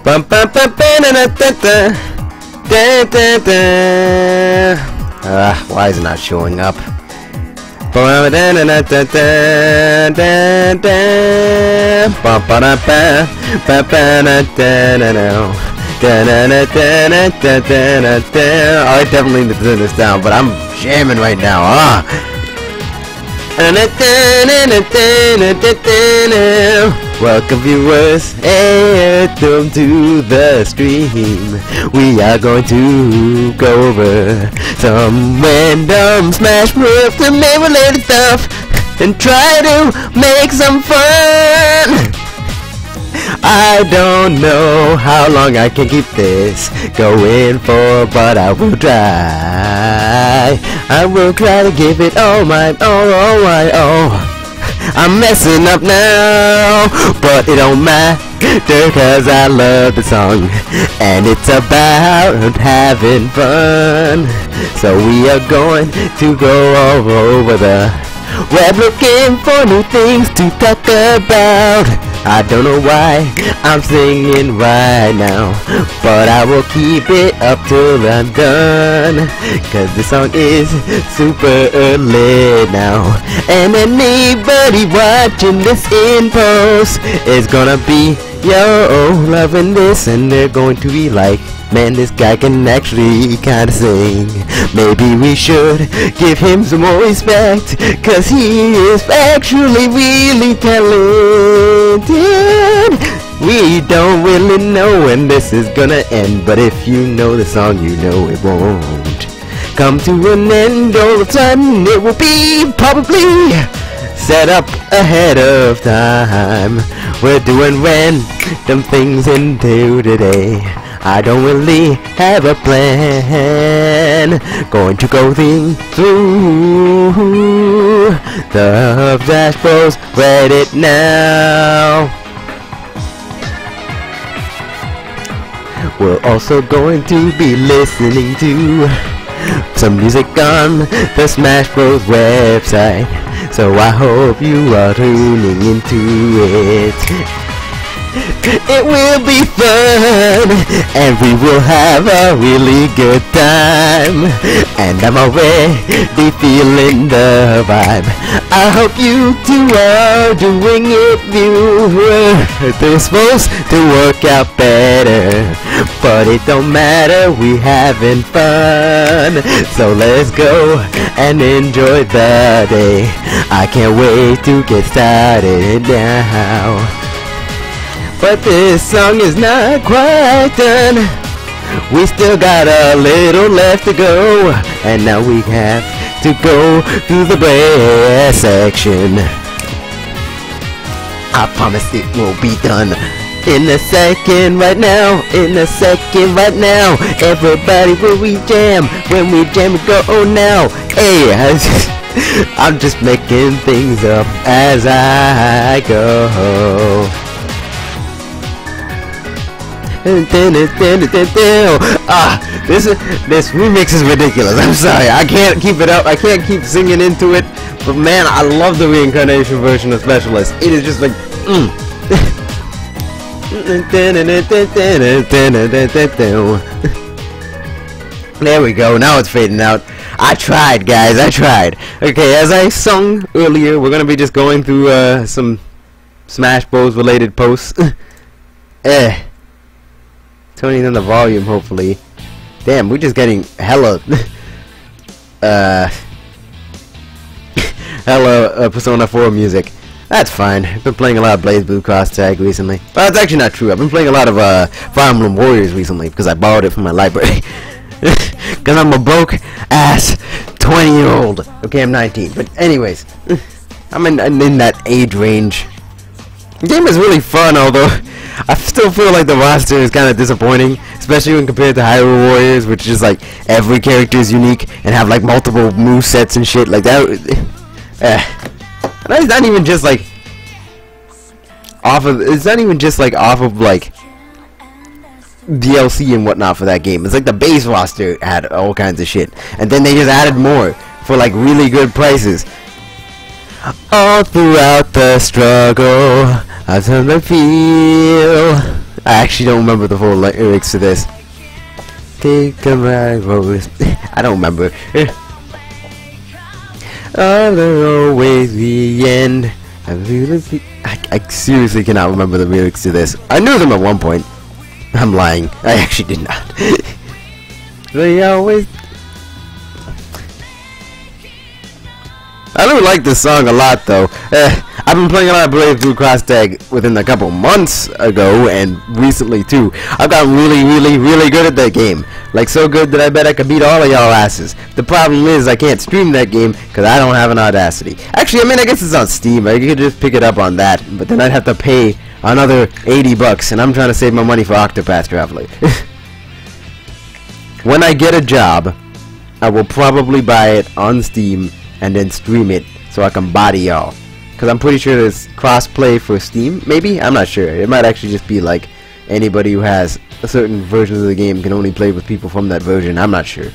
Bum bum bum da da da da da. Why is it not showing up? Bum da da da da da da. Bum ba da ba ba ba da da da da. Da da da da da da da. I definitely need to turn this down, but I'm jamming right now. Welcome viewers, welcome to the stream. We are going to go over some random Smash Bros. Related stuff and try to make some fun. I don't know how long I can keep this going for, but I will try. I will try to give it all my all. I'm messing up now, but it don't matter, cause I love the song, and it's about having fun. So we are going to go all over the web looking for new things to talk about. I don't know why I'm singing right now, but I will keep it up till I'm done, cause this song is super lit now. And anybody watching this in post is gonna be loving this, and they're going to be like, man, this guy can actually kinda sing. Maybe we should give him some more respect, cause he is actually really talented. We don't really know when this is gonna end, but if you know the song, you know it won't come to an end all of a sudden. It will be probably set up ahead of time. We're doing random things into today. I don't really have a plan. Going to go through the Smash Bros. Reddit now. We're also going to be listening to some music on the Smash Bros. Website. So I hope you are tuning into it. It will be fun, and we will have a really good time, and I'm already feeling the vibe. I hope you two are doing it, viewer. They're supposed to work out better, but it don't matter, we having fun. So let's go and enjoy the day. I can't wait to get started now. But this song is not quite done. We still got a little left to go, and now we have to go through the brass section. I promise it will be done in a second right now. In a second right now. Everybody, will we jam? When we jam, we go now. Hey, I'm just making things up as I go. This remix is ridiculous. I'm sorry, I can't keep it up. I can't keep singing into it. But man, I love the reincarnation version of Specialist. It is just like There we go. Now it's fading out. I tried, guys. I tried. Okay, as I sung earlier, we're gonna be just going through some Smash Bros. Related posts. Turning on the volume, hopefully. Damn, we're just getting hella Persona 4 music. That's fine. I've been playing a lot of BlazBlue Cross Tag recently. Well, that's actually not true. I've been playing a lot of Fire Emblem Warriors recently because I borrowed it from my library. Because I'm a broke ass 20-year-old. Okay, I'm 19. But anyways, I'm in that age range. The game is really fun, although I still feel like the roster is kind of disappointing, especially when compared to Hyrule Warriors, which is like every character is unique and have like multiple move sets and shit like that. And it's not even just like off of. It's not even just like off of like DLC and whatnot for that game. It's like the base roster had all kinds of shit, and then they just added more for like really good prices. All throughout the struggle, I turned to feel I actually don't remember the full lyrics to this. Take a ride, rose. I don't remember. I'll always the end. I seriously cannot remember the lyrics to this. I knew them at one point. I'm lying. I actually did not. They always... I do like this song a lot, though. I've been playing a lot of Brave Blue Cross Tag within a couple months ago, and recently too. I've gotten really good at that game. Like, so good that I bet I could beat all of y'all asses. The problem is I can't stream that game because I don't have an Audacity. Actually, I mean, I guess it's on Steam. I could just pick it up on that, but then I'd have to pay another $80, and I'm trying to save my money for Octopath Traveler. When I get a job, I will probably buy it on Steam and then stream it so I can body y'all. Because I'm pretty sure there's cross-play for Steam, maybe? I'm not sure. It might actually just be like anybody who has a certain version of the game can only play with people from that version. I'm not sure.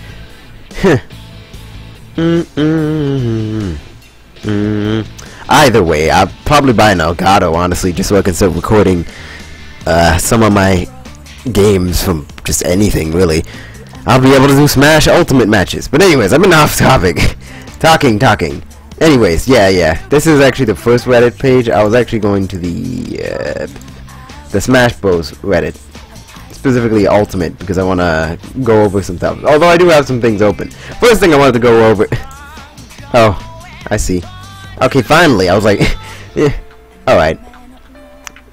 Either way, I'll probably buy an Elgato, honestly, just so I can start recording some of my games from just anything, really. I'll be able to do Smash Ultimate matches. But anyways, I've been off topic. Talking. Anyways, yeah. This is actually the first Reddit page. I was actually going to the Smash Bros. Reddit. Specifically Ultimate, because I want to go over some stuff. Although I do have some things open. First thing I wanted to go over... Oh, I see. Okay, finally. I was like... Alright.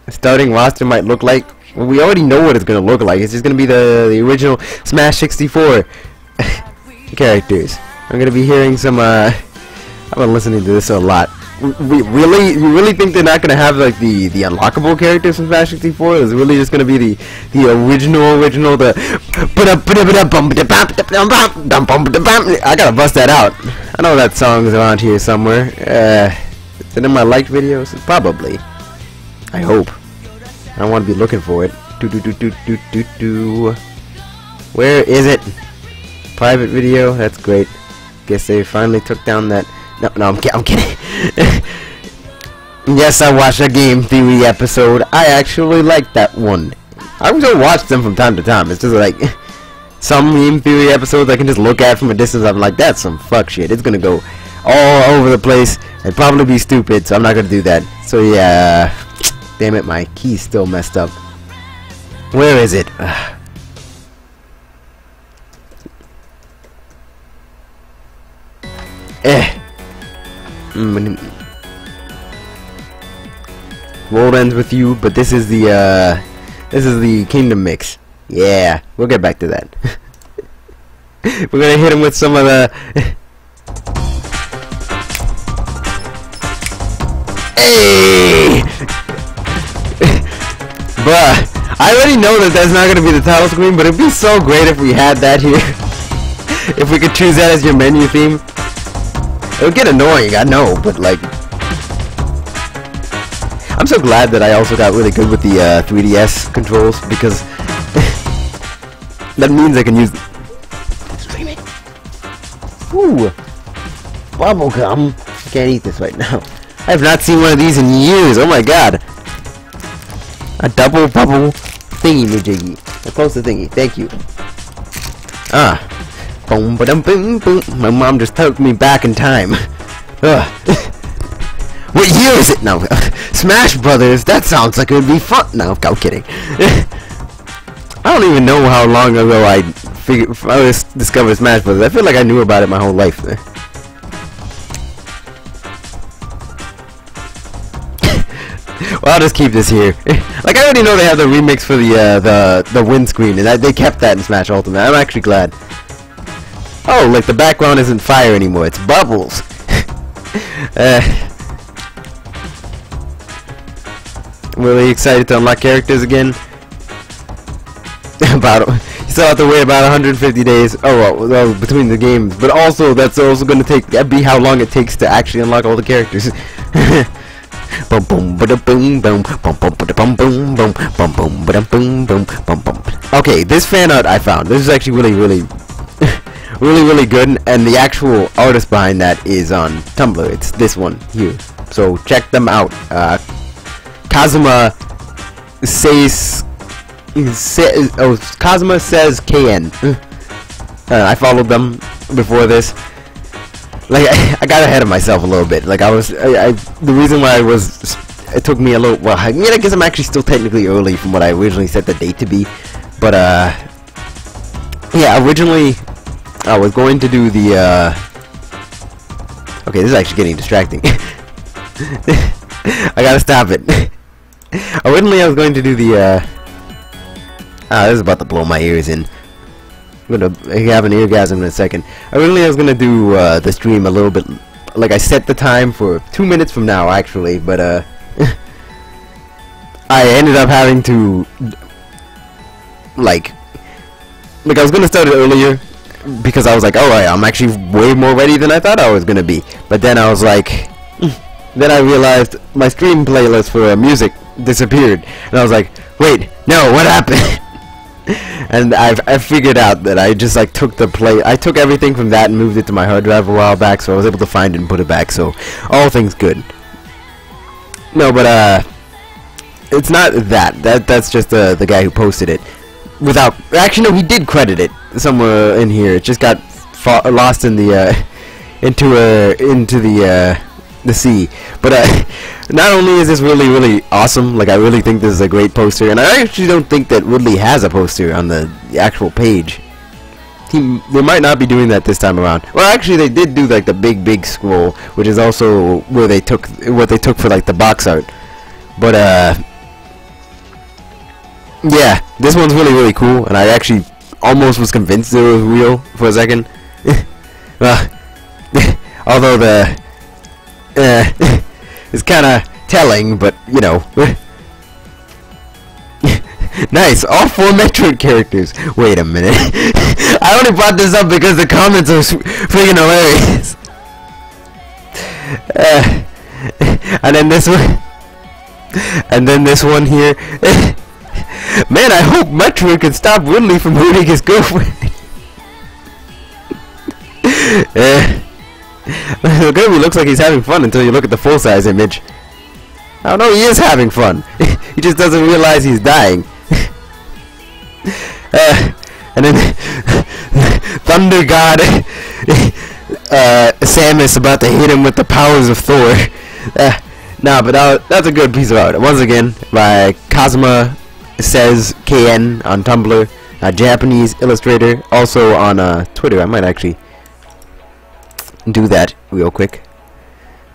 Starting roster might look like... Well, we already know what it's going to look like. It's just going to be the original Smash 64 characters. I'm going to be hearing some... I've been listening to this a lot. You really think they're not gonna have like the unlockable characters from Smash 64? It's really just gonna be the original the I gotta bust that out. I know that song is around here somewhere. Is it in my liked videos? Probably. I hope. I don't want to be looking for it. Where is it? Private video. That's great. Guess they finally took down that. No, I'm kidding. Yes, I watched a Game Theory episode. I actually liked that one. I'm gonna watch them from time to time. It's just like some Game Theory episodes I can just look at from a distance. I'm like, that's some fuck shit. It's gonna go all over the place and probably be stupid, so I'm not gonna do that. So yeah, damn it, my key's still messed up. Where is it? World ends with you, but this is the Kingdom mix. Yeah, we'll get back to that. We're gonna hit him with some of the. Hey, bruh, I already know that that's not gonna be the title screen, but it'd be so great if we had that here. If we could choose that as your menu theme. It would get annoying, I know, but like... I'm so glad that I also got really good with the 3DS controls, because that means I can use... Streaming. Ooh! Bubblegum! I can't eat this right now. I have not seen one of these in years, oh my god! A double bubble thingy-majiggy. A closer thingy, thank you. Ah. Boom, ba-dum, boom, boom. My mom just took me back in time. Ugh. What year is it now? Smash Brothers. That sounds like it would be fun. No, I'm kidding. I don't even know how long ago I discovered Smash Brothers. I feel like I knew about it my whole life. Well, I'll just keep this here. Like, I already know they have the remix for the windscreen, and they kept that in Smash Ultimate. I'm actually glad. Oh, like the background isn't fire anymore, it's bubbles. Really excited to unlock characters again. You still have to wait about 150 days. Oh well, between the games, but also that's also going to be how long it takes to actually unlock all the characters. Okay, this fan art I found. This is actually really good, and the actual artist behind that is on Tumblr. It's this one here, so check them out. Kazuma says Kazuma says KN. I followed them before this. Like I got ahead of myself a little bit. Like the reason why it took me a little. Well, I mean, I guess I'm actually still technically early from what I originally set the date to be. But yeah, originally I was going to do the. Okay, this is actually getting distracting. I gotta stop it. Originally, I was going to do the. This is about to blow my ears in. I'm gonna have an eargasm in a second. Originally, I was gonna do the stream a little bit. Like I set the time for 2 minutes from now, actually, but I ended up having to like I was gonna start it earlier because I was like, alright, I'm actually way more ready than I thought I was gonna be. But then I was like, then I realized my stream playlist for music disappeared, and I was like, wait, no, what happened? And I figured out that I just like took everything from that and moved it to my hard drive a while back, so I was able to find it and put it back. So all things good. No, but it's not that's just the guy who posted it. Actually, no, he did credit it somewhere in here. It just got lost in the into the sea. But not only is this really awesome, like I really think this is a great poster, and I actually don't think that Woodley has a poster on the actual page. They might not be doing that this time around. Well, actually, they did do like the big scroll, which is also where they took what they took for like the box art. But yeah, this one's really cool, and I actually almost was convinced it was real for a second. Although the it's kind of telling, but you know. Nice, all 4 Metroid characters. Wait a minute. I only brought this up because the comments are freaking hilarious. And then this one. And then this one here. Man, I hope Metroid can stop Woodley from hurting his girlfriend. Kirby looks like he's having fun until you look at the full-size image. Oh no, he is having fun. He just doesn't realize he's dying. And then Thunder God Samus about to hit him with the powers of Thor. Nah, but that's a good piece of art. Once again, by Kazuma Says KN on Tumblr, a Japanese illustrator, also on Twitter. I might actually do that real quick.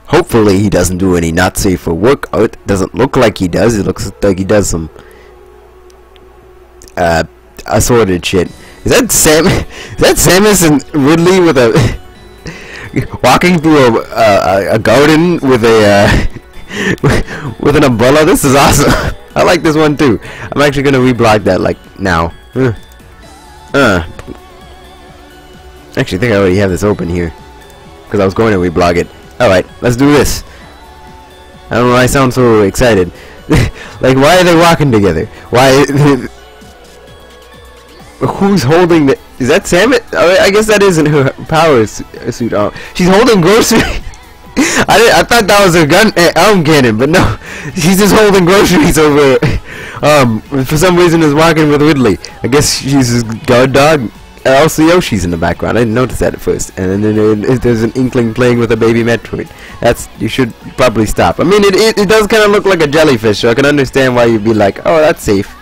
Hopefully he doesn't do any not safe for work art. Doesn't look like he does. It looks like he does some assorted shit. Is that Samus and Ridley with a walking through a garden with a with an umbrella? This is awesome. I like this one too. I'm actually gonna reblog that like now. Actually, I think I already have this open here because I was going to reblog it. Alright, let's do this. I don't know why I sound so excited. Like, why are they walking together? Why? Who's holding the... Is that Samus? I guess that isn't her power suit. Oh, she's holding groceries. I thought that was her arm cannon, but no. She's just holding groceries over... for some reason is walking with Ridley. I guess she's his guard dog. Also Yoshi's in the background. I didn't notice that at first. And then there's an inkling playing with a baby Metroid. You should probably stop. I mean, it does kind of look like a jellyfish, so I can understand why you'd be like, oh, that's safe.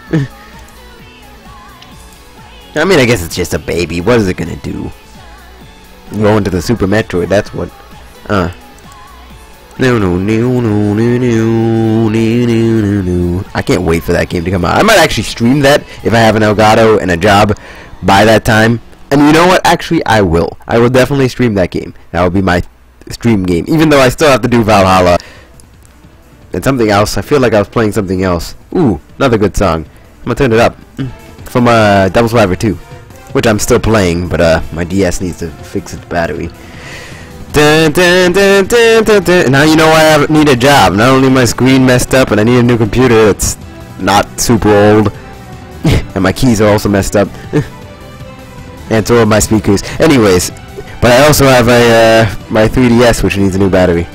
I mean, I guess it's just a baby. What is it gonna do? Go into the Super Metroid, that's what. No. I can't wait for that game to come out. I might actually stream that if I have an Elgato and a job by that time. And you know what? Actually, I will. I will definitely stream that game. That will be my stream game. Even though I still have to do Valhalla. And something else. I feel like I was playing something else. Ooh, another good song. I'm gonna turn it up. From Devil Survivor 2. Which I'm still playing, but my DS needs to fix its battery. Dun, dun, dun, dun, dun, dun. Now you know why I need a job. Not only my screen messed up, and I need a new computer that's not super old. And my keys are also messed up. And so are my speakers. Anyways, but I also have a my 3DS which needs a new battery.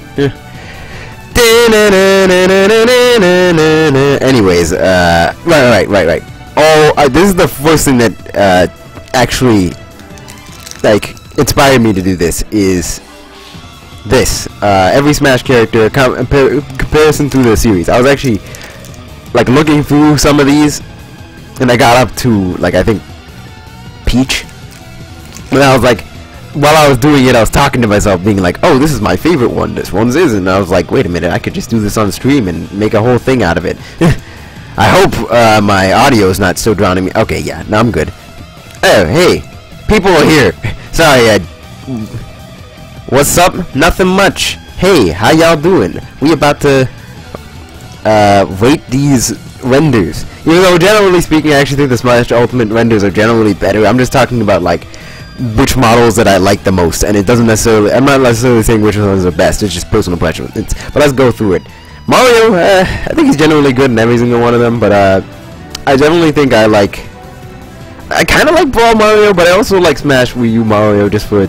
Anyways, right. Oh, this is the first thing that actually like inspired me to do this. Is this every Smash character comparison through the series. I was actually like looking through some of these, and I got up to like I think Peach, and I was like, while I was doing it, I was talking to myself, being like, "Oh, this is my favorite one. This one's isn't." And I was like, "Wait a minute, I could just do this on stream and make a whole thing out of it." I hope my audio is not still drowning me. Okay, yeah, now I'm good. Oh, hey, people are here. Sorry, what's up? Nothing much. Hey, how y'all doing? We about to rate these renders. Even though generally speaking, I actually think the Smash Ultimate renders are generally better. I'm just talking about like which models that I like the most, and it doesn't necessarily. I'm not necessarily saying which ones are best. It's just personal preference. But let's go through it. Mario, I think he's generally good in every single one of them, but I generally think I kind of like Brawl Mario, but I also like Smash Wii U Mario just for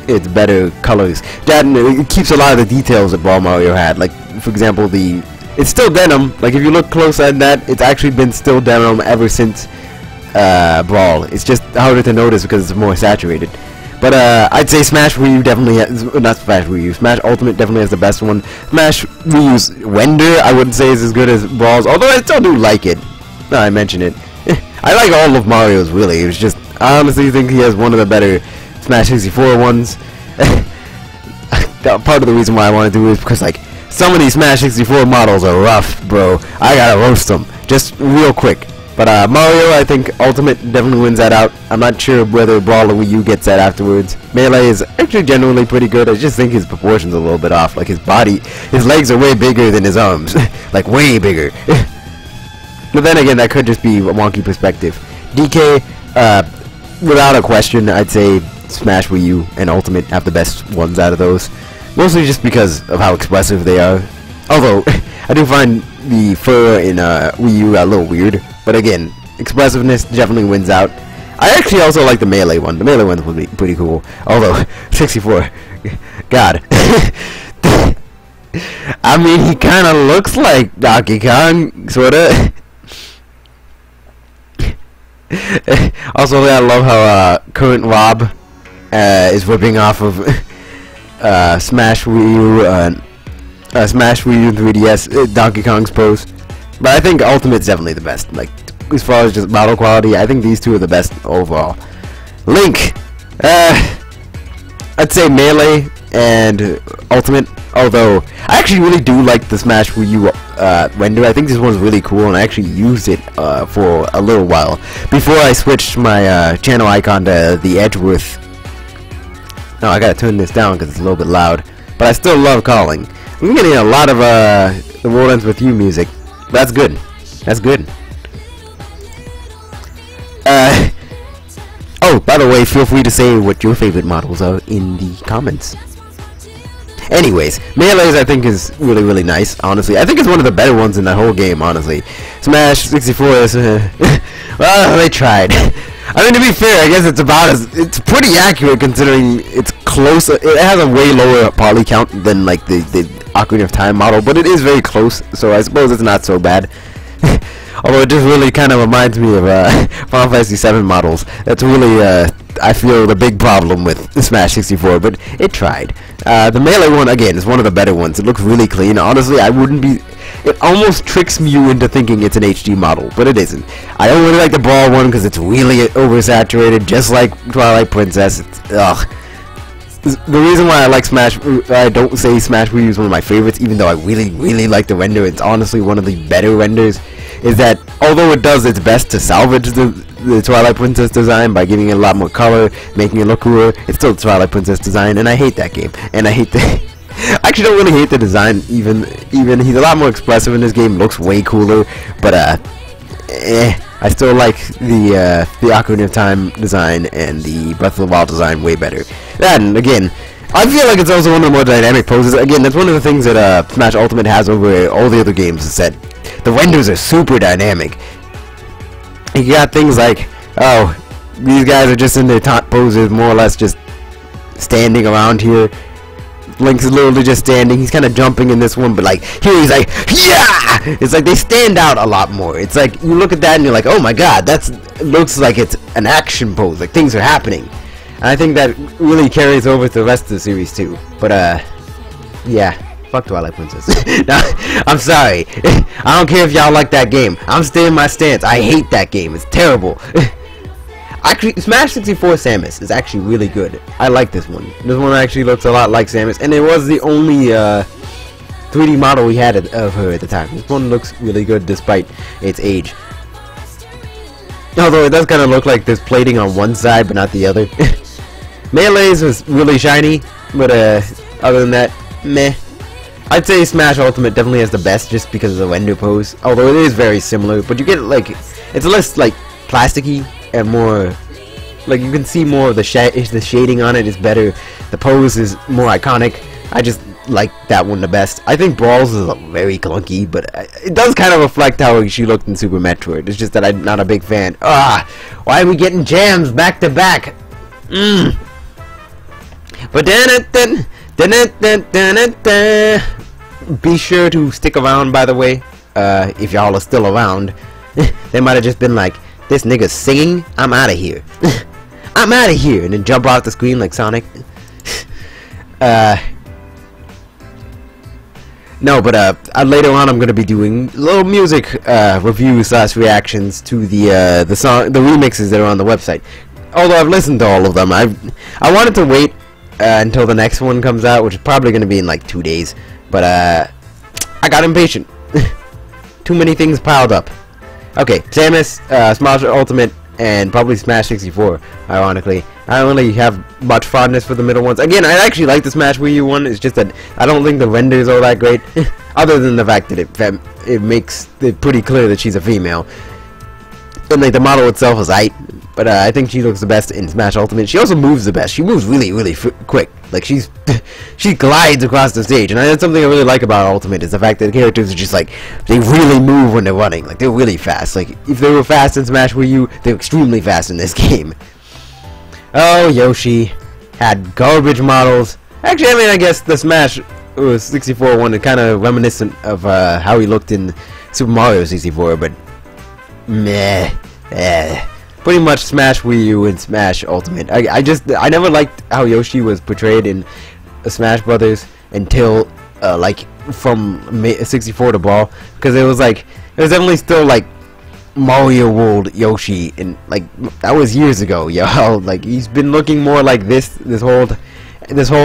its better colors. It keeps a lot of the details that Brawl Mario had. Like, for example, it's still denim. Like, if you look close at that, it's actually been still denim ever since Brawl. It's just harder to notice because it's more saturated. But I'd say Smash Wii U definitely has, not Smash Wii U, Smash Ultimate definitely has the best one. Smash Wii U's render, I wouldn't say is as good as Brawl's, although I still do like it. No, I mentioned it. I like all of Mario's, really. It was just, I honestly think he has one of the better Smash 64 ones. Part of the reason why I want to do it is because, like, some of these Smash 64 models are rough, bro. I gotta roast them, just real quick. But Mario, I think Ultimate definitely wins that out. I'm not sure whether Brawl or Wii U gets that afterwards. Melee is actually generally pretty good. I just think his proportions are a little bit off. Like, his legs are way bigger than his arms. Like, way bigger. But then again, that could just be a wonky perspective. DK, without a question, I'd say Smash Wii U and Ultimate have the best ones out of those. Mostly just because of how expressive they are. Although, I do find the fur in Wii U a little weird. But again, expressiveness definitely wins out. I actually also like the Melee one. The Melee one would be pretty cool. Although, 64, God. I mean, he kind of looks like Donkey Kong, sorta. Also, I love how current Rob is ripping off of Smash Wii U, Smash Wii U 3DS, Donkey Kong's pose. But I think Ultimate's definitely the best. Like, as far as just model quality, I think these two are the best overall. Link, I'd say Melee and Ultimate. Although I actually really do like the Smash Wii U render. I think this one's really cool, and I actually used it for a little while before I switched my channel icon to the Edgeworth. No, I gotta turn this down because it's a little bit loud. But I still love calling. I'm getting a lot of the World Ends With You music. That's good. That's good. Oh, by the way, feel free to say what your favorite models are in the comments. Anyways, Melee's I think is really, really nice, honestly. I think it's one of the better ones in the whole game, honestly. Smash 64 is, well, they tried. I mean, to be fair, I guess it's pretty accurate considering it's close. It has a way lower poly count than, like, the Ocarina of Time model, but it is very close, so I suppose it's not so bad. Although it just really kind of reminds me of Final Fantasy VII models. That's really, I feel, the big problem with Smash 64, but it tried. The Melee one, again, is one of the better ones. It looks really clean. Honestly, I wouldn't be... It almost tricks you into thinking it's an HD model, but it isn't. I don't really like the Brawl one because it's really oversaturated, just like Twilight Princess. Ugh. The reason why I like Smash, I don't say Smash Wii U is one of my favorites, even though I really, really like the render. It's honestly one of the better renders. Is that although it does its best to salvage the Twilight Princess design by giving it a lot more color, making it look cooler, it's still the Twilight Princess design, and I hate that game. And I hate the... I actually don't really hate the design, even he's a lot more expressive in this game, looks way cooler, but I still like the Ocarina of Time design and the Breath of the Wild design way better. And again, I feel like it's also one of the more dynamic poses. Again, that's one of the things that Smash Ultimate has over all the other games, is that the renders are super dynamic. You got things like, oh, these guys are just in their taunt poses, more or less just standing around here. Link's literally just standing. He's kind of jumping in this one, but like here he's like, yeah! It's like they stand out a lot more. It's like you look at that and you're like, oh my god, it looks like it's an action pose, like things are happening. And I think that really carries over to the rest of the series too. But yeah, fuck Twilight Princess. No, I'm sorry. I don't care if y'all like that game. I'm staying my stance. I hate that game. It's terrible. Actually, Smash 64 Samus is actually really good. I like this one. This one actually looks a lot like Samus, and it was the only 3D model we had of her at the time. This one looks really good despite its age. Although it does kind of look like there's plating on one side but not the other. Melee's was really shiny, but other than that, meh. I'd say Smash Ultimate definitely has the best just because of the render pose. Although it is very similar, but you get like it's less like plasticky and more like you can see more of the shading on it is better. The pose is more iconic. I just like that one the best. I think Brawl's is very clunky, but it does kind of reflect how she looked in Super Metroid. It's just that I'm not a big fan. Why are we getting jams back to back? But be sure to stick around, by the way, if y'all are still around. They might have just been like, this nigga's singing, I'm out of here. I'm out of here, and then jump off the screen like Sonic. No, but later on I'm gonna be doing little music reviews / reactions to the remixes that are on the website. Although I've listened to all of them, I wanted to wait until the next one comes out, which is probably gonna be in like 2 days. But I got impatient. Too many things piled up. Okay, Samus, Smash Ultimate, and probably Smash 64, ironically. I don't really have much fondness for the middle ones. Again, I actually like the Smash Wii U one, it's just that I don't think the renders are that great. Other than the fact that it makes it pretty clear that she's a female. And like the model itself is aight, but I think she looks the best in Smash Ultimate. She also moves the best. She moves really, really quick. Like she glides across the stage, and that's something I really like about Ultimate is the fact that the characters are just like they really move when they're running. Like they're really fast. Like if they were fast in Smash Wii U, they're extremely fast in this game. Oh, Yoshi had garbage models. Actually, I mean, I guess the Smash 64 one is kind of reminiscent of how he looked in Super Mario 64, but meh. Pretty much Smash Wii U and Smash Ultimate. I never liked how Yoshi was portrayed in Smash Brothers until like from 64 to Brawl, because it was definitely still like Mario World Yoshi, and like that was years ago, yo. Like he's been looking more like this whole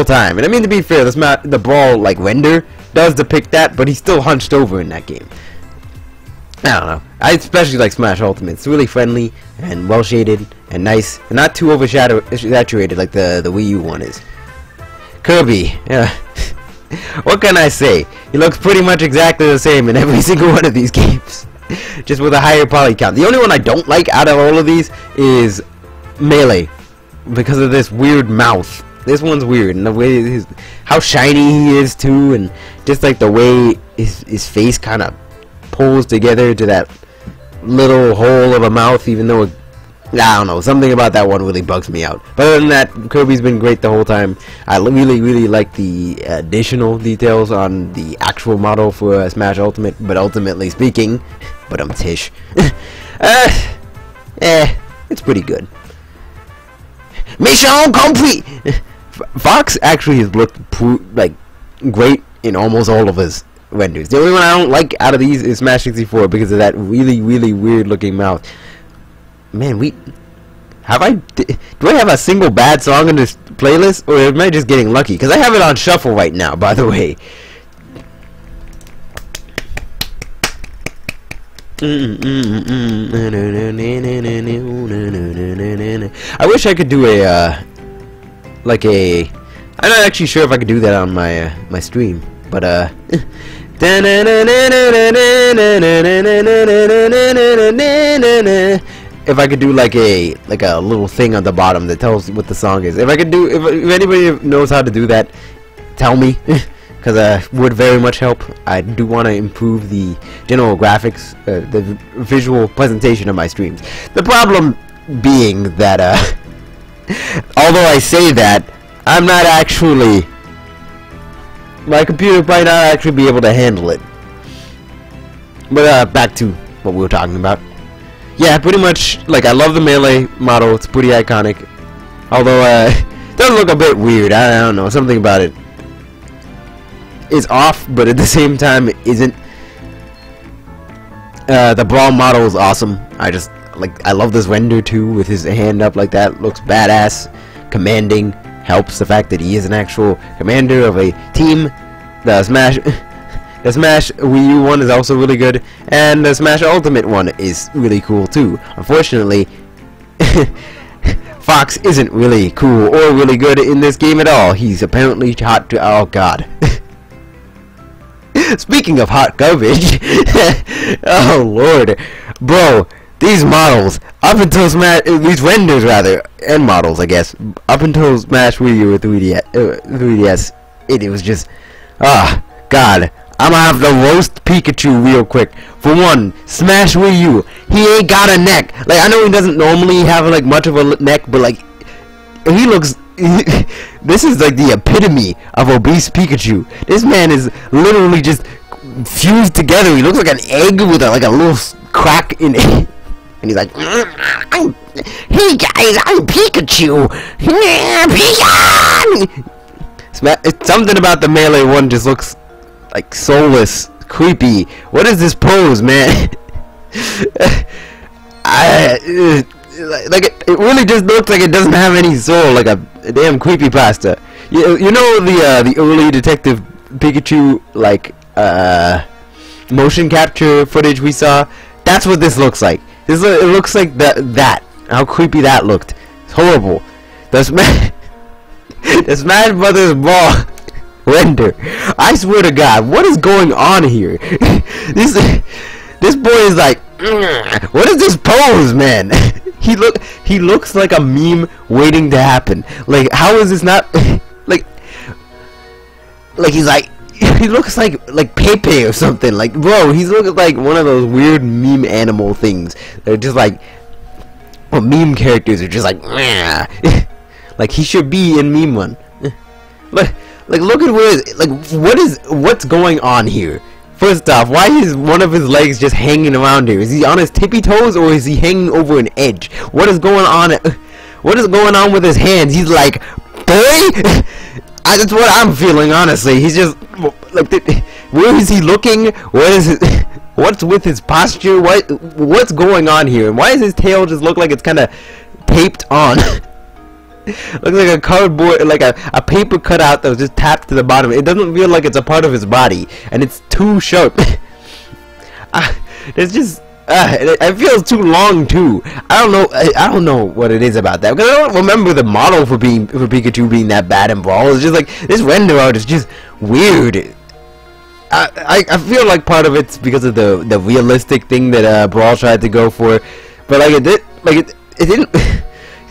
time. And I mean, to be fair, the Brawl like render does depict that, but he's still hunched over in that game. I don't know. I especially like Smash Ultimate. It's really friendly and well shaded and nice, and not too saturated like the Wii U one is. Kirby, yeah. What can I say? He looks pretty much exactly the same in every single one of these games, just with a higher poly count. The only one I don't like out of all of these is Melee, because of this weird mouth. This one's weird, and the way how shiny he is too, and just like the way his face kind of pulls together to that little hole of a mouth, even though I don't know, something about that one really bugs me out. But other than that, Kirby's been great the whole time. I really like the additional details on the actual model for Smash Ultimate, but ultimately speaking, but I'm Tish. It's pretty good. Mission complete. Fox actually has looked like great in almost all of his renders. The only one I don't like out of these is Smash 64 because of that really weird looking mouth. Man, do I have a single bad song in this playlist, or am I just getting lucky? Because I have it on shuffle right now, by the way. I wish I could do I'm not actually sure if I could do that on my my stream, but if I could do like a little thing on the bottom that tells what the song is. If anybody knows how to do that, tell me, because would very much help. I do want to improve the general graphics, the visual presentation of my streams. The problem being that although I say that, I'm not actually my computer might not actually be able to handle it. But back to what we were talking about. Yeah, pretty much, like, I love the Melee model. It's pretty iconic. Although, it does look a bit weird. I don't know, something about it is off, but at the same time, it isn't. The Brawl model is awesome. I love this render too, with his hand up like that. Looks badass. Commanding. Helps the fact that he is an actual commander of a team. The Smash Wii U one is also really good, and the Smash Ultimate one is really cool too. Unfortunately, Fox isn't really cool or really good in this game at all. He's apparently hot to— oh god. Speaking of hot garbage, oh lord, bro, these models, up until Smash, these renders rather, and models I guess, up until Smash Wii U or 3DS, it was just, god, I'm gonna have to roast Pikachu real quick. For one, Smash Wii U, he ain't got a neck. Like, I know he doesn't normally have like much of a neck, but like, he looks. This is like the epitome of obese Pikachu. This man is literally just fused together. He looks like an egg with like a little crack in it. And he's like, hey guys, I'm Pikachu. It's something about the Melee one just looks like soulless, creepy. What is this pose, man? It really just looks like it doesn't have any soul, like a damn creepypasta. You know the early Detective Pikachu like motion capture footage we saw? That's what this looks like. It looks like that. How creepy that looked. It's horrible. The Smash Brothers Brawl render. I swear to God, what is going on here? This boy is like, what is this pose, man? He looks like a meme waiting to happen. Like, how is this not like he's like, he looks like Pepe or something. Like, bro, he's looking like one of those weird meme animal things. They're just like, well, meme characters are just like, like he should be in meme one. Like look at what's going on here? First off, why is one of his legs just hanging around here? Is he on his tippy toes or is he hanging over an edge? What is going on? What is going on with his hands? He's like, boy. That's what I'm feeling, honestly. He's just like, where is he looking? What is it? What's with his posture? What's going on here? And why does his tail just look like it's kind of taped on? Looks like a cardboard, like a paper cutout that was just tapped to the bottom. It doesn't feel like it's a part of his body, and it's too sharp. It's just, it feels too long too. I don't know what it is about that, because I don't remember the model for Pikachu being that bad in Brawl. It's just like this render art is just weird. I feel like part of it's because of the realistic thing that Brawl tried to go for, but like it didn't.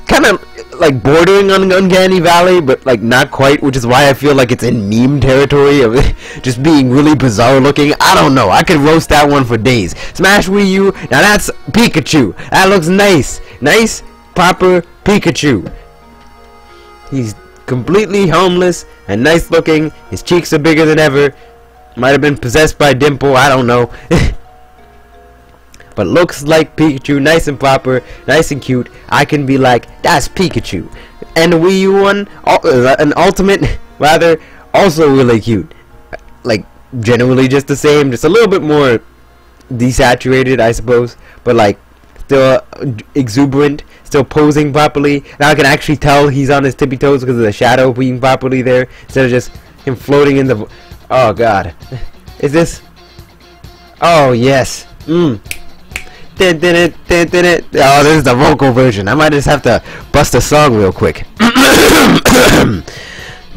Kind of like bordering on Uncanny Valley, but like not quite, which is why I feel like it's in meme territory of just being really bizarre looking. I don't know, I could roast that one for days. Smash Wii U, now that's Pikachu. That looks nice, proper Pikachu. He's completely homeless and nice looking. His cheeks are bigger than ever. Might have been possessed by Dimple, I don't know. But looks like Pikachu, nice and proper, nice and cute. I can be like, that's Pikachu. And the Wii U one, an Ultimate, rather, also really cute. Like, generally just the same, just a little bit more desaturated, I suppose. But like, still exuberant, still posing properly. Now I can actually tell he's on his tippy toes because of the shadow being properly there, instead of just him floating in the... Oh god. Is this... Oh yes. Oh, this is the vocal version. I might just have to bust a song real quick.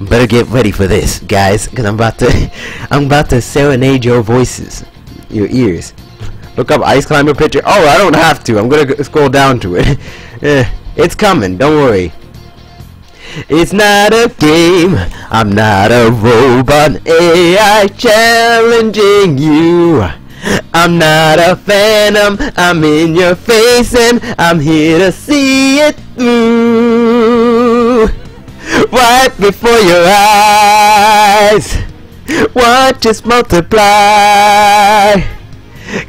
Better get ready for this, guys, because I'm about to serenade your voices, your ears. Look up Ice Climber picture. Oh, I don't have to. I'm gonna scroll down to it. It's coming. Don't worry. It's not a game. I'm not a robot AI challenging you. I'm not a phantom, I'm in your face and I'm here to see it through. Right before your eyes, Watch us multiply.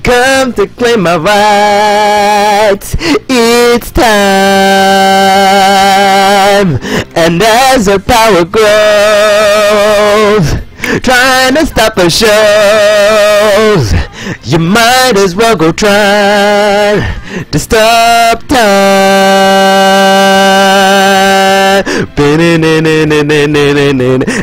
Come to claim my rights. It's time. And as our power grows, trying to stop the shows, you might as well go try to stop time.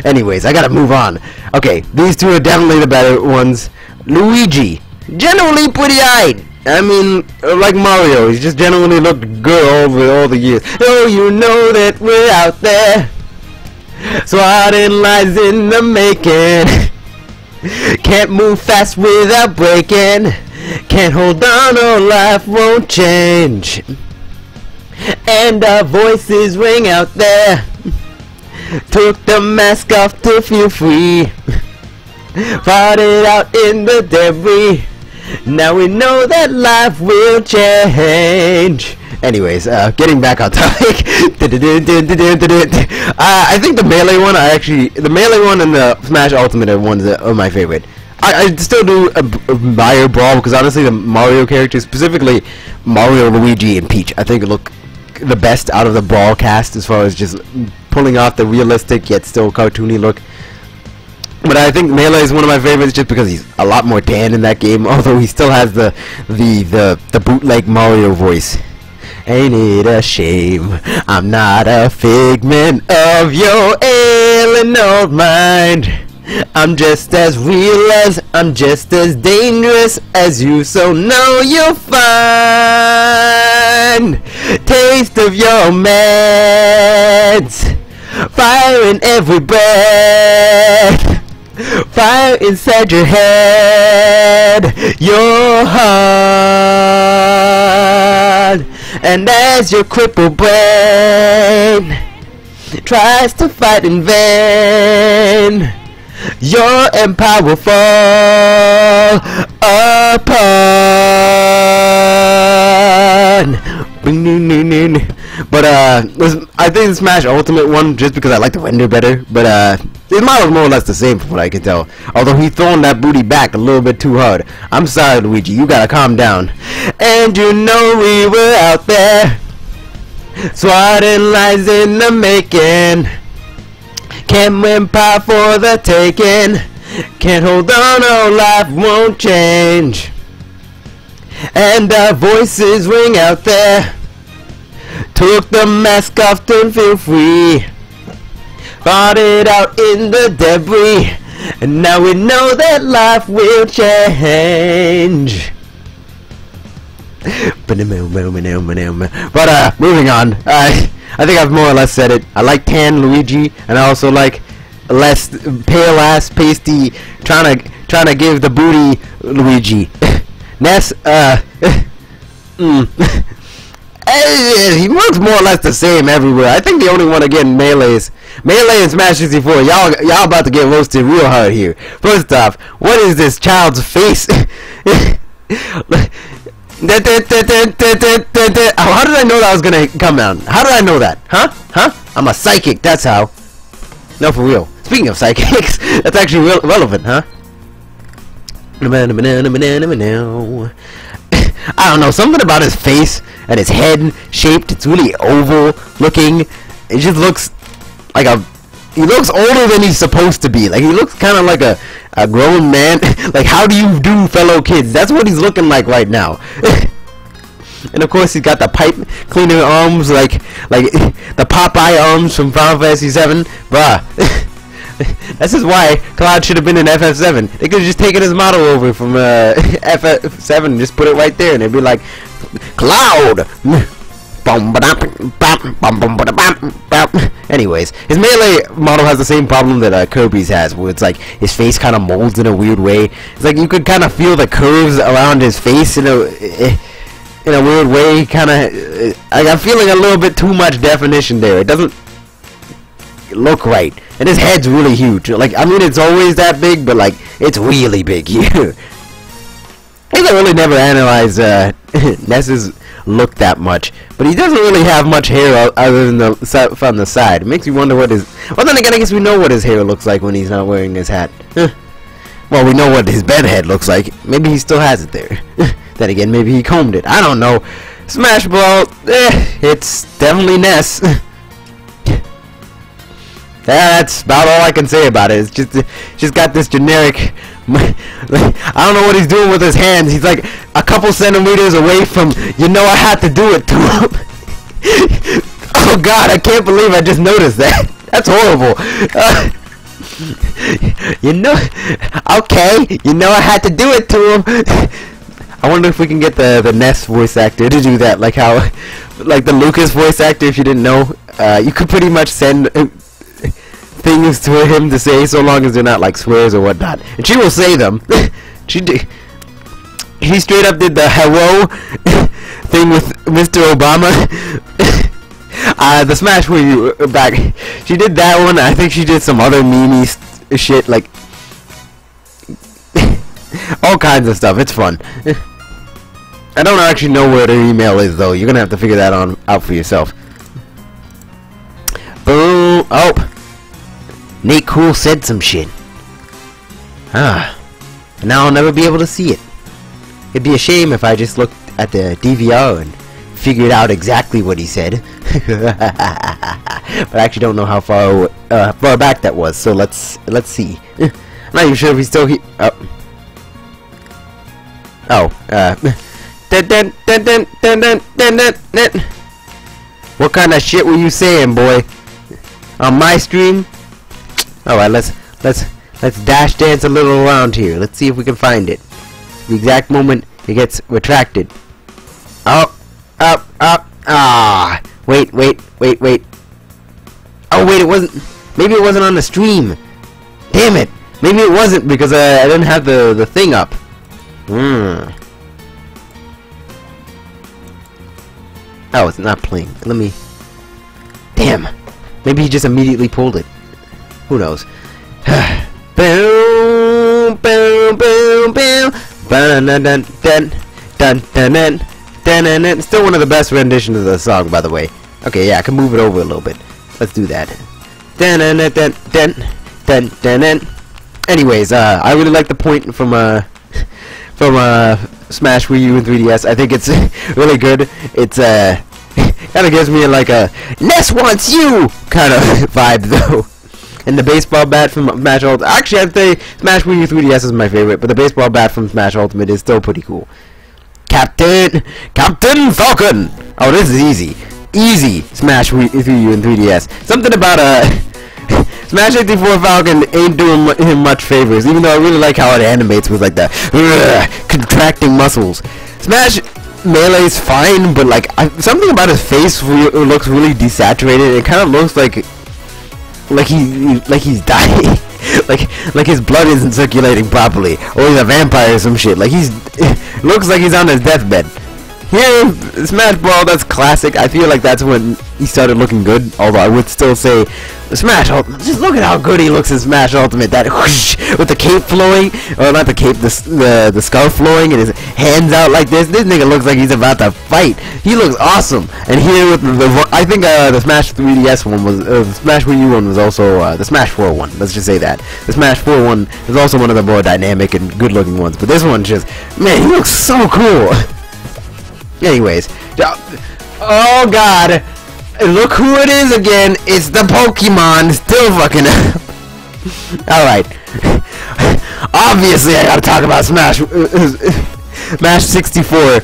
Anyways, I gotta move on. Okay, these two are definitely the better ones. Luigi, generally pretty-eyed. I mean, like Mario, he's just generally looked good over all the years. Oh, you know that we're out there. Swatting lies in the making. Can't move fast without breaking. Can't hold on or life won't change. And our voices ring out there. Took the mask off to feel free. Fought it out in the debris. Now we know that life will change. Anyways, getting back on topic. I think the Melee one, the Melee one and the Smash Ultimate are ones that are my favorite. I still do Mario Brawl because honestly the Mario characters, specifically Mario, Luigi, and Peach, I think look the best out of the Brawl cast as far as just pulling off the realistic yet still cartoony look. But I think Melee is one of my favorites just because he's a lot more tan in that game, although he still has the bootleg Mario voice. Ain't it a shame I'm not a figment of your ailing old mind? I'm just as real as, I'm just as dangerous as you, so know you'll find taste of your meds, fire in every breath, fire inside your head, your heart. And as your crippled brain tries to fight in vain, your empire will fall apart. But I think the Smash Ultimate one just because I like the render better. But his model's more or less the same from what I can tell. Although he's throwing that booty back a little bit too hard. I'm sorry, Luigi, you gotta calm down. And you know we were out there, swatting lies in the making. Can't win power for the taking. Can't hold on, oh, life won't change. And our voices ring out there. Took the mask off to feel free. Fought it out in the debris. And now we know that life will change. But moving on. I think I've more or less said it. I like tan Luigi, and I also like less pale ass pasty trying to give the booty Luigi. Ness, he looks more or less the same everywhere. I think the only one again Melee and Smash 64. Y'all about to get roasted real hard here. First off, what is this child's face? How did I know that was gonna come down? How did I know that? Huh? I'm a psychic, that's how. No, for real. Speaking of psychics, that's actually relevant, huh? I don't know, something about his face and his head shaped, it's really oval looking. It just looks like he looks older than he's supposed to be. Like he looks kind of like a grown man. Like how do you do, fellow kids? That's what he's looking like right now. And of course he's got the pipe cleaner arms like the Popeye arms from Final Fantasy 7. Bruh. This is why Cloud should have been in FF7. They could have just taken his model over from FF7 and just put it right there, and they'd be like, Cloud! Anyways, his Melee model has the same problem that Kirby's has, where it's like his face kind of molds in a weird way. It's like you could kind of feel the curves around his face in a weird way. Kind of, I'm feeling a little bit too much definition there. It doesn't look right. And his head's really huge. Like, I mean, it's always that big, but like, it's really big here. I guess I really never analyzed Ness's look that much, but he doesn't really have much hair other than from the side. It makes me wonder what his... Well, then again, I guess we know what his hair looks like when he's not wearing his hat. Well, we know what his bed head looks like. Maybe he still has it there. Then again, maybe he combed it. I don't know. Smash Ball, it's definitely Ness. That's about all I can say about it. It's just got this generic... I don't know what he's doing with his hands. He's like a couple centimeters away from, you know, I had to do it to him. Oh God, I can't believe I just noticed that. That's horrible. You know, okay, you know I had to do it to him. I wonder if we can get the Ness voice actor to do that, like how, like the Lucas voice actor, if you didn't know, you could pretty much send things to him to say, so long as they're not like swears or whatnot, and she will say them. She straight up did the hello thing with Mr. Obama. The Smash Where You back, she did that one. I think she did some other meme shit, like all kinds of stuff. It's fun. I don't actually know where their email is though. You're gonna have to figure that out for yourself. Boom. Oh, Nate Cool said some shit. Now I'll never be able to see it. It'd be a shame if I just looked at the DVR and figured out exactly what he said. But I actually don't know how far back that was. So let's see. I'm not even sure if he's still here. What kind of shit were you saying, boy? On my stream? Alright, let's dash dance a little around here. Let's see if we can find it. The exact moment it gets retracted. Up. Wait. Oh wait, it wasn't. Maybe it wasn't on the stream. Damn it. Maybe it wasn't because I didn't have the thing up. Oh, it's not playing. Let me... Damn. Maybe he just immediately pulled it. Who knows? Boom, boom, boom, boom. Still one of the best renditions of the song, by the way. Okay, yeah, I can move it over a little bit. Let's do that. Anyways, I really like the point from Smash Wii U and 3DS. I think it's really good. It's kind of gives me like a Ness wants you kind of vibe though. And the baseball bat from Smash Ultimate. Actually, I'd say Smash Wii U 3DS is my favorite, but the baseball bat from Smash Ultimate is still pretty cool. Captain Falcon. Oh, this is easy. Smash Wii U and 3DS. Something about Smash 64 Falcon ain't doing him much favors, even though I really like how it animates with like the contracting muscles. Smash Melee's fine, but like something about his face looks really desaturated. It kind of looks like he's dying. like his blood isn't circulating properly, or he's a vampire or some shit. Like looks like he's on his deathbed. Here, Smash Ball, that's classic. I feel like that's when he started looking good. Although I would still say Smash Ultimate. Just look at how good he looks in Smash Ultimate. That whoosh, with the cape flowing, or not the cape, the scarf flowing, and his hands out like this. This nigga looks like he's about to fight. He looks awesome. And here with I think the Smash 3DS one was, the Smash Wii U one was also the Smash 4 one. Let's just say that the Smash 4 one is also one of the more dynamic and good-looking ones. But this one just, man, he looks so cool. Anyways, oh God, look who it is again. It's the Pokemon. Still fucking alright. Obviously I gotta talk about Smash 64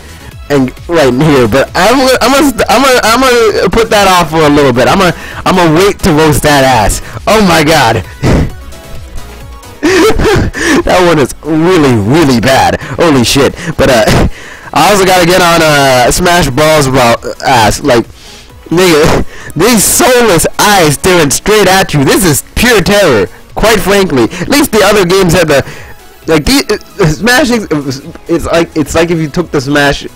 and right here, but I'm gonna put that off for a little bit. I'm gonna wait to roast that ass. Oh my God. That one is really bad. Holy shit. But I also gotta get on Smash Ball's ass. Like, nigga, these soulless eyes staring straight at you. This is pure terror. Quite frankly, at least the other games had the Smash. It's like if you took the Smash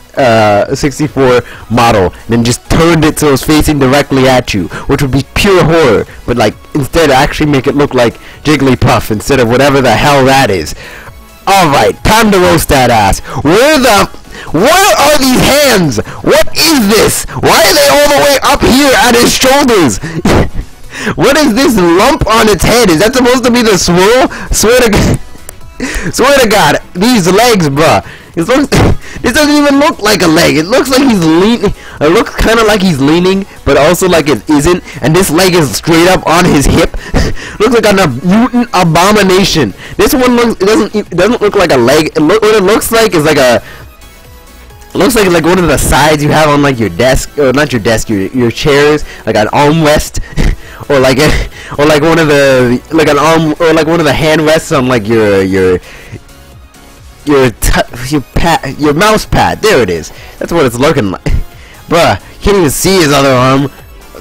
64 model and then just turned it so it's facing directly at you, which would be pure horror. But like instead, actually make it look like Jigglypuff instead of whatever the hell that is. Alright, time to roast that ass. Where are these hands? What is this? Why are they all the way up here at his shoulders? What is this lump on its head? Is that supposed to be the swirl? Swear to God, these legs, bruh. This doesn't even look like a leg. It looks like he's leaning. It looks kind of like he's leaning, but also like it isn't. And this leg is straight up on his hip. Looks like a mutant abomination. This one doesn't look like a leg. What it looks like is like a. It looks like one of the sides you have on like your desk, or not your desk, your chairs, like an armrest, or like one of the one of the hand rests on like your mouse pad. There it is. That's what it's looking like. Bruh, can't even see his other arm.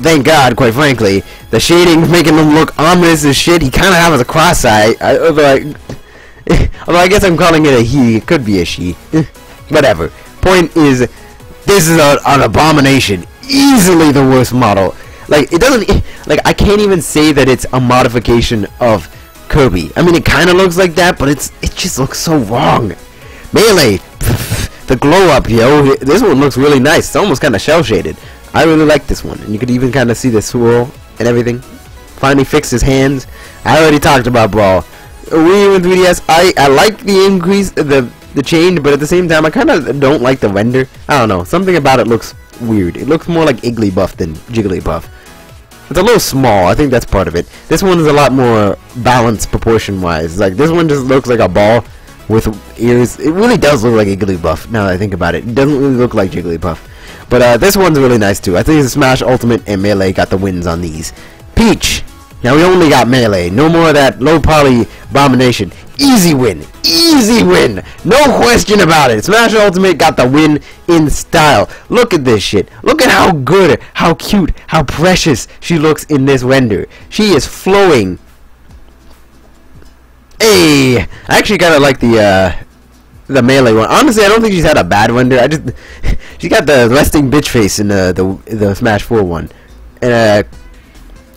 Thank God, quite frankly. The shading's making him look ominous as shit. He kind of has a cross eye. Although I guess I'm calling it a he. It could be a she. Whatever. Point is, this is an abomination. Easily the worst model. Like, it doesn't, like, I can't even say that it's a modification of Kirby. I mean, it kind of looks like that, but it just looks so wrong. Melee, the glow up, yo. This one looks really nice. It's almost kind of shell shaded. I really like this one, and you could even kind of see the swirl and everything. Finally fixed his hands. I already talked about Brawl. Wii U and 3DS, I like the increase, the change, but at the same time, I kind of don't like the render. I don't know. Something about it looks weird. It looks more like Igglybuff than Jigglypuff. It's a little small. I think that's part of it. This one is a lot more balanced proportion-wise. Like, this one just looks like a ball with ears. It really does look like Igglybuff, now that I think about it. It doesn't really look like Jigglypuff. But this one's really nice, too. I think Smash Ultimate and Melee got the wins on these. Peach! Now we only got Melee. No more of that low poly abomination. Easy win. Easy win. No question about it. Smash Ultimate got the win in style. Look at this shit. Look at how good, how cute, how precious she looks in this render. She is flowing. Hey, I actually kind of like the Melee one. Honestly, I don't think she's had a bad render. She got the resting bitch face in the Smash 4 one. And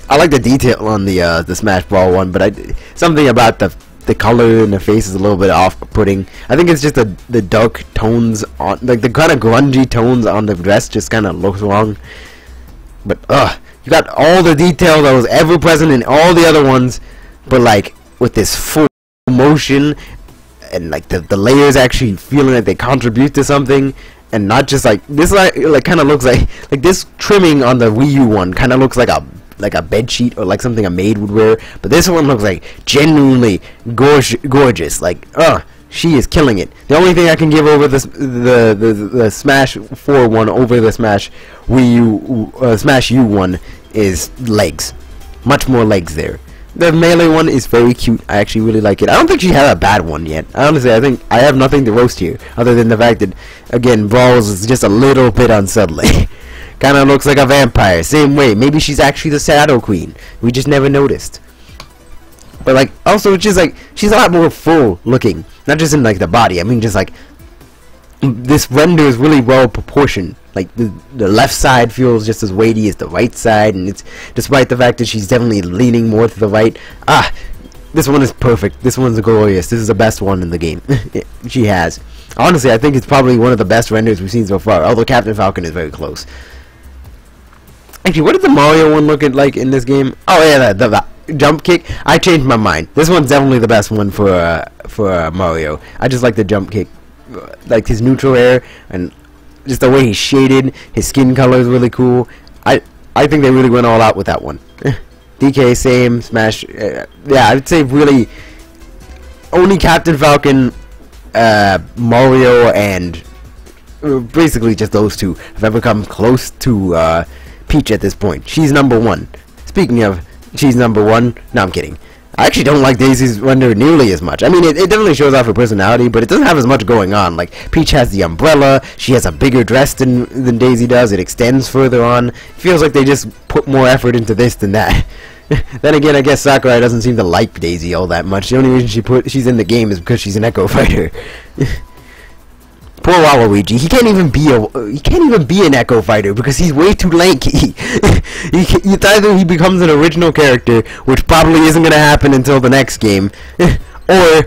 I like the detail on the Smash Brawl one, but something about the color in the face is a little bit off-putting. I think it's just the dark tones on, like the kind of grungy tones on the dress just kind of looks wrong. But you got all the detail that was ever present in all the other ones, but like with this full motion and like the layers actually feeling like they contribute to something. And not just like this, like kind of looks like this trimming on the Wii U one kind of looks like a bed sheet or like something a maid would wear, but this one looks like genuinely gorgeous. Like, she is killing it. The only thing I can give over this the Smash 4 one over the Smash Wii U Smash U one is legs. Much more legs there. The Melee one is very cute. I actually really like it. I don't think she had a bad one yet. Honestly, I think I have nothing to roast here other than the fact that, again, Brawls is just a little bit unsettling. Kind of looks like a vampire. Same way. Maybe she's actually the Shadow Queen. We just never noticed. But, like, also, just, like, she's a lot more full looking. Not just in, like, the body. I mean, just, like, this render is really well proportioned. Like, the left side feels just as weighty as the right side. And it's, despite the fact that she's definitely leaning more to the right. This one is perfect. This one's glorious. This is the best one in the game. She has. Honestly, I think it's probably one of the best renders we've seen so far. Although Captain Falcon is very close. Actually, what did the Mario one look like in this game? Oh yeah, the jump kick. I changed my mind. This one's definitely the best one for Mario. I just like the jump kick, like his neutral air and just the way he's shaded. His skin color is really cool. I think they really went all out with that one. DK same. Smash. Yeah, I'd say really only Captain Falcon, Mario, and basically just those two have ever come close to Peach at this point. She's number one. Speaking of, she's number one. No, I'm kidding. I actually don't like Daisy's render nearly as much. I mean, it definitely shows off her personality, but it doesn't have as much going on. Like, Peach has the umbrella. She has a bigger dress than Daisy does. It extends further on. It feels like they just put more effort into this than that. Then again, I guess Sakurai doesn't seem to like Daisy all that much. The only reason she's in the game is because she's an Echo Fighter. Poor Waluigi. He can't even be an Echo Fighter because he's way too lanky. It's either he becomes an original character, which probably isn't going to happen until the next game, or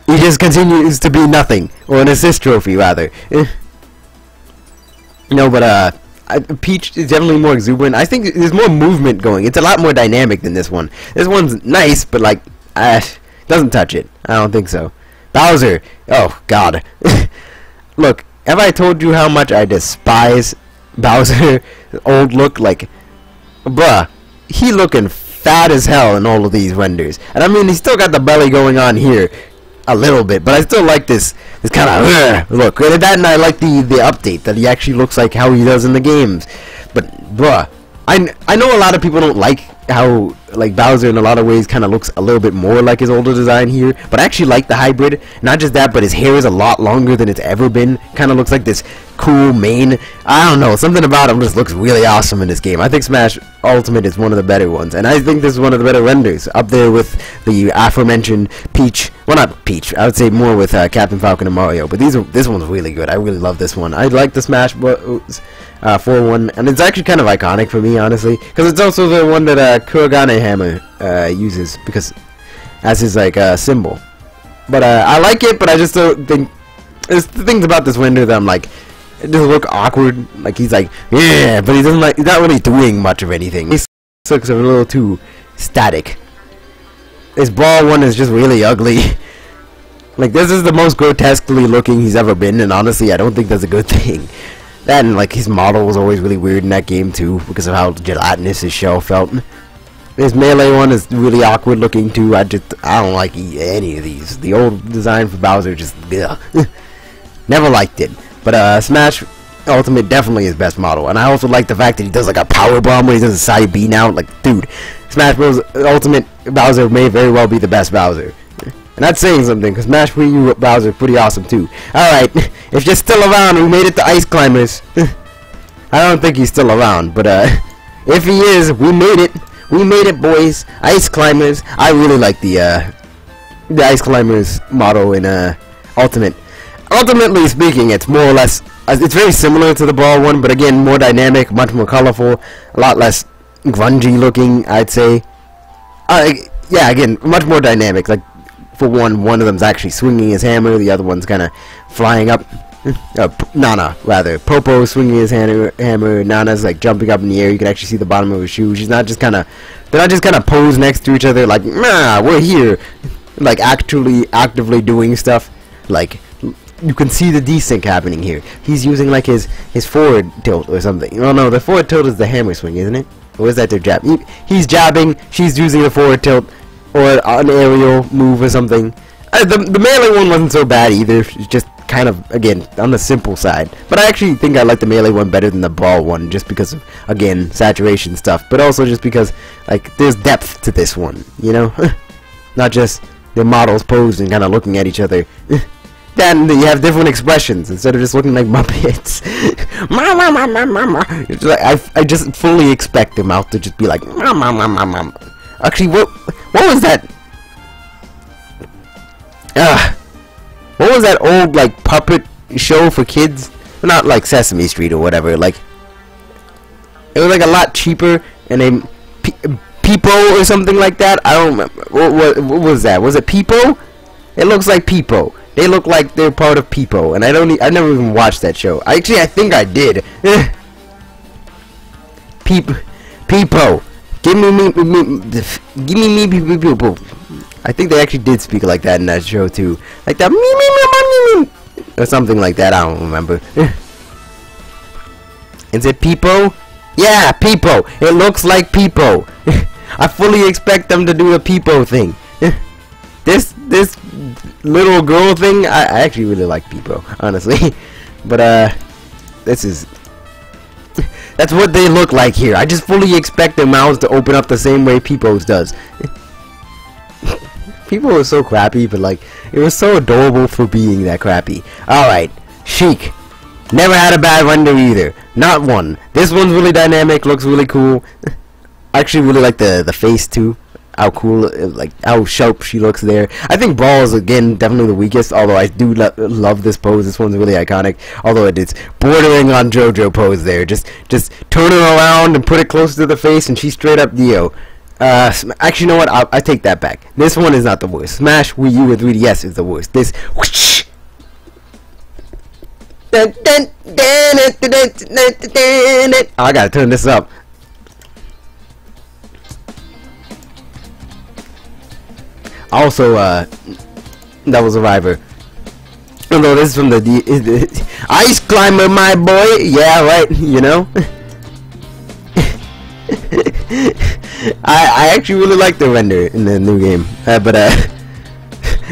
he just continues to be nothing, or an assist trophy rather. No, but Peach is definitely more exuberant. I think there's more movement going. It's a lot more dynamic than this one. This one's nice, but like, doesn't touch it. I don't think so. Bowser, oh god. Look, have I told you how much I despise Bowser's old look? Like, bruh, he looking fat as hell in all of these renders. And I mean, he's still got the belly going on here a little bit, but I still like this kind of look. And that, and I like the update that he actually looks like how he does in the games. But bruh, I know a lot of people don't like how like Bowser in a lot of ways kind of looks a little bit more like his older design here, but I actually like the hybrid. Not just that, but his hair is a lot longer than it's ever been. Kind of looks like this cool mane. I don't know, something about him just looks really awesome in this game. I think Smash Ultimate is one of the better ones, and I think this is one of the better renders, up there with the aforementioned Peach. Well, not Peach, I would say more with Captain Falcon and Mario, but this one's really good. I really love this one. I like the Smash Bros. 4-1, and it's actually kind of iconic for me, honestly, because it's also the one that Kurogane Hammer uses, because as his like symbol. But I like it, but I just don't think there's things about this render that I'm like, it doesn't look awkward. Like he's like, yeah, but he doesn't like, he's not really doing much of anything. He looks a little too static. This ball one is just really ugly. Like, this is the most grotesquely looking he's ever been, and honestly, I don't think that's a good thing. That and like his model was always really weird in that game too, because of how gelatinous his shell felt. This melee one is really awkward looking too. I don't like any of these. The old design for Bowser just never liked it. But Smash Ultimate definitely his best model, and I also like the fact that he does like a power bomb when he does a side B now. Like, dude, Smash Bros. Ultimate Bowser may very well be the best Bowser. And that's saying something, because Smash Wii U Bowser is pretty awesome too. Alright, if you're still around, we made it to Ice Climbers. I don't think he's still around, but if he is, we made it. We made it, boys. Ice Climbers. I really like the Ice Climbers model in Ultimate. Ultimately speaking, it's more or less, it's very similar to the ball one, but again, more dynamic, much more colorful, a lot less grungy looking, I'd say. Yeah, again, much more dynamic. Like, for one of them's actually swinging his hammer, the other one's kind of flying up. Nana, rather. Popo swinging his hammer, Nana's like jumping up in the air. You can actually see the bottom of her shoe. She's not just kind of, they're not just kind of posed next to each other like, nah, we're here. Like, actually actively doing stuff. Like, you can see the desync happening here. He's using like his forward tilt or something. Oh no, the forward tilt is the hammer swing, isn't it? Or is that their jab? He's jabbing, she's using the forward tilt. Or an aerial move or something. The melee one wasn't so bad either. It's just kind of, again, on the simple side. But I actually think I like the melee one better than the ball one, just because of, again, saturation stuff. But also just because, like, there's depth to this one, you know? Not just the models posed and kind of looking at each other. Then you have different expressions instead of just looking like Muppets. It's like, I just fully expect their mouth to just be like, Actually, what was that? What was that old like puppet show for kids? Not like Sesame Street or whatever. Like, it was like a lot cheaper, and they Peepo or something like that. I don't remember. What was that? Was it Peepo? It looks like Peepo. They look like they're part of Peepo, and I never even watched that show. I think I did. Peepo. Give me people. I think they actually did speak like that in that show too, like that or something like that. I don't remember. Is it Peepo? Yeah, Peepo. It looks like Peepo. I fully expect them to do the Peepo thing. This little girl thing, I actually really like Peepo, honestly. But this is. That's what they look like here. I just fully expect their mouths to open up the same way Peepo's does. Peepo was so crappy, but like, it was so adorable for being that crappy. Alright, Sheik. Never had a bad render either. Not one. This one's really dynamic, looks really cool. I actually really like the face too. How cool, like how sharp she looks there. I think Ball is again definitely the weakest, although I do love this pose. This one's really iconic, although it's bordering on JoJo pose there. Just turn her around and put it close to the face, and she's straight up Dio. Actually, you know what? I take that back. This one is not the worst. Smash Wii U with 3DS is the worst. This. Whoosh, I gotta turn this up. Also, Devil Survivor. Although this is from the Ice Climber, my boy. Yeah, right. You know. I actually really like the render in the new game, but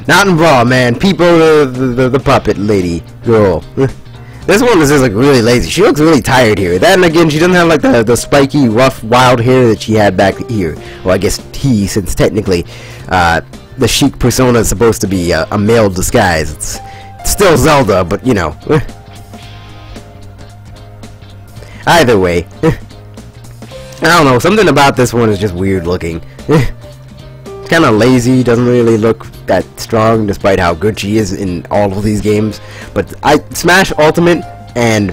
not in Raw, man. People, the puppet lady girl. This one is just like really lazy. She looks really tired here. Then again, she doesn't have like the spiky, rough, wild hair that she had back here. Well, I guess since technically the Sheik persona is supposed to be a male disguise. It's still Zelda, but you know. Either way. I don't know, something about this one is just weird looking. It's kind of lazy, doesn't really look that strong despite how good she is in all of these games. But Smash Ultimate, and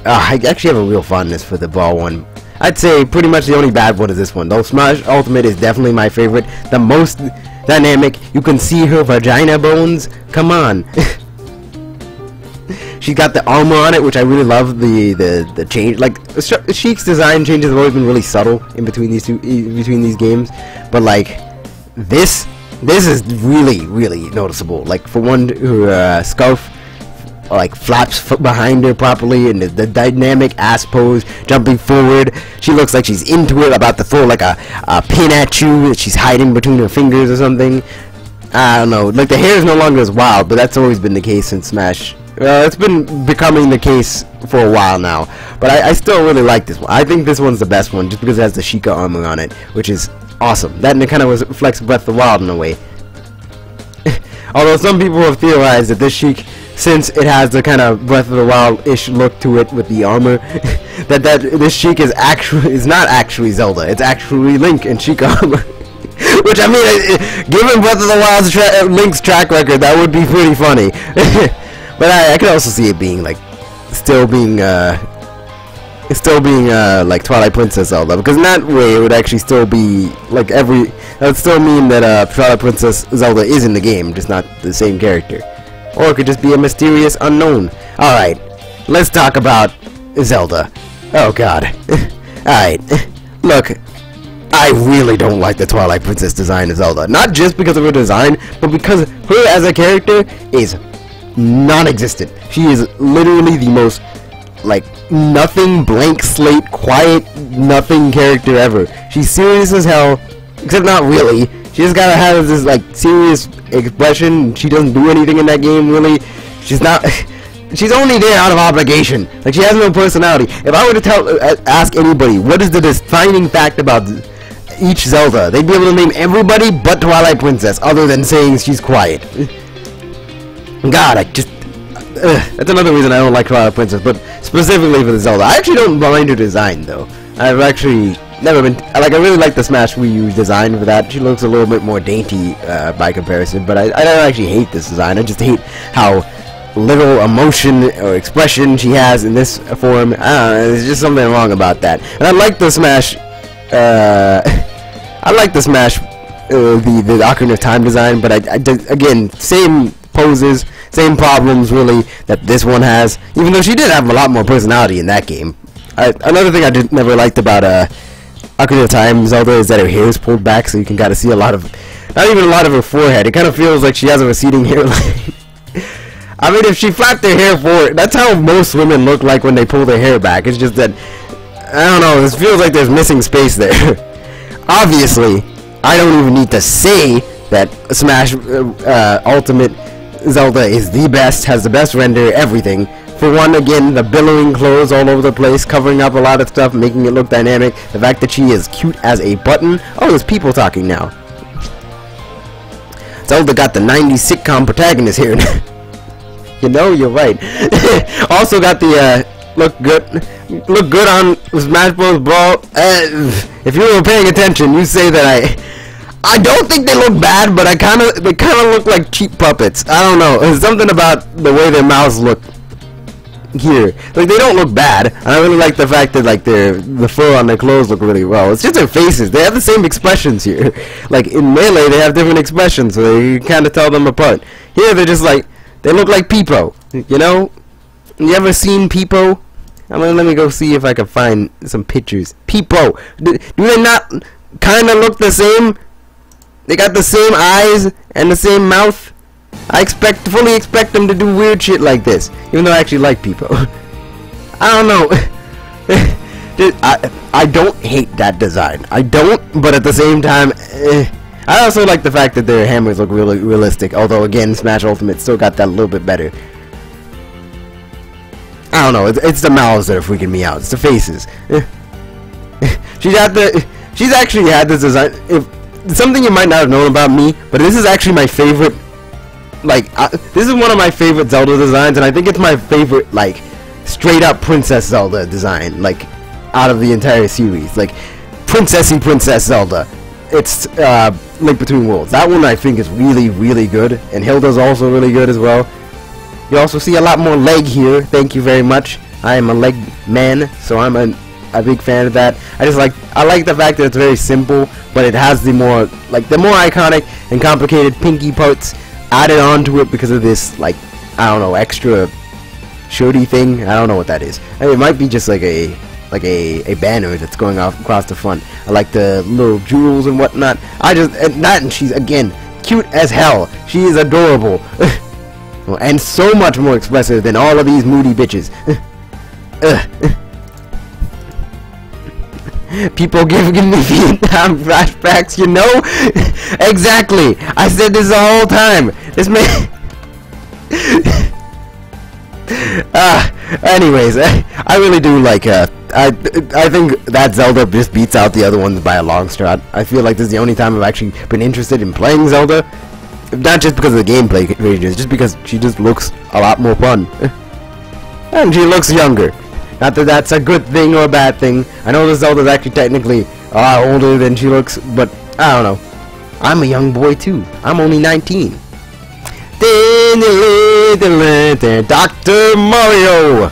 I actually have a real fondness for the Brawl one. I'd say pretty much the only bad one is this one, though Smash Ultimate is definitely my favorite. The most dynamic, you can see her vagina bones, come on. She's got the armor on it, which I really love. The change, like Sheik's design changes have always been really subtle in between these games, but like this is really noticeable. Like for one, her scarf like flaps behind her properly, and the dynamic ass pose, jumping forward. She looks like she's into it, about to throw like a pin at you that she's hiding between her fingers or something. I don't know. Like the hair is no longer as wild, but that's always been the case in Smash. It's been becoming the case for a while now, but I still really like this one. I think this one's the best one just because it has the Sheikah armor on it, which is awesome. That and it kind of reflects Breath of the Wild in a way. Although some people have theorized that this Sheik, since it has the kind of Breath of the Wild-ish look to it with the armor, that this Sheik is not actually Zelda. It's actually Link and Sheik armor. Which, I mean, given Breath of the Wild's Link's track record, that would be pretty funny. But I could also see it being like still being like Twilight Princess Zelda, because in that way it would actually still be like that would still mean that Twilight Princess Zelda is in the game, just not the same character. Or it could just be a mysterious unknown. Alright, let's talk about Zelda. Oh god. Alright, look, I really don't like the Twilight Princess design of Zelda. Not just because of her design, but because her as a character is non-existent. She is literally the most like nothing, blank slate, quiet, nothing character ever. She's serious as hell, except not really. She just gotta have this like serious expression. She doesn't do anything in that game really. She's not. She's only there out of obligation. Like she has no personality. If I were to ask anybody what is the defining fact about each Zelda, they'd be able to name everybody but Twilight Princess, other than saying she's quiet. God, I just that's another reason I don't like Twilight Princess, but specifically for the Zelda. I actually don't mind her design though. I've actually never been like, I really like the Smash Wii U design for that. She looks a little bit more dainty by comparison, but I don't actually hate this design. I just hate how little emotion or expression she has in this form. I don't know, there's just something wrong about that. And I like the Smash I like the Smash the Ocarina of Time design, but again, same poses, same problems really that this one has, even though she did have a lot more personality in that game. Another thing I never liked about Ocarina of Time Zelda is that her hair is pulled back, so you can kind of see a lot of, not even a lot of her forehead. It kind of feels like she has a receding hairline. I mean, if she flapped her hair forward, that's how most women look like when they pull their hair back. It's just that, I don't know, this feels like there's missing space there. Obviously, I don't even need to say that Smash Ultimate Zelda is the best, has the best render, everything. For one, again, the billowing clothes all over the place, covering up a lot of stuff, making it look dynamic. The fact that she is cute as a button. Oh, there's people talking now. Zelda got the 90s sitcom protagonist here. You know, you're right. Also got the look good on Smash Bros. Brawl. If you were paying attention, you say that I don't think they look bad, but they kind of look like cheap puppets. I don't know. There's something about the way their mouths look. here. Like, they don't look bad. I really like the fact that like the fur on their clothes look really well. It's just their faces. They have the same expressions here. Like in Melee, they have different expressions, so you kind of tell them apart. Here, they're just like, they look like Peepo. You know? You ever seen Peepo? Let me go see if I can find some pictures. Peepo. Do they not kind of look the same? They got the same eyes and the same mouth. I fully expect them to do weird shit like this, even though I actually like Peepo. I don't know. I don't hate that design. I don't, but at the same time, I also like the fact that their hammers look really realistic. Although again, Smash Ultimate still got that a little bit better. I don't know. It's the mouths that are freaking me out. It's the faces. She's actually had this design. Something you might not have known about me, but this is actually my favorite. Like, this is one of my favorite Zelda designs, and I think it's my favorite, like, straight up Princess Zelda design, like, out of the entire series. Like, Princess Zelda. It's Link Between Worlds. That one I think is really, really good, and Hilda's also really good as well. You also see a lot more leg here. Thank you very much. I am a leg man, so I'm a big fan of that. I like the fact that it's very simple, but it has the more iconic and complicated pinky parts added onto it because of this, like, I don't know, extra shorty thing. I don't know what that is. I mean, it might be just like a banner that's going off across the front. I like the little jewels and whatnot. And she's again cute as hell. She is adorable. And so much more expressive than all of these moody bitches. People giving me Vietnam flashbacks, you know? Exactly. I said this the whole time. This man. Anyways, I really do like. I think that Zelda just beats out the other ones by a long shot. I feel like this is the only time I've actually been interested in playing Zelda. Not just because of the gameplay ranges, just because she just looks a lot more fun. And she looks younger. Not that that's a good thing or a bad thing. I know the Zelda's actually technically a lot older than she looks, but I don't know. I'm a young boy too. I'm only 19. Dr. Mario!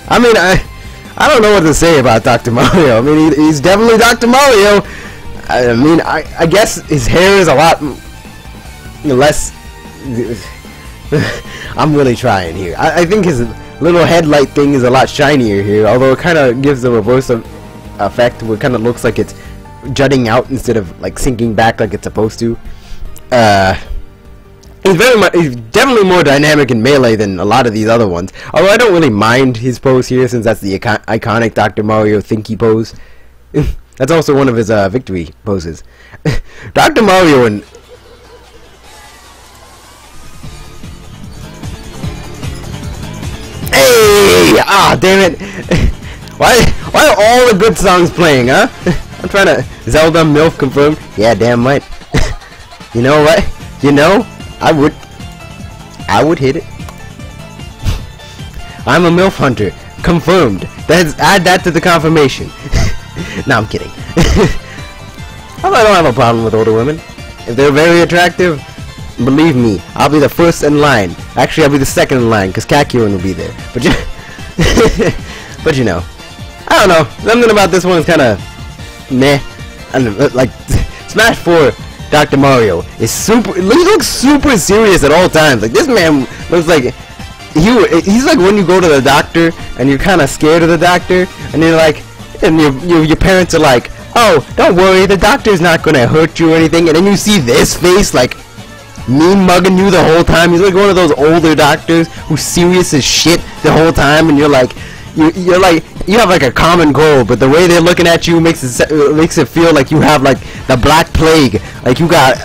I mean, I don't know what to say about Dr. Mario. I mean, he's definitely Dr. Mario. I mean, I guess his hair is a lot less. I'm really trying here. I think his little headlight thing is a lot shinier here, although it kind of gives the reverse effect where it kind of looks like it's jutting out instead of like sinking back like it's supposed to. He's definitely more dynamic in Melee than a lot of these other ones. Although I don't really mind his pose here, since that's the iconic Dr. Mario thinky pose. That's also one of his victory poses. Dr. Mario and ah, damn it! Why are all the good songs playing, huh? I'm trying to Zelda MILF confirmed. Yeah, damn right. You know what? You know, I would hit it. I'm a MILF hunter. Confirmed. Add that to the confirmation. No, I'm kidding. I don't have a problem with older women. If they're very attractive, believe me, I'll be the first in line. Actually, I'll be the second in line, because Kakirin will be there. But but you know, I don't know. Something about this one is kind of meh. And like Smash 4, Dr. Mario is super. He looks super serious at all times. Like this man looks like he's like when you go to the doctor and you're kind of scared of the doctor, and you're like, and your parents are like, oh, don't worry, the doctor's not gonna hurt you or anything, and then you see this face like mean mugging you the whole time. He's like one of those older doctors who's serious as shit the whole time, and you're like, you're like, you have like a common goal, but the way they're looking at you makes it feel like you have like the Black Plague, like you got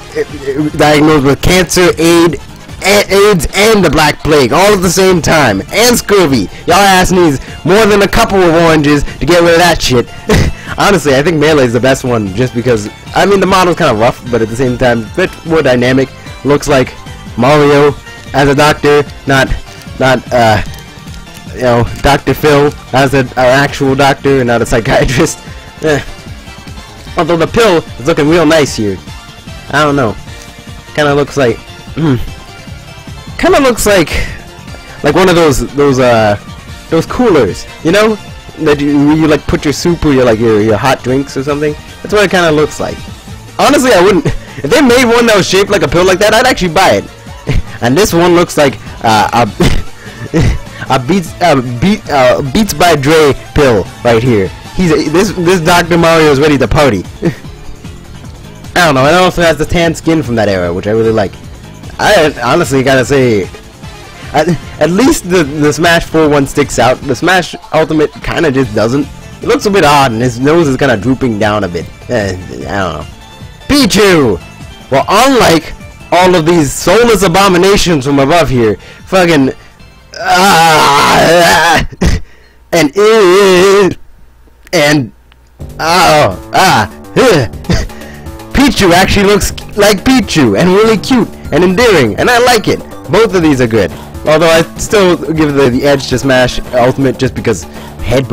diagnosed with cancer, AIDS, and the Black Plague all at the same time, and scurvy. Y'all ass needs more than a couple of oranges to get rid of that shit. Honestly, I think Melee is the best one, just because, I mean, the model's kind of rough, but at the same time, a bit more dynamic. Looks like Mario as a doctor, not you know, Dr. Phil as an actual doctor and not a psychiatrist. Although the pill is looking real nice here. I don't know. Kind of looks like kind of looks like one of those coolers, you know, that you like put your soup or your hot drinks or something. That's what it kind of looks like. Honestly, I wouldn't. If they made one that was shaped like a pill like that, I'd actually buy it. And this one looks like a Beats by Dre pill right here. This Dr. Mario is ready to party. I don't know. It also has the tan skin from that era, which I really like. I honestly gotta say, at least the Smash 4 one sticks out. The Smash Ultimate kind of just doesn't. It looks a bit odd, and his nose is kind of drooping down a bit. I don't know. Pichu! Well, unlike all of these soulless abominations from above here, fucking Pichu actually looks like Pichu and really cute and endearing, and I like it. Both of these are good. Although I still give the edge to Smash Ultimate just because the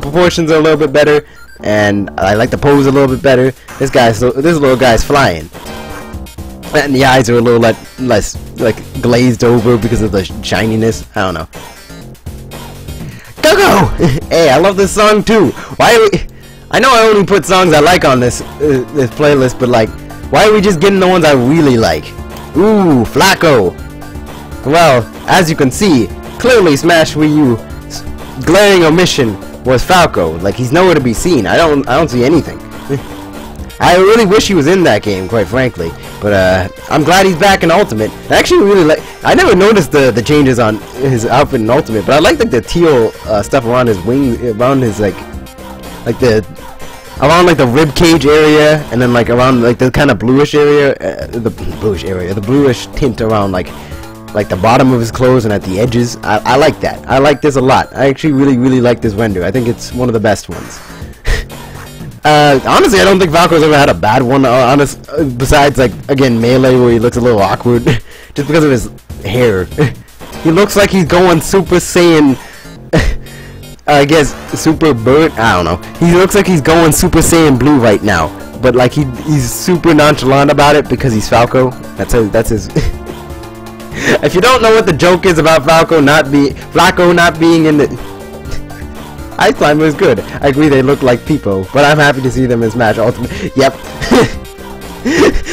proportions are a little bit better, and I like the pose a little bit better. This little guy's flying, and the eyes are a little less like glazed over because of the shininess. I don't know. Go! Hey, I love this song too. Why are we? I know I only put songs I like on this playlist, but like, why are we just getting the ones I really like? Ooh, Flacco. Well, as you can see, clearly Smash Wii U's glaring omission was Falco. Like, he's nowhere to be seen. I don't see anything. I really wish he was in that game, quite frankly. But I'm glad he's back in Ultimate. I actually really like. I never noticed the changes on his outfit in Ultimate, but I like the teal stuff around his wing, around his around the rib cage area, and then like around like the kind of bluish area, the bluish tint around like the bottom of his clothes and at the edges. I like that. I like this a lot. I actually really like this render. I think it's one of the best ones. Honestly, I don't think Falco's ever had a bad one. Besides like again Melee, where he looks a little awkward, just because of his hair. He looks like he's going Super Saiyan. I guess Super Bird. I don't know. He looks like he's going Super Saiyan Blue right now, but like he's super nonchalant about it because he's Falco. That's his. If you don't know what the joke is about Falco not being in the Ice Climber is good. I agree they look like people, but I'm happy to see them in Smash Ultimate. Yep.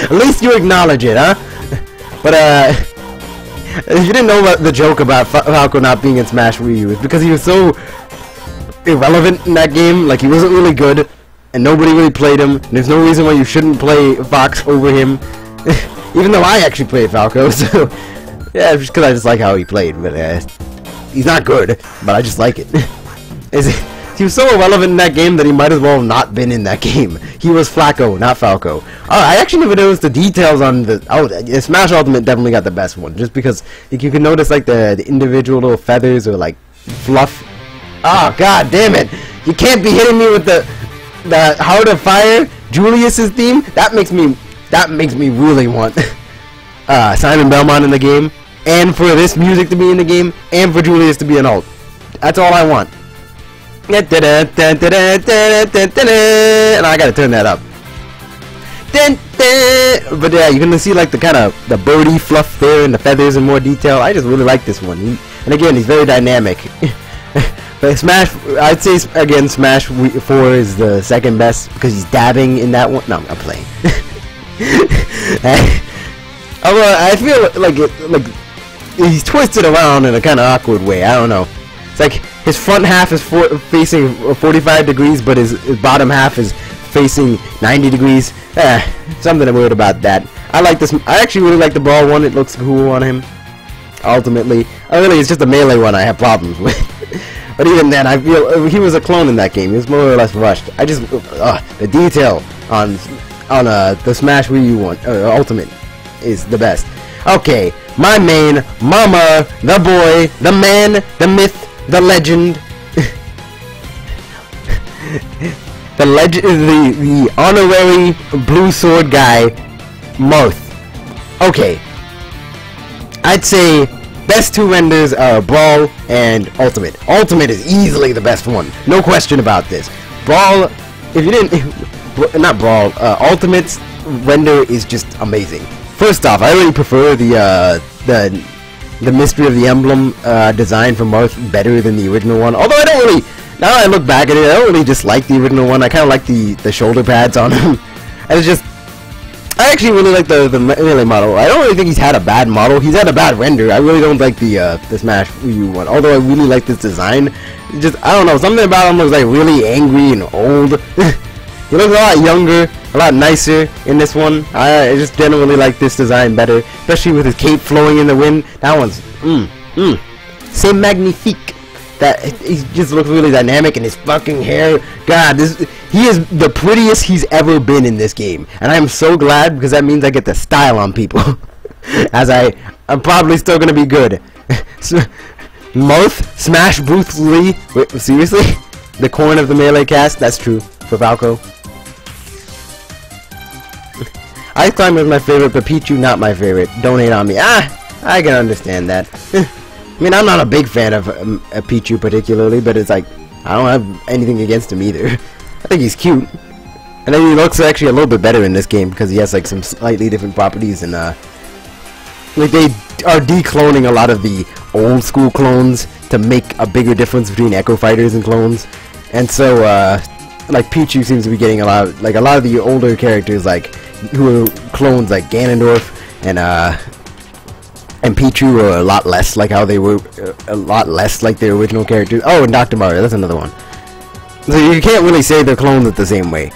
At least you acknowledge it, huh? But if you didn't know about the joke about Falco not being in Smash Wii U, it's because he was so irrelevant in that game. Like, he wasn't really good, and nobody really played him. And there's no reason why you shouldn't play Fox over him. Even though I actually played Falco, so yeah, just because I just like how he played. But he's not good, but I just like it. He was so irrelevant in that game that he might as well have not been in that game. He was Flacco, not Falco. I actually never noticed the details on the Smash Ultimate definitely got the best one, just because you can notice like the individual little feathers or like fluff. Oh god damn it! You can't be hitting me with the Heart of Fire, Julius's theme. That makes me really want Simon Belmont in the game, and for this music to be in the game, and for Julius to be an alt. That's all I want. And I gotta turn that up. But yeah, you can see like the birdie fluff there and the feathers in more detail. I just really like this one. And again, he's very dynamic. But Smash, I'd say again, Smash 4 is the second best because he's dabbing in that one. No, I'm playing. I feel like he's twisted around in a kind of awkward way. I don't know. It's like his front half is facing 45 degrees, but his bottom half is facing 90 degrees. Something weird about that. I like this. I actually really like the Brawl one. It looks cool on him. Ultimately, really, it's just the Melee one I have problems with. But even then, I feel he was a clone in that game. He was more or less rushed. I just the detail on the Smash Wii U one Ultimate is the best. Okay, my main mama, the boy, the man, the myth, the legend, the honorary blue sword guy, Marth. Okay, I'd say best two renders are Brawl and Ultimate. Ultimate is easily the best one, no question about this. Brawl, if you didn't, not Brawl, Ultimate's render is just amazing. first off, I really prefer the Mystery of the Emblem design for Marth better than the original one. Although I don't really, now that I look back at it, I don't really dislike the original one. I kind of like the shoulder pads on him. And it's just, I actually really like the Melee model. I don't really think he's had a bad model. He's had a bad render. I really don't like the Smash U one. Although I really like this design. Just, I don't know, something about him looks like really angry and old. He looks a lot younger, a lot nicer in this one. I just generally like this design better, especially with his cape flowing in the wind. That one's c'est magnifique. That he just looks really dynamic, and his fucking hair. God, he is the prettiest he's ever been in this game, and I am so glad because that means I get the style on people. As I'm probably still gonna be good. Marth, Smash Bruce Lee. Wait, seriously? The corn of the Melee cast? That's true for Falco. Ice Climber is my favorite, but Pichu not my favorite. Don't hate on me. I can understand that. I mean, I'm not a big fan of Pichu particularly, but it's like, I don't have anything against him either. I think he's cute. And then he looks actually a little bit better in this game because he has like some slightly different properties, and like they are decloning a lot of the old school clones to make a bigger difference between Echo Fighters and clones. And so like Pichu seems to be getting a lot of the older characters like who are clones like Ganondorf and Pichu are a lot less like how they were, a lot less like their original characters. Oh, and Dr. Mario, that's another one. So you can't really say they're clones at the same way.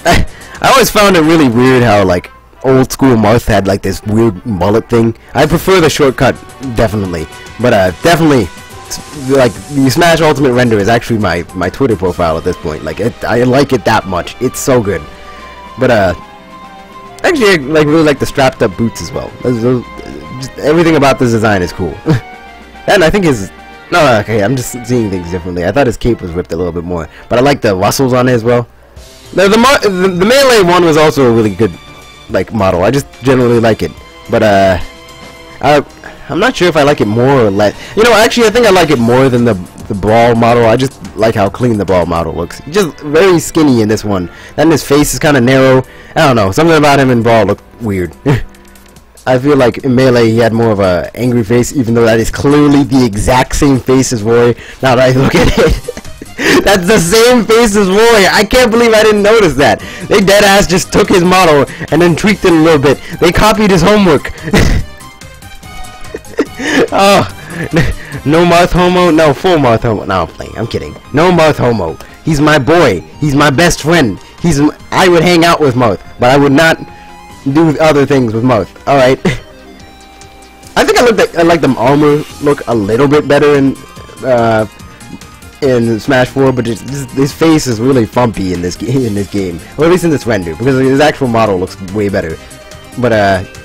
I always found it really weird how like old school Marth had like this weird mullet thing. I prefer the shortcut, definitely, but definitely like the Smash Ultimate render is actually my Twitter profile at this point. Like I like it that much. It's so good. But actually I really like the strapped up boots as well. Just everything about this design is cool. And I think okay, I'm just seeing things differently. I thought his cape was ripped a little bit more, but I like the rustles on it as well. The Melee one was also a really good like model. I just generally like it, but I'm not sure if I like it more or less. You know, actually I think I like it more than the Brawl model. I just like how clean the Brawl model looks. Just very skinny in this one. Then his face is kind of narrow. I don't know, something about him in Brawl looked weird. I feel like in Melee he had more of a angry face, even though that is clearly the exact same face as Roy. Now that I look at it, that's the same face as Roy. I can't believe I didn't notice that. They deadass just took his model and then tweaked it a little bit. They copied his homework. Oh, no Marth Homo? No, full Marth Homo. No, I'm playing. I'm kidding. No Marth Homo. He's my boy. He's my best friend. I would hang out with Marth, but I would not do other things with Marth. Alright. I think I like the armor look a little bit better in Smash 4, but his face is really fumpy in this game, or at least in this render, because his actual model looks way better. But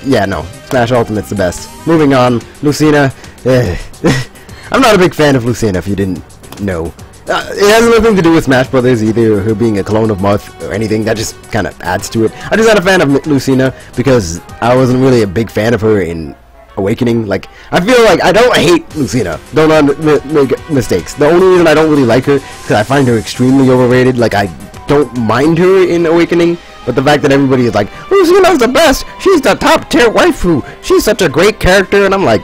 yeah, no, Smash Ultimate's the best. Moving on, Lucina. I'm not a big fan of Lucina, if you didn't know. It has nothing to do with Smash Brothers either, or her being a clone of Marth or anything. That just kind of adds to it. I'm just not a fan of Lucina because I wasn't really a big fan of her in Awakening. Like, I feel like I don't hate Lucina. Don't make mistakes. The only reason I don't really like her is because I find her extremely overrated. Like, I don't mind her in Awakening, but the fact that everybody is like, Lucina's the best. She's the top tier waifu. She's such a great character, and I'm like,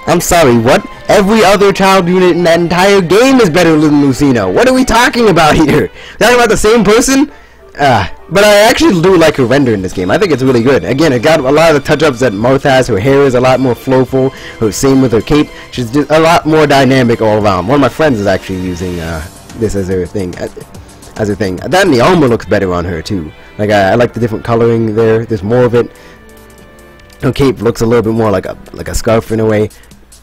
I'm sorry, what? Every other child unit in that entire game is better than Lucina. What are we talking about here? Talking about the same person? But I actually do like her render in this game. I think it's really good. Again, it got a lot of the touch-ups that Marth has. Her hair is a lot more flowful. Same with her cape. She's just a lot more dynamic all around. One of my friends is actually using this as her thing. That and the armor looks better on her too. Like I like the different coloring there. There's more of it. Her cape looks a little bit more like a scarf in a way.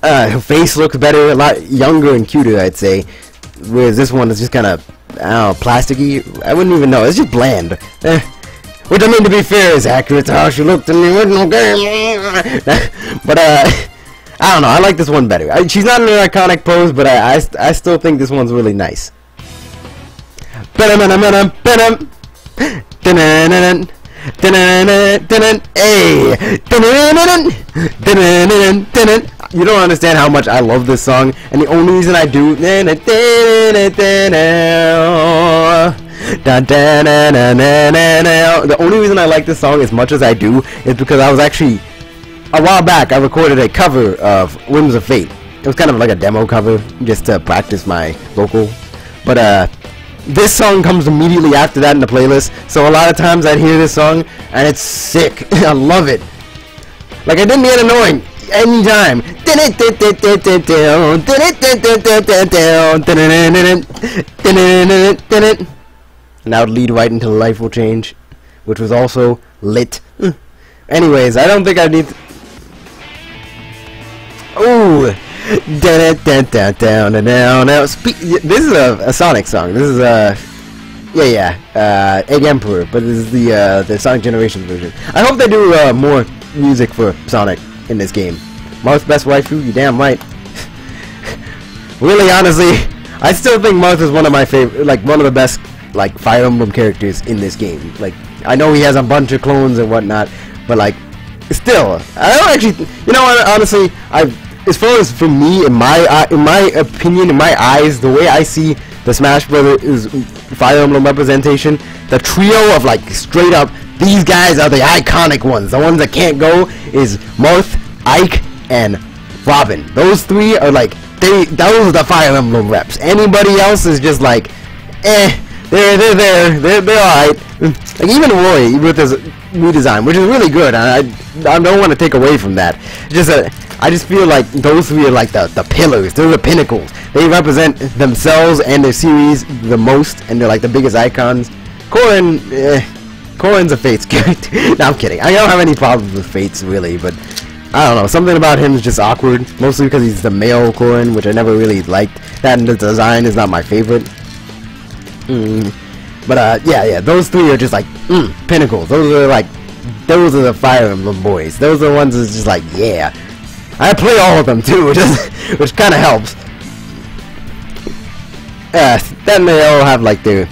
Her face looks better, a lot younger and cuter, I'd say. Whereas this one is just kind of, I don't know, plasticky. I wouldn't even know. It's just bland. Which, I mean, to be fair, is accurate to how she looked in the original game. But, I don't know. I like this one better. She's not in an iconic pose, but I still think this one's really nice. You don't understand how much I love this song, and the only reason I do Da, da, na, na, na, na, na. The only reason I like this song as much as I do is because I was actually, a while back, I recorded a cover of Whims of Fate. It was kind of like a demo cover, just to practice my vocal. But this song comes immediately after that in the playlist, so a lot of times I'd hear this song, and it's sick. I love it. Like, it didn't get annoying anytime. And that would lead right into Life Will Change, which was also lit. Anyways, I don't think I need... Ooh! This is a Sonic song. This is Egg Emperor, but this is the Sonic Generations version. I hope they do more music for Sonic in this game. Marth's best waifu, you damn right. Really, honestly, I still think Marth is one of my favorite, like one of the best, like Fire Emblem characters in this game. Like, I know he has a bunch of clones and whatnot, but like, still, I don't actually, you know what? Honestly, as far as for me, in my opinion, in my eyes, the way I see the Smash Brothers Fire Emblem representation, the trio of like straight up, these guys are the iconic ones. The ones that can't go is Marth, Ike, and Robin. Those three are like, those are the Fire Emblem reps. Anybody else is just like, they're alright. Like even Roy with his redesign, which is really good. I don't want to take away from that. Just I just feel like those three are like the pillars. They're the pinnacles. They represent themselves and their series the most, and they're like the biggest icons. Corrin's a Fates character. No, I'm kidding. I don't have any problems with Fates really, but I don't know. Something about him is just awkward. Mostly because he's the male Corrin, which I never really liked. That and the design is not my favorite. But yeah, those three are just like pinnacles. Those are the Fire Emblem boys. Those are the ones that's just like, yeah. I play all of them too, which kind of helps. Then they all have like their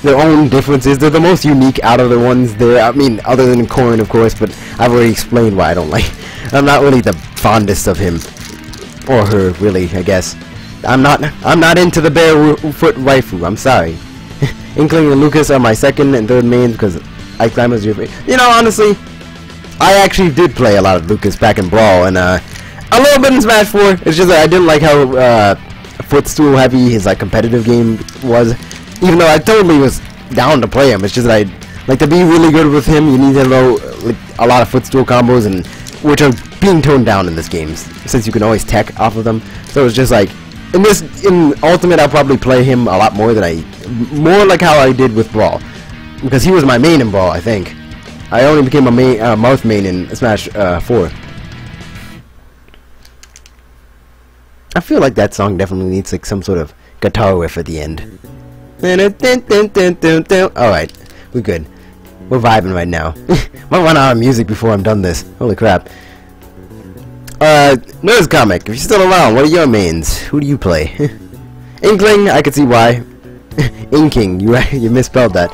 own differences. They're the most unique out of the ones there. I mean, other than Corrin, of course, but I've already explained why I don't like. I'm not really the fondest of him or her, really. I guess I'm not into the barefoot waifu. I'm sorry. Inkling and Lucas are my second and third mains because Ike Climber's your favorite. You know, honestly, I actually did play a lot of Lucas back in Brawl, and a little bit in Smash 4. It's just that I didn't like how footstool heavy his like competitive game was. Even though I totally was down to play him, it's just that like to be really good with him, you need to know like a lot of footstool combos, and which are being toned down in this game since you can always tech off of them. So it's just like in Ultimate, I'll probably play him a lot more than more like how I did with Brawl, because he was my main in Brawl. I think I only became a Marth main in Smash 4. I feel like that song definitely needs like some sort of guitar riff at the end. Alright, we're good. We're vibing right now. Might run out of music before I'm done this. Holy crap. Nerd's Comic, if you're still around, what are your mains? Who do you play? Inkling, I could see why. Inking, you misspelled that.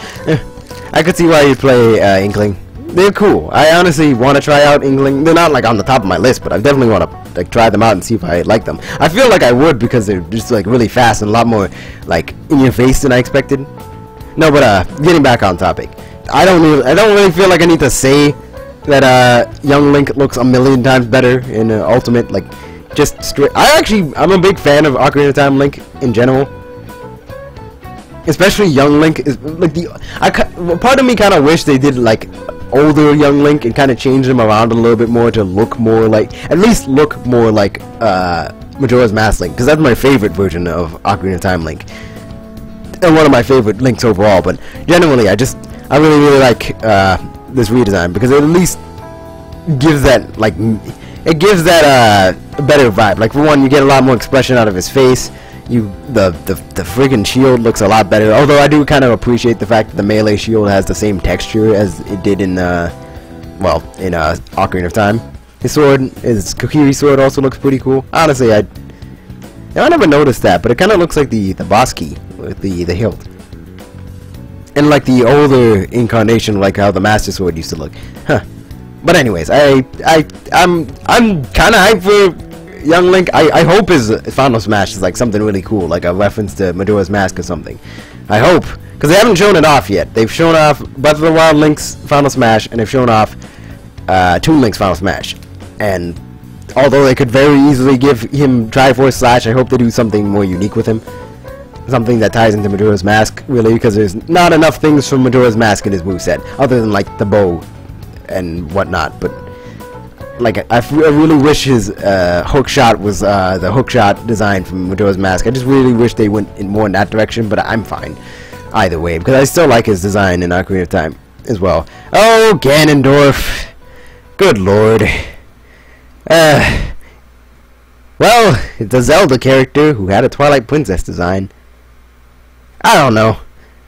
I could see why you play Inkling. They're cool. I honestly want to try out Inkling. They're not like on the top of my list, but I definitely want to like try them out and see if I like them. I feel like I would because they're just like really fast and a lot more like in your face than I expected. No, but getting back on topic, I don't really feel like I need to say that Young Link looks a million times better in Ultimate. Like just straight. I'm a big fan of Ocarina of Time Link in general. Especially Young Link is like part of me kind of wish they did like older Young Link and kind of change them around a little bit more to look more like, at least look more like Majora's Mask Link, because that's my favorite version of Ocarina of Time Link and one of my favorite Links overall. But generally I really like this redesign because it at least gives that like a better vibe. Like for one, you get a lot more expression out of his face. The friggin' shield looks a lot better, although I do kind of appreciate the fact that the melee shield has the same texture as it did in Ocarina of Time. His Kokiri sword also looks pretty cool. Honestly, I never noticed that, but it kind of looks like the boss key with the hilt, and like the older incarnation, like how the Master Sword used to look. Huh. But anyways, I'm kind of hyped for Young Link. I hope his Final Smash is like something really cool, like a reference to Majora's Mask or something. I hope, because they haven't shown it off yet. They've shown off Breath of the Wild Link's Final Smash, and they've shown off Toon Link's Final Smash. And although they could very easily give him Triforce Slash, I hope they do something more unique with him. Something that ties into Majora's Mask, really, because there's not enough things from Majora's Mask in his moveset, other than, like, the bow and whatnot. But, like, I really wish his hook shot was the hook shot design from Majora's Mask. I just really wish they went more in that direction, but I'm fine either way, because I still like his design in Ocarina of Time as well. Oh, Ganondorf. Good lord. Well, it's a Zelda character who had a Twilight Princess design. I don't know.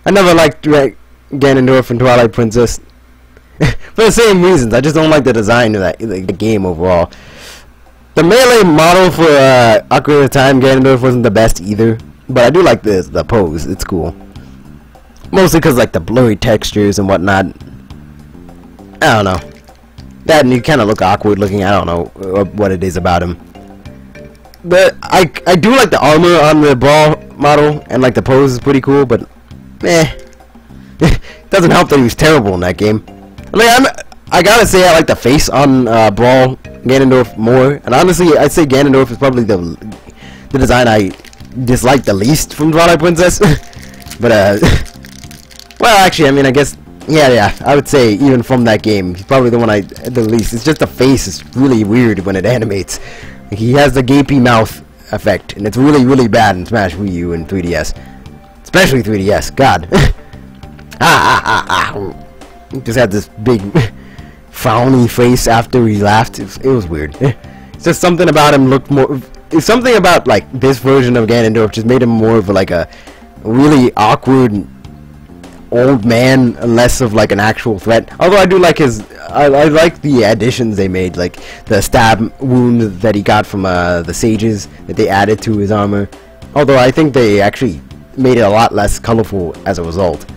I never liked Ganondorf from Twilight Princess. For the same reasons. I just don't like the design of the game overall. The melee model for Ocarina of Time Ganondorf wasn't the best either. But I do like the pose. It's cool. Mostly because like the blurry textures and whatnot. I don't know. That and you kind of look awkward looking. I don't know what it is about him. But I do like the armor on the Brawl model, and like the pose is pretty cool, but doesn't help that he was terrible in that game. I gotta say I like the face on Brawl Ganondorf more, and honestly I'd say Ganondorf is probably the design I dislike the least from Twilight Princess. But well, actually, I mean, I guess yeah, I would say even from that game, he's probably the one the least. It's just the face is really weird when it animates. He has the gapy mouth effect, and it's really, really bad in Smash Wii U and 3DS. Especially 3DS, God. He just had this big frowny face after he laughed. It was weird. It's just something about him looked more... It's something about, like, this version of Ganondorf just made him more of, like, a really awkward old man, less of like an actual threat. Although I do like his, I like the additions they made, like the stab wound that he got from the sages that they added to his armor. Although I think they actually made it a lot less colorful as a result.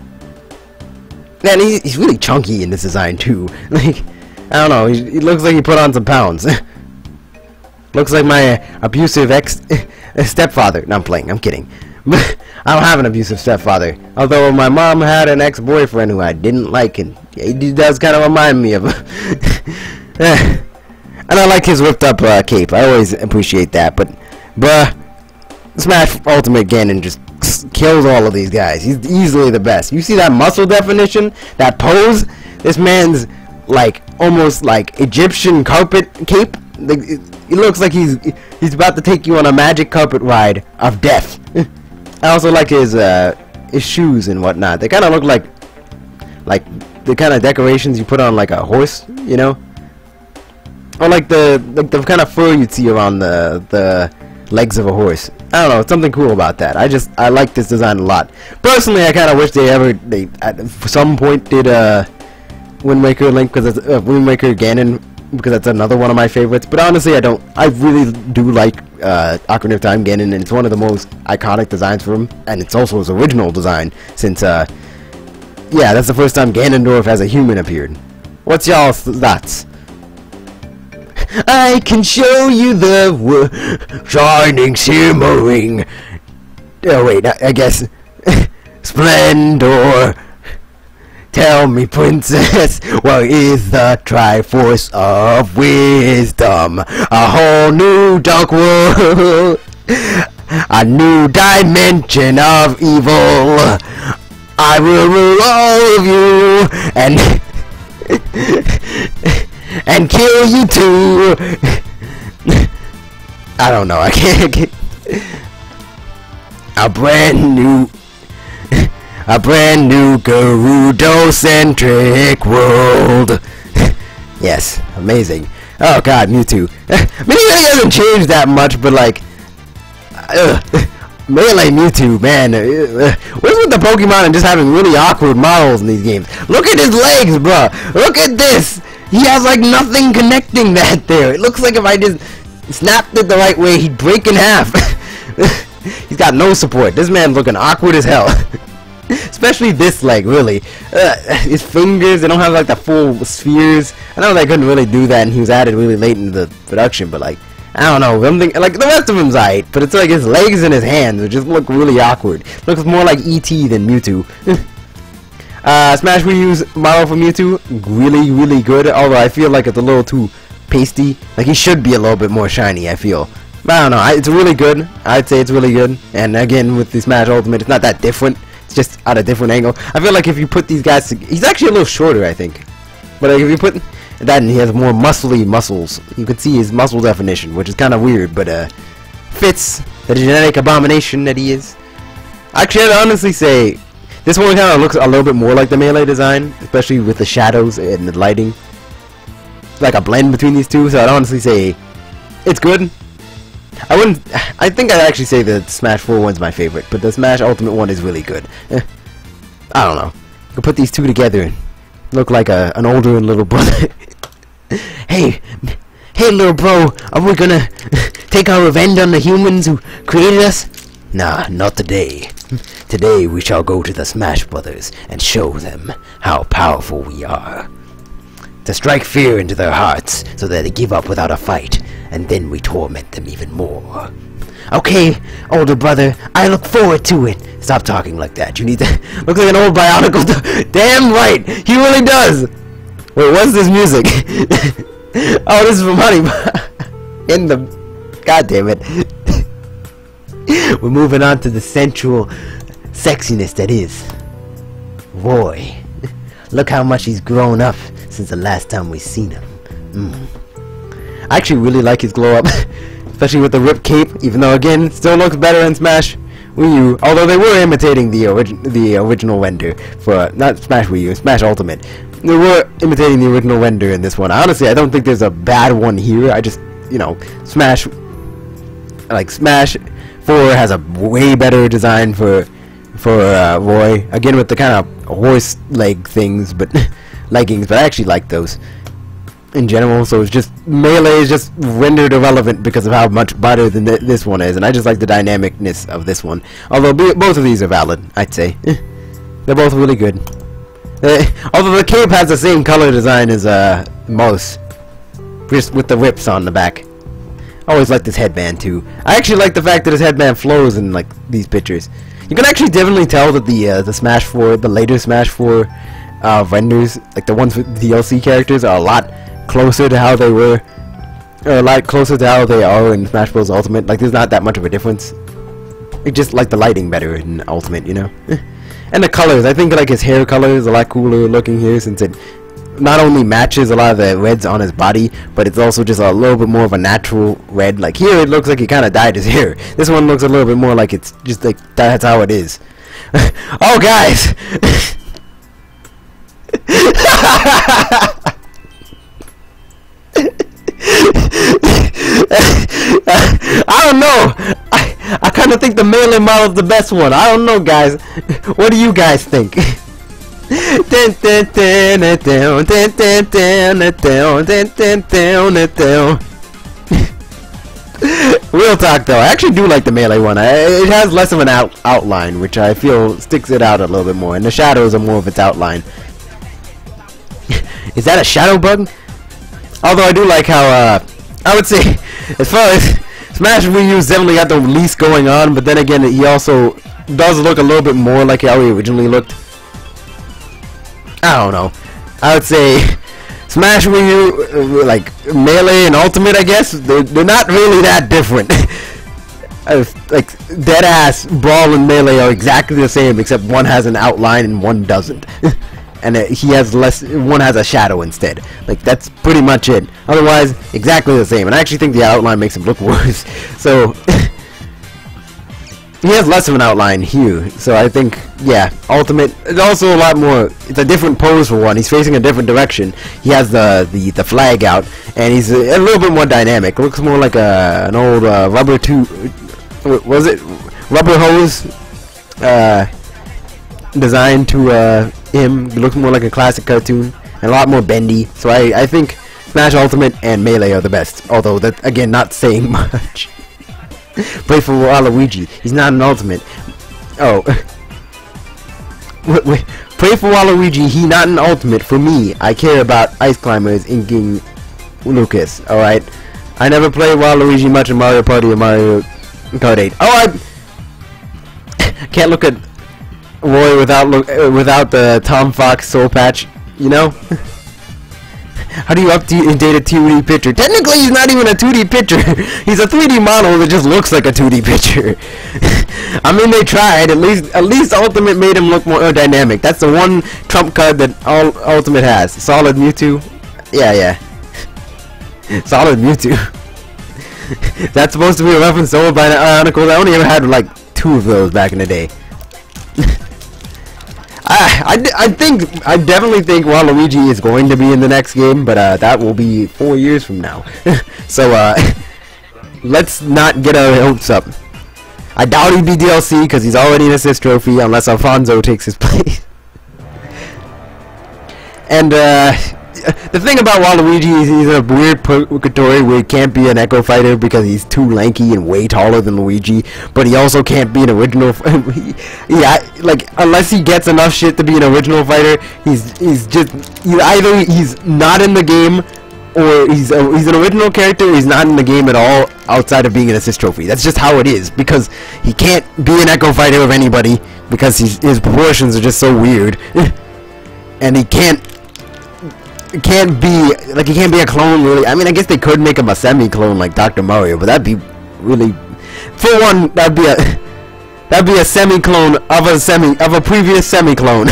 Man, he's really chunky in this design too. Like, I don't know, he looks like he put on some pounds. Looks like my abusive stepfather. No, I'm playing, I'm kidding. I don't have an abusive stepfather. Although my mom had an ex-boyfriend who I didn't like, and he does kind of remind me of. And I like his whipped up cape. I always appreciate that. But, bruh, Smash Ultimate Ganon just kills all of these guys. He's easily the best. You see that muscle definition, that pose? This man's like almost like Egyptian carpet cape. It looks like he's about to take you on a magic carpet ride of death. I also like his shoes and whatnot. They kind of look like the kind of decorations you put on like a horse, you know, or like the kind of fur you'd see around the legs of a horse. I don't know, something cool about that. I like this design a lot. Personally, I kind of wish they at some point did Wind Waker Link, because it's Wind Waker Ganon, because that's another one of my favorites. But honestly, I really do like Ocarina of Time Ganon, and it's one of the most iconic designs for him, and it's also his original design, since yeah, that's the first time Ganondorf as a human appeared. What's y'all's thoughts? I can show you the shining, shimmering, oh wait, I guess splendor. Tell me, princess, what is the Triforce of Wisdom? A whole new dark world, a new dimension of evil. I will rule all of you and kill you too. I don't know. I can't. A brand new Gerudo-centric world. Yes, amazing. Oh god, Mewtwo. I mean, he really hasn't changed that much, but like, Melee Mewtwo, man. What's with the Pokemon and just having really awkward models in these games? Look at his legs, bro. Look at this. He has like nothing connecting that there. It looks like if I just snapped it the right way, he'd break in half. He's got no support. This man's looking awkward as hell. Especially this leg, really. His fingers, they don't have like the full spheres. I know they couldn't really do that, and he was added really late into the production, but like, I don't know. Something like the rest of him's alright, but it's like his legs and his hands that just look really awkward. Looks more like E.T. than Mewtwo. Smash Wii U's model for Mewtwo, really good. Although I feel like it's a little too pasty. Like he should be a little bit more shiny. I feel. But I don't know. It's really good. I'd say it's really good. And again, with the Smash Ultimate, it's not that different. It's just at a different angle. I feel like if you put these guys, he's actually a little shorter, I think. But like, if you put that, and he has more muscly muscles. You can see his muscle definition, which is kind of weird, but fits the genetic abomination that he is. Actually, I'd honestly say this one kind of looks a little bit more like the Melee design, especially with the shadows and the lighting. It's like a blend between these two, so I'd honestly say it's good. I wouldn't. I think I'd actually say the Smash 4 one's my favorite, but the Smash Ultimate one is really good. I don't know. You could put these two together and look like an older and little brother. Hey, little bro, are we gonna take our revenge on the humans who created us? Nah, not today. Today we shall go to the Smash Brothers and show them how powerful we are. To strike fear into their hearts so that they give up without a fight, and then we torment them even more. Okay, older brother, I look forward to it. Stop talking like that. You need to... Looks like an old Bionicle. Damn right, he really does. Wait, what's this music? Oh, this is from Honey. In the... God damn it. We're moving on to the sensual sexiness that is Roy. Look how much he's grown up since the last time we seen him. I actually really like his glow up, especially with the ripped cape, even though again it still looks better in Smash Wii U, although they were imitating the original render for not Smash Wii U, Smash Ultimate. They were imitating the original render in this one. Honestly, I don't think there's a bad one here. I just, you know, Smash 4 has a way better design for Roy. Again, with the kind of horse leg things, but leggings. But I actually like those in general. So it's just Melee is just rendered irrelevant because of how much better than this one is, and I just like the dynamicness of this one. Although both of these are valid, I'd say. They're both really good. Although the cape has the same color design as Mouse, just with the rips on the back. I always like this headband too. I actually like the fact that his headband flows in like these pictures. You can actually definitely tell that the Smash 4, the later Smash 4 renders, like the ones with DLC characters, are a lot closer to how they were, or a lot closer to how they are in Smash Bros. Ultimate. Like there's not that much of a difference. It's just like the lighting better in Ultimate, you know. And the colors, I think like his hair color is a lot cooler looking here, since it not only matches a lot of the reds on his body, but it's also just a little bit more of a natural red. Like here it looks like he kind of dyed his hair. This one looks a little bit more like it's just like that's how it is. Oh guys. I don't know. I kind of think the Melee model is the best one. I don't know, guys. What do you guys think? Real talk though, I actually do like the Melee one. It has less of an outline, which I feel sticks it out a little bit more, and the shadows are more of its outline. Is that a shadow bug? Although I do like how I would say, as far as Smash Wii U's definitely got the least going on, but then again, he also does look a little bit more like how he originally looked. I don't know. I would say Smash Wii U, like Melee and Ultimate, I guess, they're not really that different. Like Deadass, Brawl, and Melee are exactly the same, except one has an outline and one doesn't. And he has less, one has a shadow instead. Like that's pretty much it. Otherwise, exactly the same. And I actually think the outline makes him look worse. So he has less of an outline here. So I think, yeah, Ultimate. It's also a lot more. It's a different pose for one. He's facing a different direction. He has the flag out, and he's a little bit more dynamic. Looks more like an old rubber was it rubber hose designed to him. It looks more like a classic cartoon and a lot more bendy. So I think Smash Ultimate and Melee are the best. Although that again not saying much. Pray for Waluigi. He's not an Ultimate. Oh. wait. Pray for Waluigi. He's not an Ultimate. For me, I care about Ice Climbers inking Lucas. Alright. I never played Waluigi much in Mario Party or Mario Kart 8. Oh, I can't look at Roy without the Tom Fox soul patch, you know? How do you update a 2D picture? Technically, he's not even a 2D picture. He's a 3D model that just looks like a 2D picture. I mean, they tried. At least Ultimate made him look more dynamic. That's the one trump card that Ultimate has. Solid Mewtwo. Yeah. Solid Mewtwo. That's supposed to be a reference to Old Bionicles. I only ever had like 2 of those back in the day. I definitely think Waluigi is going to be in the next game, but that will be 4 years from now. So let's not get our hopes up. I doubt he'd be DLC because he's already an assist trophy, unless Alfonso takes his place. And the thing about Waluigi is he's in a weird purgatory where he can't be an Echo Fighter because he's too lanky and way taller than Luigi, but he also can't be an original. Yeah, like unless he gets enough shit to be an original fighter, he's either he's not in the game, or he's an original character, or he's not in the game at all outside of being an assist trophy. That's just how it is, because he can't be an Echo Fighter of anybody because his proportions are just so weird, and he can't be a clone, really. I mean, I guess they could make him a semi-clone like Dr. Mario, but that'd be really, for one, that'd be a semi-clone of a previous semi-clone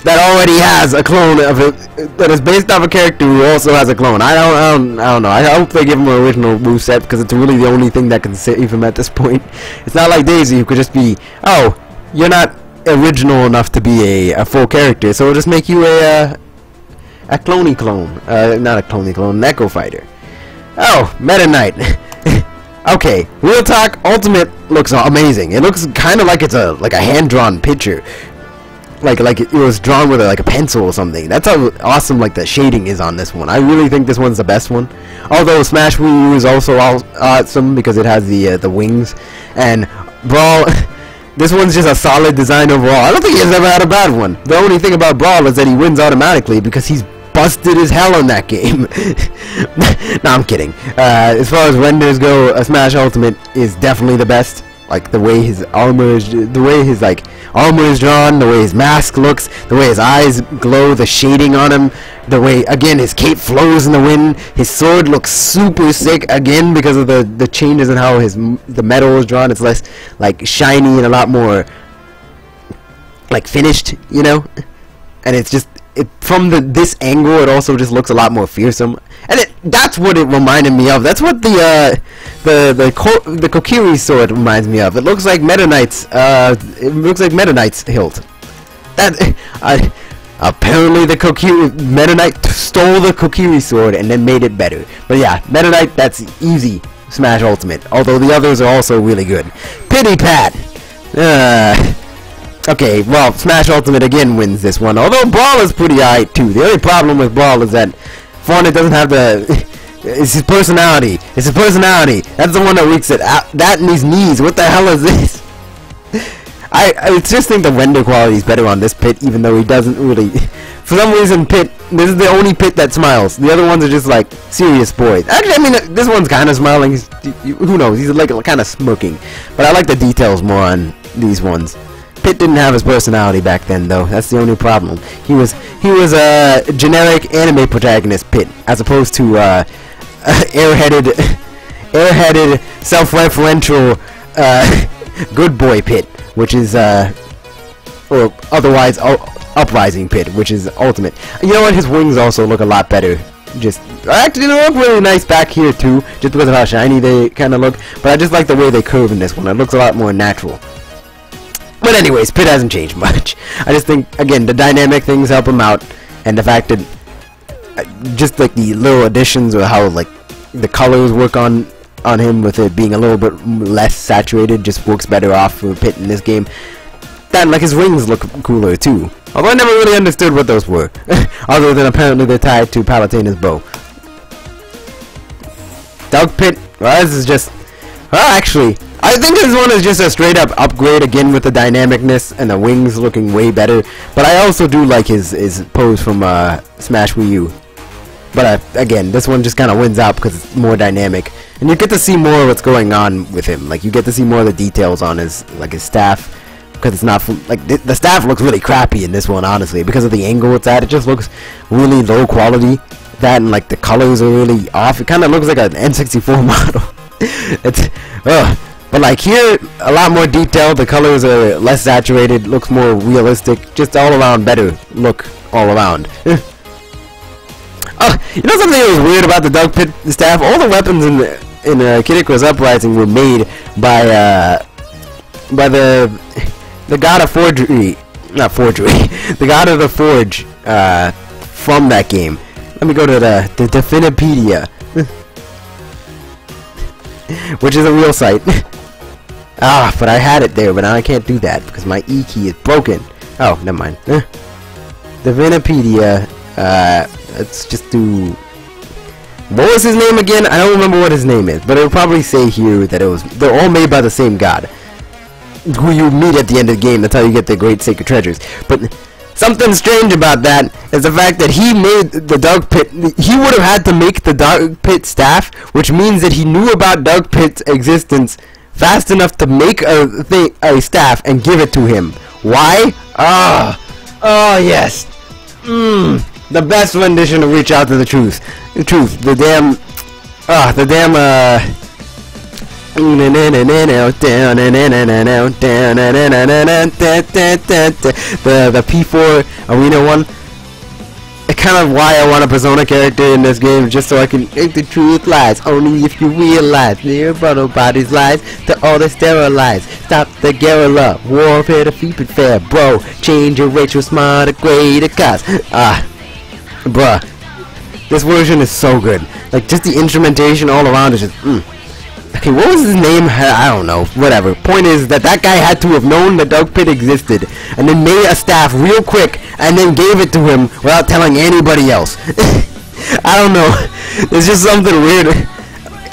that already has a clone of it that is based off a character who also has a clone. I don't know. I hope they give him an original moveset, because it's really the only thing that can save him at this point. It's not like Daisy, who could just be, oh, you're not original enough to be a full character, so we'll just make you a clone, not a clone, an Echo Fighter. Oh, Meta Knight. Okay, real talk, Ultimate looks amazing. It looks kind of like it's a hand-drawn picture, like it was drawn with a pencil or something. That's how awesome the shading is on this one. I really think this one's the best one. Although Smash Wii U is also awesome because it has the wings, and Brawl. This one's just a solid design overall. I don't think he's ever had a bad one. The only thing about Brawl is that he wins automatically because he's busted as hell in that game. No, I'm kidding. As far as renders go, Smash Ultimate is definitely the best. Like the way his armor is, armor is drawn, the way his mask looks, the way his eyes glow, the shading on him, the way, again, his cape flows in the wind, his sword looks super sick, again, because of the changes in how the metal is drawn. It's less, shiny and a lot more, finished, you know? And it's just, from this angle, it also just looks a lot more fearsome. And that's what it reminded me of. That's what the Kokiri sword reminds me of. It looks like Meta Knight's, hilt. Apparently the Meta Knight stole the Kokiri sword and then made it better. But yeah, Meta Knight, that's easy Smash Ultimate. Although the others are also really good. Pity Pat! Okay, well, Smash Ultimate again wins this one. Although Brawl is pretty alright too. The only problem with Brawl is that, for one, it doesn't have it's his personality. It's his personality. That's the one that reeks it. That and his knees. What the hell is this? I just think the render quality is better on this Pit, even though he doesn't really. For some reason, Pit. This is the only Pit that smiles. The other ones are just serious boys. Actually, I mean, this one's kind of smiling. Who knows? He's kind of smirking. But I like the details more on these ones. Pit didn't have his personality back then, though. That's the only problem. He was a generic anime protagonist Pit, as opposed to airheaded, self-referential good boy Pit, which is or otherwise Uprising Pit, which is Ultimate. You know what? His wings also look a lot better. Actually, they look really nice back here too, just because of how shiny they kind of look. But I just like the way they curve in this one. It looks a lot more natural. But anyways, Pit hasn't changed much. I just think, again, the dynamic things help him out, and the fact that just the little additions or how the colors work on him, with it being a little bit less saturated, just works better off for Pit in this game. Then his wings look cooler too. Although I never really understood what those were, other than apparently they're tied to Palutena's bow. Doug Pit, well, this is just, well, actually, I think this one is just a straight up upgrade, again with the dynamicness and the wings looking way better. But I also do like his pose from Smash Wii U. But again, this one just kind of wins out because it's more dynamic, and you get to see more of what's going on with him. Like, you get to see more of the details on his staff, because it's not like the staff looks really crappy in this one, honestly, because of the angle it's at. It just looks really low quality. That, and like the colors are really off. It kind of looks like an N64 model. It's but like here, a lot more detailed. The colors are less saturated. Looks more realistic. Just all around better look all around. Oh, you know something that was weird about the Doug Pit staff? All the weapons in Kid Icarus Uprising were made by the god of forgery, not forgery, the god of the forge from that game. Let me go to the Definipedia, which is a real site. But I had it there, but now I can't do that because my E key is broken. Oh, never mind. Definipedia. Let's just do. What was his name again? I don't remember what his name is, but it'll probably say here that they're all made by the same god, who you meet at the end of the game. That's how you get the great sacred treasures. But something strange about that is the fact that he made the Doug Pit. He would have had to make the Doug Pit staff, which means that he knew about Doug Pit's existence fast enough to make a staff and give it to him. Why? Oh yes. The best rendition to reach out to the truth. The damn the P4 arena one. It's kind of why I want a Persona character in this game, just so I can make the truth lies. Only if you realize your brother body's lies to all the sterilize. Stop the guerrilla warfare, defeat it fair, bro. Change your racial smarter, greater cause. Bruh, this version is so good. Like, just the instrumentation all around is just Okay, what was his name? I don't know. Whatever. Point is that guy had to have known the Doug Pit existed, and then made a staff real quick, and then gave it to him without telling anybody else. I don't know. There's just something weird.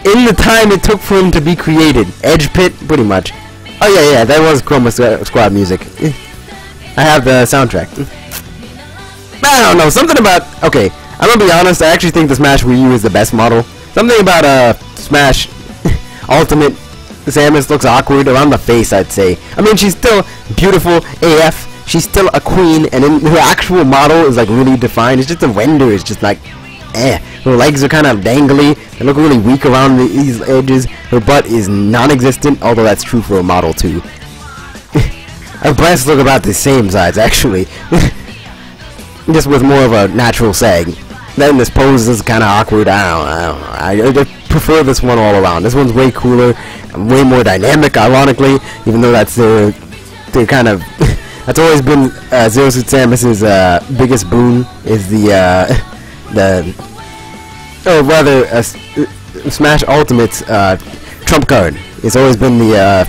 In the time it took for him to be created, Edge Pit, pretty much. Oh yeah, that was Chroma Squad music. I have the soundtrack. I don't know. Something about. Okay, I'm gonna be honest. I actually think the Smash Wii U is the best model. Something about Smash Ultimate Samus looks awkward around the face, I'd say. I mean, she's still beautiful AF. She's still a queen, and then her actual model is like really defined. It's just the render is just like, Her legs are kind of dangly. They look really weak around these edges. Her butt is non-existent, although that's true for a model too. Her breasts look about the same size, actually. Just with more of a natural sag. Then this pose is kind of awkward. I don't know. I prefer this one all around. This one's way cooler, way more dynamic, ironically, even though that's their kind of that's always been Zero Suit Samus's biggest boon is Smash Ultimate's trump card. It's always been the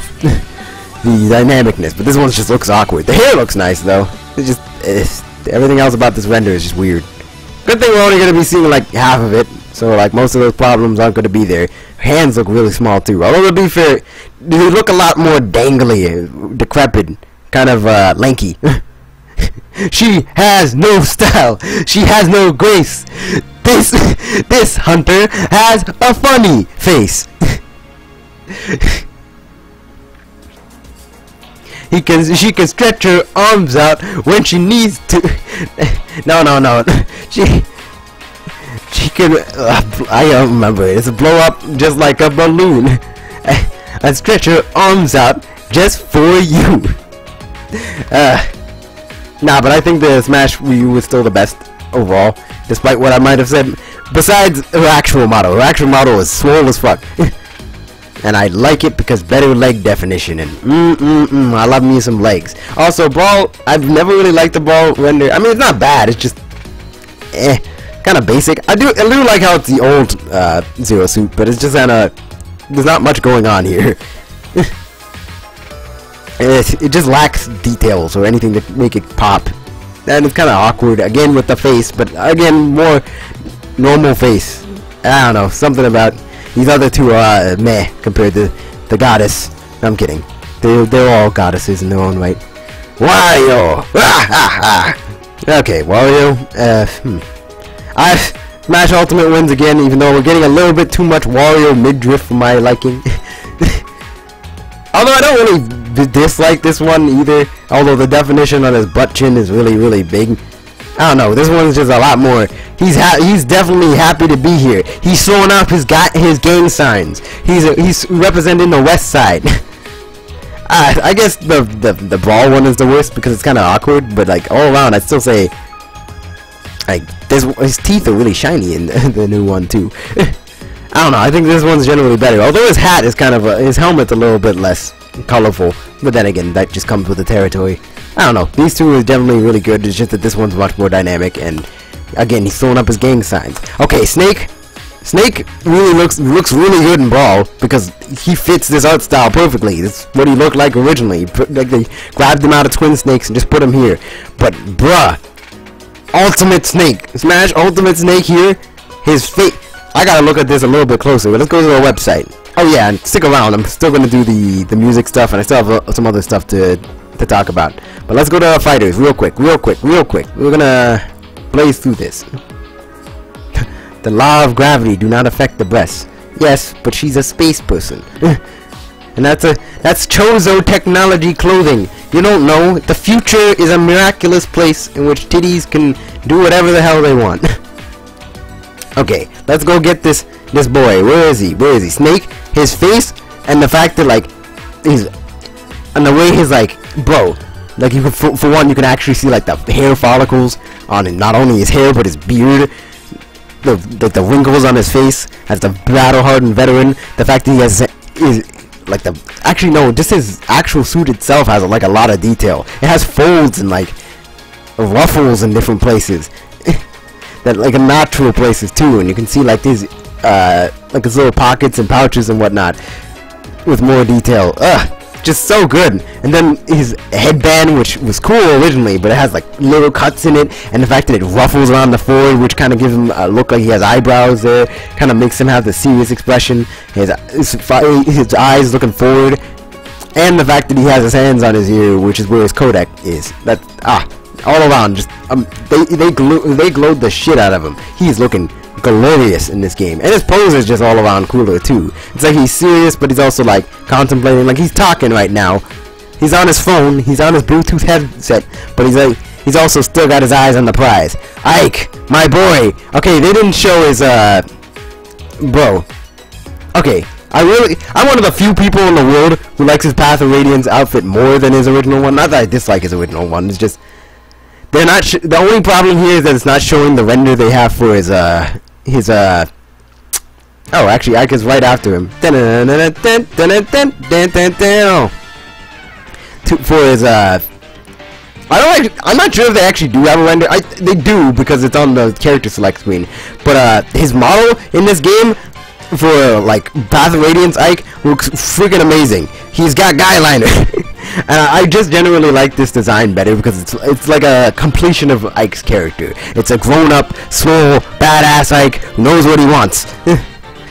dynamicness, but this one just looks awkward. The hair looks nice though. Everything else about this render is just weird. Good thing we're only going to be seeing like half of it, so like most of those problems aren't going to be there. Her hands look really small too. Although to be fair, they look a lot more dangly, decrepit, kind of lanky. She has no style. She has no grace. This hunter has a funny face. She can stretch her arms out when she needs to. No. She can. I don't remember it. It's a blow up just like a balloon. And stretch her arms out just for you. Nah, but I think the Smash Wii U is still the best overall, despite what I might have said. Besides her actual model. Her actual model is swole as fuck. And I like it because better leg definition and I love me some legs. Also, Brawl, I've never really liked the Brawl render. I mean, it's not bad. It's just kind of basic. I do like how it's the old Zero Suit, but it's just kind of there's not much going on here. It just lacks details or anything to make it pop, and it's kind of awkward again with the face. But again, more normal face. I don't know, something about. These other two are meh compared to the goddess. No, I'm kidding. They're all goddesses in their own right. Wario! Okay, Wario. Smash Ultimate wins again, even though we're getting a little bit too much Wario midriff for my liking. Although I don't really dislike this one either, although the definition on his butt chin is really, really big. I don't know, this one's just a lot more. He's definitely happy to be here. He's showing up his gang signs. He's representing the West Side. I guess the brawl one is the worst because it's kind of awkward, but like all around, I'd still say like his teeth are really shiny in the new one too. I don't know. I think this one's generally better. Although his hat is kind of his helmet's a little bit less colorful, but then again, that just comes with the territory. I don't know. These two are definitely really good. It's just that this one's much more dynamic, and again, he's throwing up his gang signs. Okay, Snake really looks really good in Brawl because he fits this art style perfectly. This is what he looked like originally. Like they grabbed him out of Twin Snakes and just put him here. But bruh, Ultimate Snake, Smash Ultimate Snake here, his face. I gotta look at this a little bit closer, but let's go to the website. Oh yeah, and stick around. I'm still gonna do the music stuff, and I still have some other stuff to talk about. But let's go to our fighters real quick. We're gonna blaze through this. The law of gravity do not affect the breasts. Yes, but she's a space person. And that's Chozo Technology clothing. You don't know. The future is a miraculous place in which titties can do whatever the hell they want. Okay, let's go get this boy. Where is he? Snake, his face, and the fact that like and the way his like bro, like you can for one you can actually see like the hair follicles on him, not only his hair but his beard, the wrinkles on his face as the battle-hardened veteran. The fact that he has like actually no, just his actual suit itself has like a lot of detail. It has folds and like ruffles in different places. That like in natural places too, and you can see like these like his little pockets and pouches and whatnot with more detail. Just so good. And then his headband, which was cool originally, but it has like little cuts in it, and the fact that it ruffles around the forehead, which kind of gives him a look like he has eyebrows there, kind of makes him have the serious expression. His eyes looking forward, and the fact that he has his hands on his ear, which is where his codec is. That all around, just they glowed the shit out of him. He's looking glorious in this game, and his pose is just all around cooler too. It's like he's serious, but he's also like contemplating, like he's talking right now. He's on his phone, he's on his Bluetooth headset, but he's also still got his eyes on the prize. Ike, my boy. Okay, they didn't show his bro. Okay, I'm one of the few people in the world who likes his Path of Radiance outfit more than his original one. Not that I dislike his original one, it's just they're not. The only problem here is that it's not showing the render they have for his oh, actually, Ike is right after him. For his I'm not sure if they actually do have a render. They do because it's on the character select screen. But his model in this game for like Path of Radiance Ike looks freaking amazing. He's got guy liner. And I just generally like this design better because it's like a completion of Ike's character. It's a grown-up, swole, badass Ike who knows what he wants.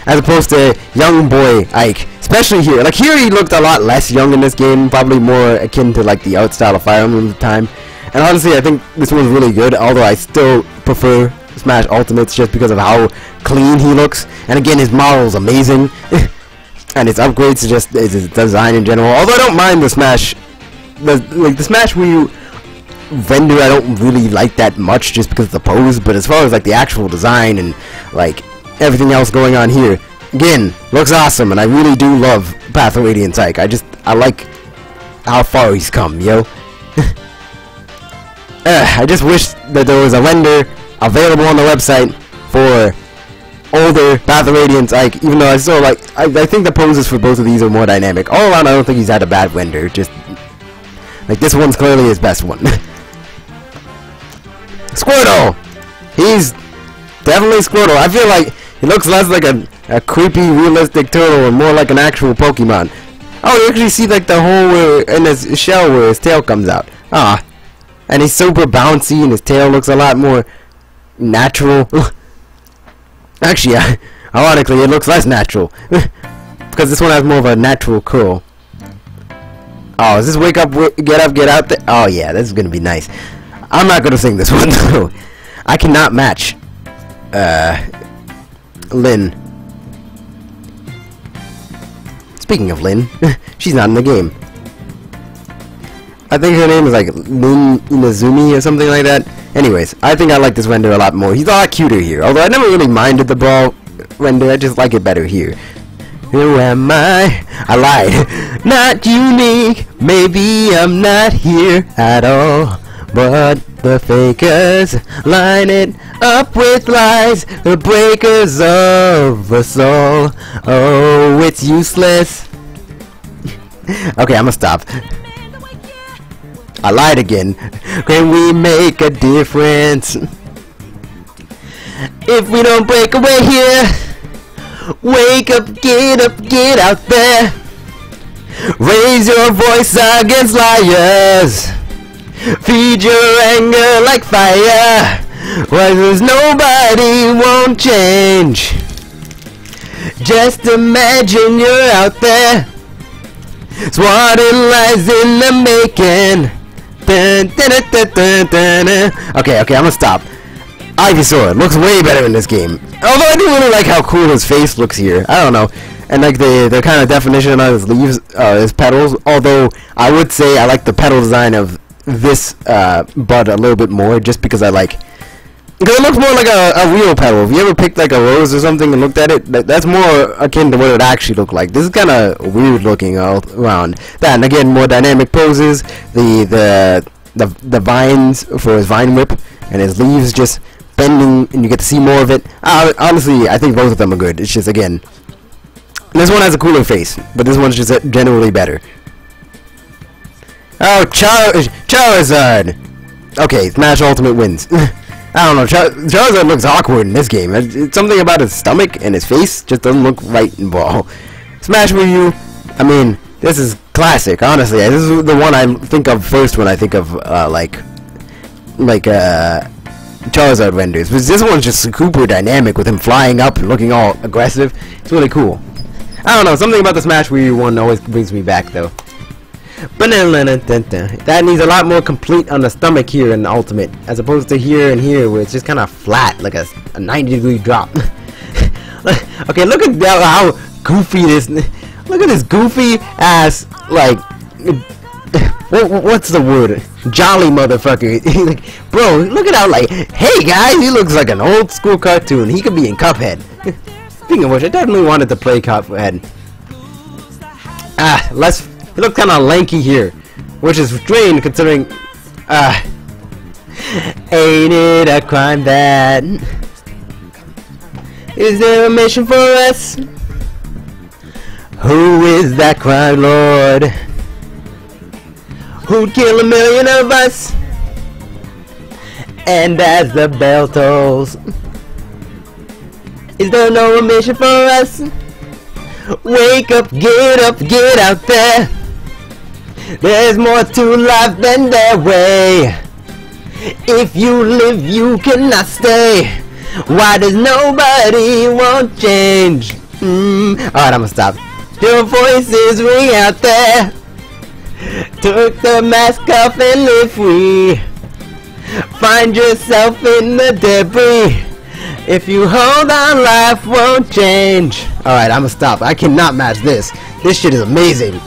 As opposed to young boy Ike. Especially here. Like here he looked a lot less young in this game. Probably more akin to like the art style of Fire Emblem at the time. And honestly I think this one's really good. Although I still prefer Smash Ultimates just because of how clean he looks. And again, his model's amazing. And its upgrades to just his design in general. Although I don't mind the Smash, the Smash Wii U render, I don't really like that much just because of the pose. But as far as like the actual design and like everything else going on here, again, looks awesome. And I really do love Path of Radiance Ike. I like how far he's come, yo. I just wish that there was a render available on the website for older Path of Radiance Ike, even though I still like I think the poses for both of these are more dynamic. All around I don't think he's had a bad render, just like this one's clearly his best one. Squirtle! He's definitely Squirtle. I feel like he looks less like a creepy realistic turtle and more like an actual Pokemon. Oh, you actually see like the hole in his shell where his tail comes out. Ah. And he's super bouncy and his tail looks a lot more natural. Actually, ironically, it looks less natural. Because this one has more of a natural curl. Oh, is this wake up, get up, get out there? Oh yeah, this is going to be nice. I'm not going to sing this one though. I cannot match Lynn. Speaking of Lynn, she's not in the game. I think her name is like Lynn Inazumi or something like that. Anyways, I think I like this render a lot more. He's a lot cuter here. Although I never really minded the Brawl render, I just like it better here. Who am I? I lied. Not unique. Maybe I'm not here at all. But the fakers line it up with lies. The breakers of us all. Oh, it's useless. Okay, I'ma stop. I lied again. Can we make a difference? If we don't break away here, wake up, get out there. Raise your voice against liars. Feed your anger like fire. Why there's nobody won't change. Just imagine you're out there. Swatted lies in the making. Dun, dun, dun, dun, dun, dun. Okay, I'm gonna stop. Ivysaur looks way better in this game. Although I do really like how cool his face looks here. I don't know. And like the kind of definition on his leaves, his petals. Although I would say I like the petal design of this bud a little bit more, just because I like. Because it looks more like a real petal. If you ever picked like a rose or something and looked at it, that's more akin to what it would actually look like. This is kind of weird looking all around. That, and again, more dynamic poses. The vines for his vine whip and his leaves just bending, and you get to see more of it. Honestly, I think both of them are good. It's just, again, this one has a cooler face, but this one's just generally better. Oh, Charizard! Okay, Smash Ultimate wins. I don't know, Charizard looks awkward in this game. It's something about his stomach and his face just doesn't look right in Brawl. Smash Ryu, I mean, this is classic, honestly. This is the one I think of first when I think of, Charizard renders. But this one's just super dynamic with him flying up and looking all aggressive. It's really cool. I don't know, something about the Smash Ryu one always brings me back, though. That needs a lot more complete on the stomach here in the Ultimate, as opposed to here and here where it's just kind of flat, like a 90-degree drop. Okay, look at how goofy this. Look at this goofy ass, like, what's the word? Jolly motherfucker. Like, bro, look at how, like, hey guys, he looks like an old school cartoon. He could be in Cuphead. Speaking of which, I definitely wanted to play Cuphead. He looks kind of lanky here, which is strange considering, ain't it a crime that, is there a mission for us? Who is that crime lord? Who'd kill 1,000,000 of us? And as the bell tolls, is there no mission for us? Wake up, get out there. There's more to life than their way. If you live, you cannot stay. Why does nobody want change? Alright, I'm gonna stop. Your voices ring out there. Took the mask off and live free. Find yourself in the debris. If you hold on, life won't change. Alright, I'm gonna stop. I cannot match this. This shit is amazing.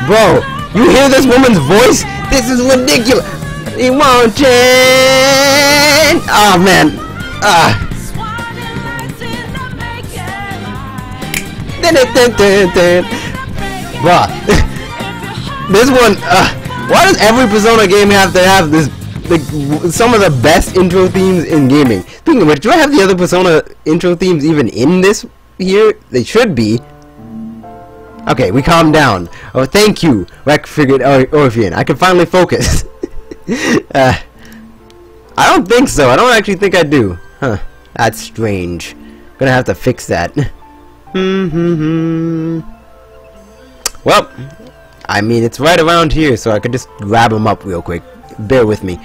Bro, you hear this woman's voice? This is ridiculous. He won't change. Oh man. Bruh. This one. Why does every Persona game have to have this? Like, some of the best intro themes in gaming. Speaking of which, do I have the other Persona intro themes even in this here? They should be. Okay, we calm down. Oh, thank you, Wreck-Figured Orphean. I can finally focus. I don't think so. I don't actually think I do. Huh. That's strange. Gonna have to fix that. Well, I mean, it's right around here, so I could just grab them up real quick. Bear with me.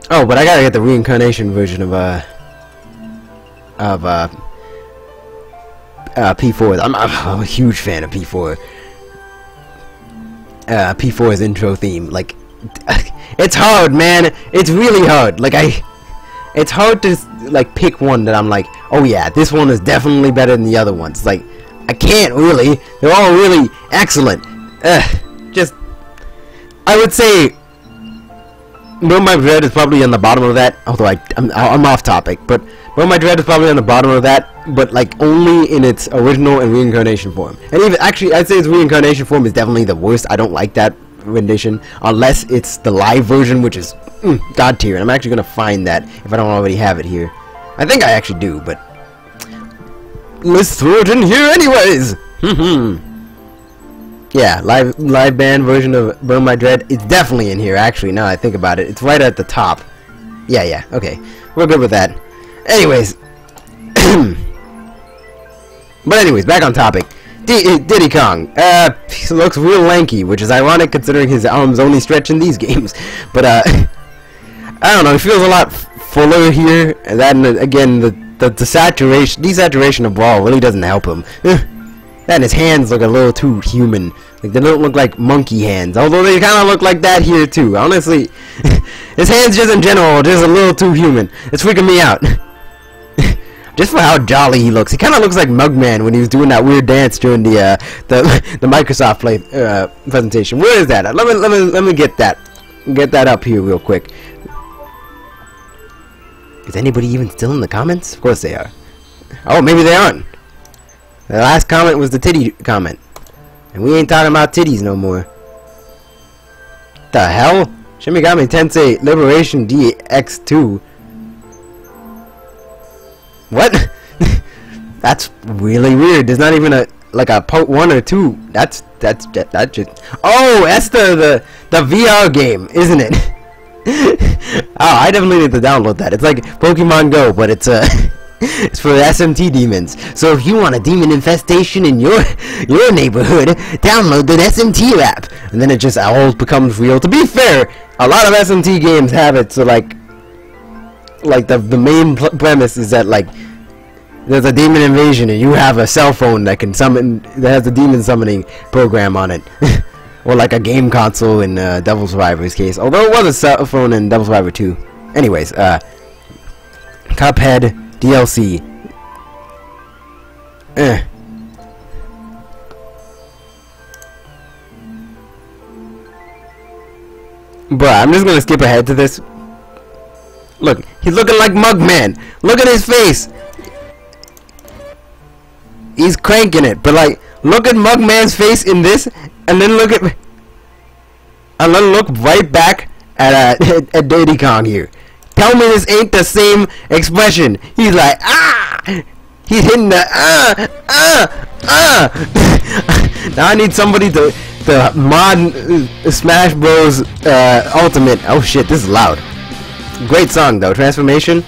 Oh, but I gotta get the reincarnation version of of P4. I'm a huge fan of P4. P4's intro theme, like, it's hard, man. It's really hard. Like, it's hard to like pick one that I'm like, oh yeah, this one is definitely better than the other ones. Like, I can't really. They're all really excellent. Just, I would say, Burn My Dread is probably on the bottom of that. Although I'm off topic, but Burn My Dread is probably on the bottom of that. But like only in its original and reincarnation form. And even actually, I'd say its reincarnation form is definitely the worst. I don't like that rendition unless it's the live version, which is god tier. And I'm actually gonna find that if I don't already have it here. I think I actually do, but let's throw it in here anyways. Yeah, live band version of Burn My Dread. It's definitely in here. Actually, now I think about it, it's right at the top. Yeah. Okay, we're good with that. Anyways. But anyways, back on topic. Diddy Kong. He looks real lanky, which is ironic considering his arms only stretch in these games. But I don't know. He feels a lot fuller here. And then again, the saturation, desaturation of Brawl really doesn't help him. And his hands look a little too human. Like they don't look like monkey hands, although they kind of look like that here too. Honestly, his hands just in general are just a little too human. It's freaking me out. Just for how jolly he looks. He kind of looks like Mugman when he was doing that weird dance during the Microsoft presentation. Where is that? Let me get that up here real quick. Is anybody even still in the comments? Of course they are. Oh, maybe they aren't. The last comment was the titty comment, and we ain't talking about titties no more. The hell? Shin Megami Tensei Liberation DX2. What? That's really weird. There's not even a part 1 or 2. That's just. Oh, that's the VR game, isn't it? Oh, I definitely need to download that. It's like Pokemon Go, but it's it's for SMT demons. So if you want a demon infestation in your neighborhood, download the SMT app, and then it just all becomes real. To be fair, a lot of SMT games have it. So like the main premise is that like there's a demon invasion and you have a cell phone that can summon, that has a demon summoning program on it. Or like a game console in Devil Survivor's case, although it was a cell phone in Devil Survivor 2. Anyways, Cuphead DLC. Bruh, I'm just gonna skip ahead to this. Look, he's looking like Mugman. Look at his face. He's cranking it, but like, look at Mugman's face in this, and then look right back at Diddy Kong here. Tell me this ain't the same expression. He's like, ah! He's hitting the Now I need somebody to mod Smash Bros. Ultimate. Oh shit, this is loud. Great song though, Transformation.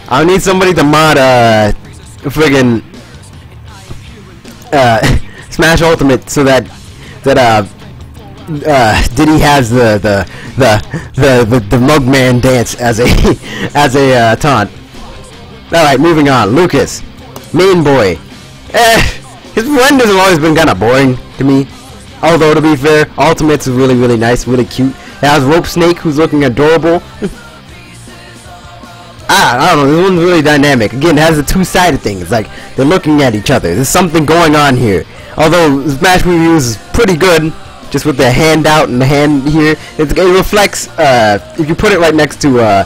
I need somebody to mod friggin' Smash Ultimate so that Diddy has the Mugman dance as a taunt. All right, moving on. Lucas, main boy. His renders have always been kind of boring to me. Although to be fair, Ultimate's is really nice, really cute. It has Rope Snake, who's looking adorable. I don't know, this one's really dynamic. Again, it has a two-sided thing. It's like they're looking at each other. There's something going on here. Although Smash Reviews is pretty good, just with the hand out and the hand here. It reflects. If you put it right next to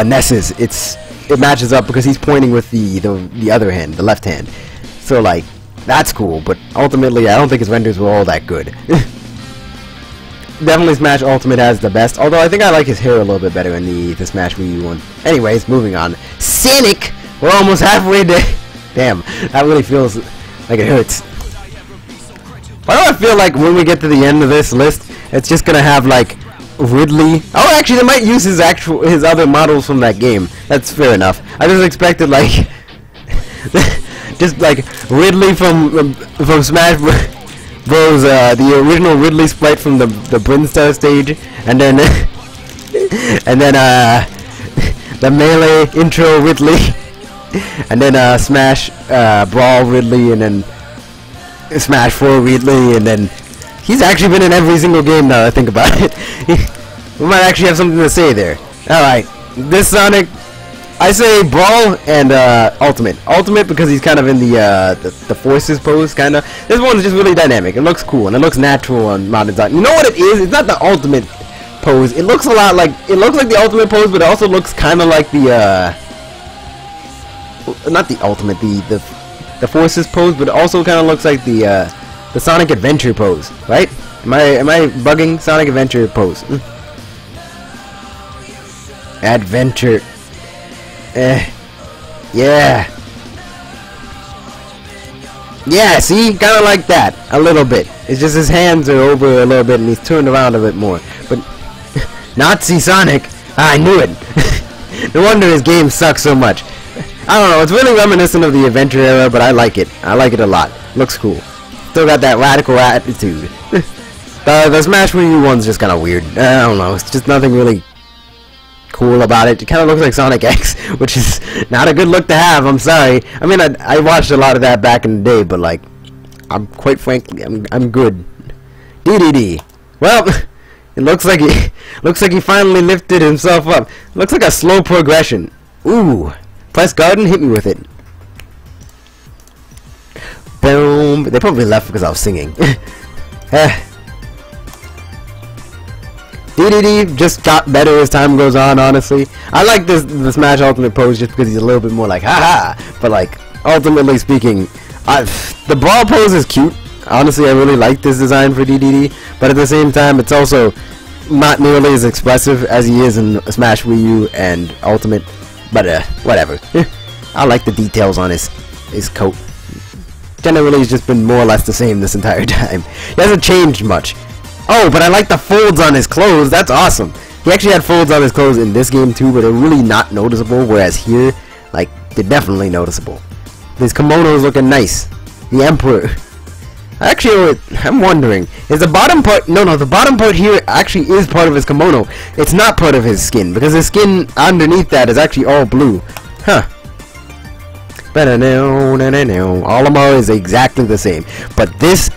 Ness's, it matches up because he's pointing with the other hand, the left hand. So like that's cool. But ultimately, I don't think his renders were all that good. Definitely Smash Ultimate has the best, although I think I like his hair a little bit better in the Smash Wii U one. Anyways, moving on. Sonic! We're almost halfway there. Damn, that really feels like it hurts. Why do I feel like when we get to the end of this list, it's just gonna have like Ridley? Oh, actually, they might use his other models from that game. That's fair enough. I just expected like just like Ridley from Smash Bros, the original Ridley sprite from the Brinstar stage, and then and then the Melee intro Ridley, and then Smash Brawl Ridley, and then Smash 4 Ridley, and then he's actually been in every single game now that I think about it. We might actually have something to say there. Alright, this Sonic, I say Brawl and Ultimate. Ultimate because he's kind of in the Forces pose, kind of. This one's just really dynamic. It looks cool and it looks natural on modern design. You know what it is? It's not the Ultimate pose. It looks a lot like the Ultimate pose, but it also looks kind of like the not the Ultimate, the Forces pose, but it also kind of looks like the Sonic Adventure pose, right? Am I bugging? Sonic Adventure pose. Adventure. Yeah. Yeah, see? Kinda like that. A little bit. It's just his hands are over a little bit and he's turned around a bit more. But Nazi Sonic, I knew it. No wonder his game sucks so much. I don't know, it's really reminiscent of the Adventure era, but I like it. I like it a lot. Looks cool. Still got that radical attitude. The Smash Wii U one's just kinda weird. I don't know, it's just nothing really cool about it. It kind of looks like Sonic X, which is not a good look to have. I'm sorry. I mean, I watched a lot of that back in the day, but like, I'm quite frankly, I'm good. DDD. Well, it looks like he finally lifted himself up. Looks like a slow progression. Ooh, press garden, hit me with it. Boom. They probably left because I was singing. DDD just got better as time goes on, honestly. I like the Smash Ultimate pose just because he's a little bit more like, haha. But like, ultimately speaking, the Brawl pose is cute. Honestly, I really like this design for DDD. But at the same time, it's also not nearly as expressive as he is in Smash Wii U and Ultimate. But whatever. I like the details on his coat. Generally, he's just been more or less the same this entire time. He hasn't changed much. Oh, but I like the folds on his clothes. That's awesome. He actually had folds on his clothes in this game too, but they're really not noticeable, whereas here, like, they're definitely noticeable. His kimono's looking nice. The Emperor. Actually, I'm wondering, is the bottom part... No, the bottom part here actually is part of his kimono. It's not part of his skin, because his skin underneath that is actually all blue. Huh. Olimar is exactly the same. But this...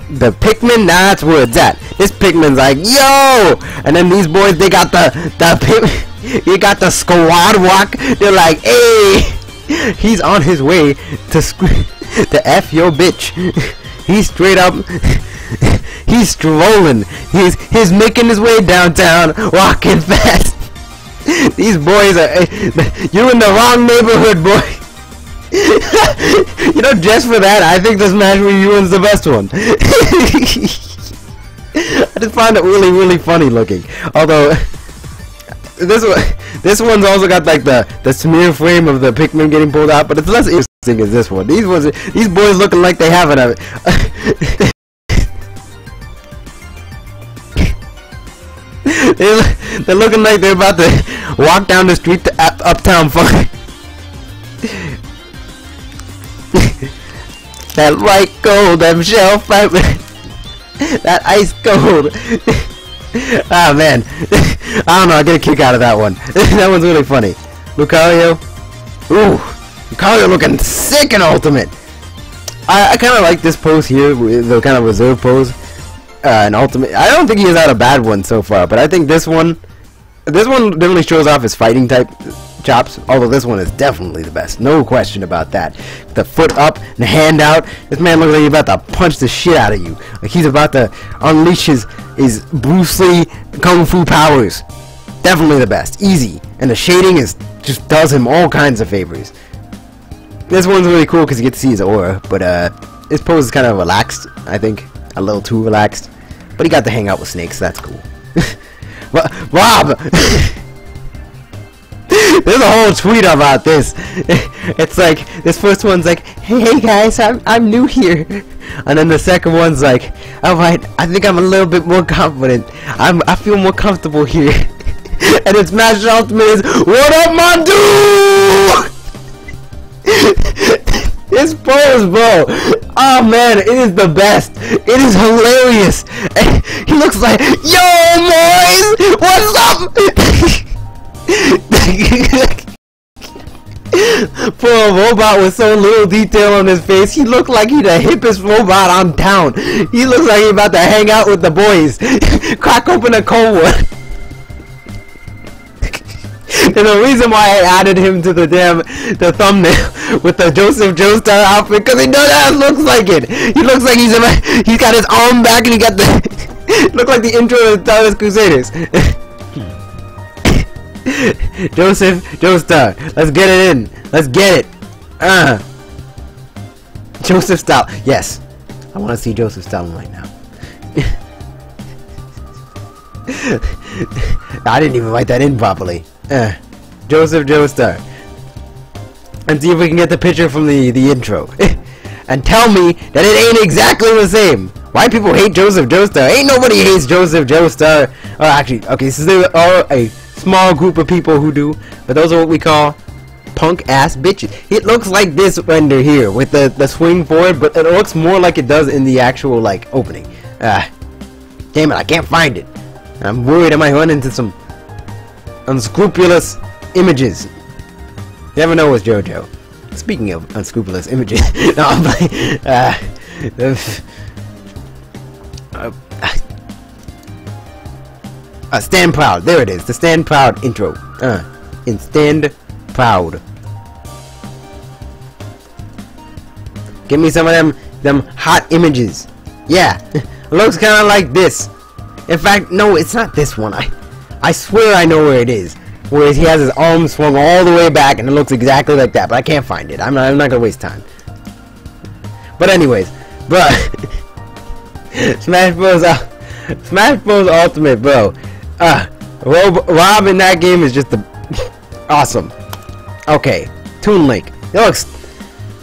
The Pikmin, that's where it's at. This Pikmin's like, yo! And then these boys, they got you got the squad walk. They're like, hey! He's on his way to F your bitch. He's straight up, he's strolling. He's making his way downtown, walking fast. These boys are, you're in the wrong neighborhood, boy. You know, just for that, I think the Smash Wii U one's the best one. I just find it really, really funny looking. Although this one's also got like the smear frame of the Pikmin getting pulled out, but it's less interesting as this one. These boys looking like they have it. They're looking like they're about to walk down the street to Uptown Funk. That white gold, them shell fight. That ice gold. Ah, man. I don't know, I get a kick out of that one. That one's really funny. Lucario. Ooh. Lucario looking sick in Ultimate. I kind of like this pose here, the kind of reserve pose. In Ultimate. I don't think he has had a bad one so far, but I think this one definitely shows off his fighting type chops, although this one is definitely the best, no question about that. The foot up and the hand out, this man looks like he's about to punch the shit out of you, like he's about to unleash his Bruce Lee kung fu powers. Definitely the best, easy, and the shading just does him all kinds of favors. This one's really cool because you get to see his aura, but his pose is kind of relaxed, I think, a little too relaxed, but he got to hang out with Snake, so that's cool. Rob! There's a whole tweet about this. It's like, this first one's like, hey guys, I'm new here. And then the second one's like, alright, I think I'm a little bit more confident. I feel more comfortable here. And it's Smash Ultimate is, what up, my dude? His pose, bro. Oh man, it is the best. It is hilarious. He looks like, yo, boys, what's up? For a robot with so little detail on his face, he looked like he the hippest robot on town. He looks like he about to hang out with the boys, crack open a cold one. And the reason why I added him to the thumbnail with the Joseph Joestar outfit, because he does looks like it. He looks like he's got his arm back and he got the look like the intro of the Stardust Crusaders. Joseph Joestar, let's get it in. Let's get it. Joseph style. Yes, I want to see Joseph Stalin right now. I didn't even write that in properly. Joseph Joestar. And see if we can get the picture from the intro. And tell me that it ain't exactly the same. Why people hate Joseph Joestar? Ain't nobody hates Joseph Joestar. Oh, actually, okay, so there are a small group of people who do, but those are what we call punk ass bitches. It looks like this render here with the swing forward, but it looks more like it does in the actual like opening. Damn it, I can't find it. I'm worried I might run into some unscrupulous images. You never know with JoJo. Speaking of unscrupulous images, no, I'm like, Stand Proud. There it is. The Stand Proud intro. In Stand Proud. Give me some of them hot images. Yeah, it looks kind of like this. In fact, no, it's not this one. I swear I know where it is. Whereas he has his arms swung all the way back, and it looks exactly like that. But I can't find it. I'm not gonna waste time. But anyways, bruh, Smash Bros Ultimate, bro. Rob in that game is just awesome. Okay, Toon Link. It looks.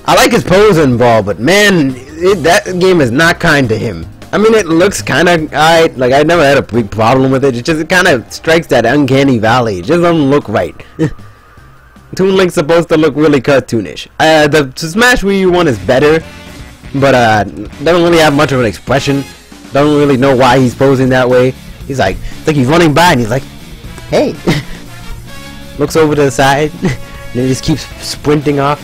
I like his pose and ball, but man, that game is not kind to him. I mean, it looks kind of alright. Like, I never had a big problem with it. It kind of strikes that uncanny valley. It just doesn't look right. Toon Link's supposed to look really cartoonish. The Smash Wii U one is better, but doesn't really have much of an expression. Don't really know why he's posing that way. He's like, it's like he's running by and he's like, hey. Looks over to the side and he just keeps sprinting off.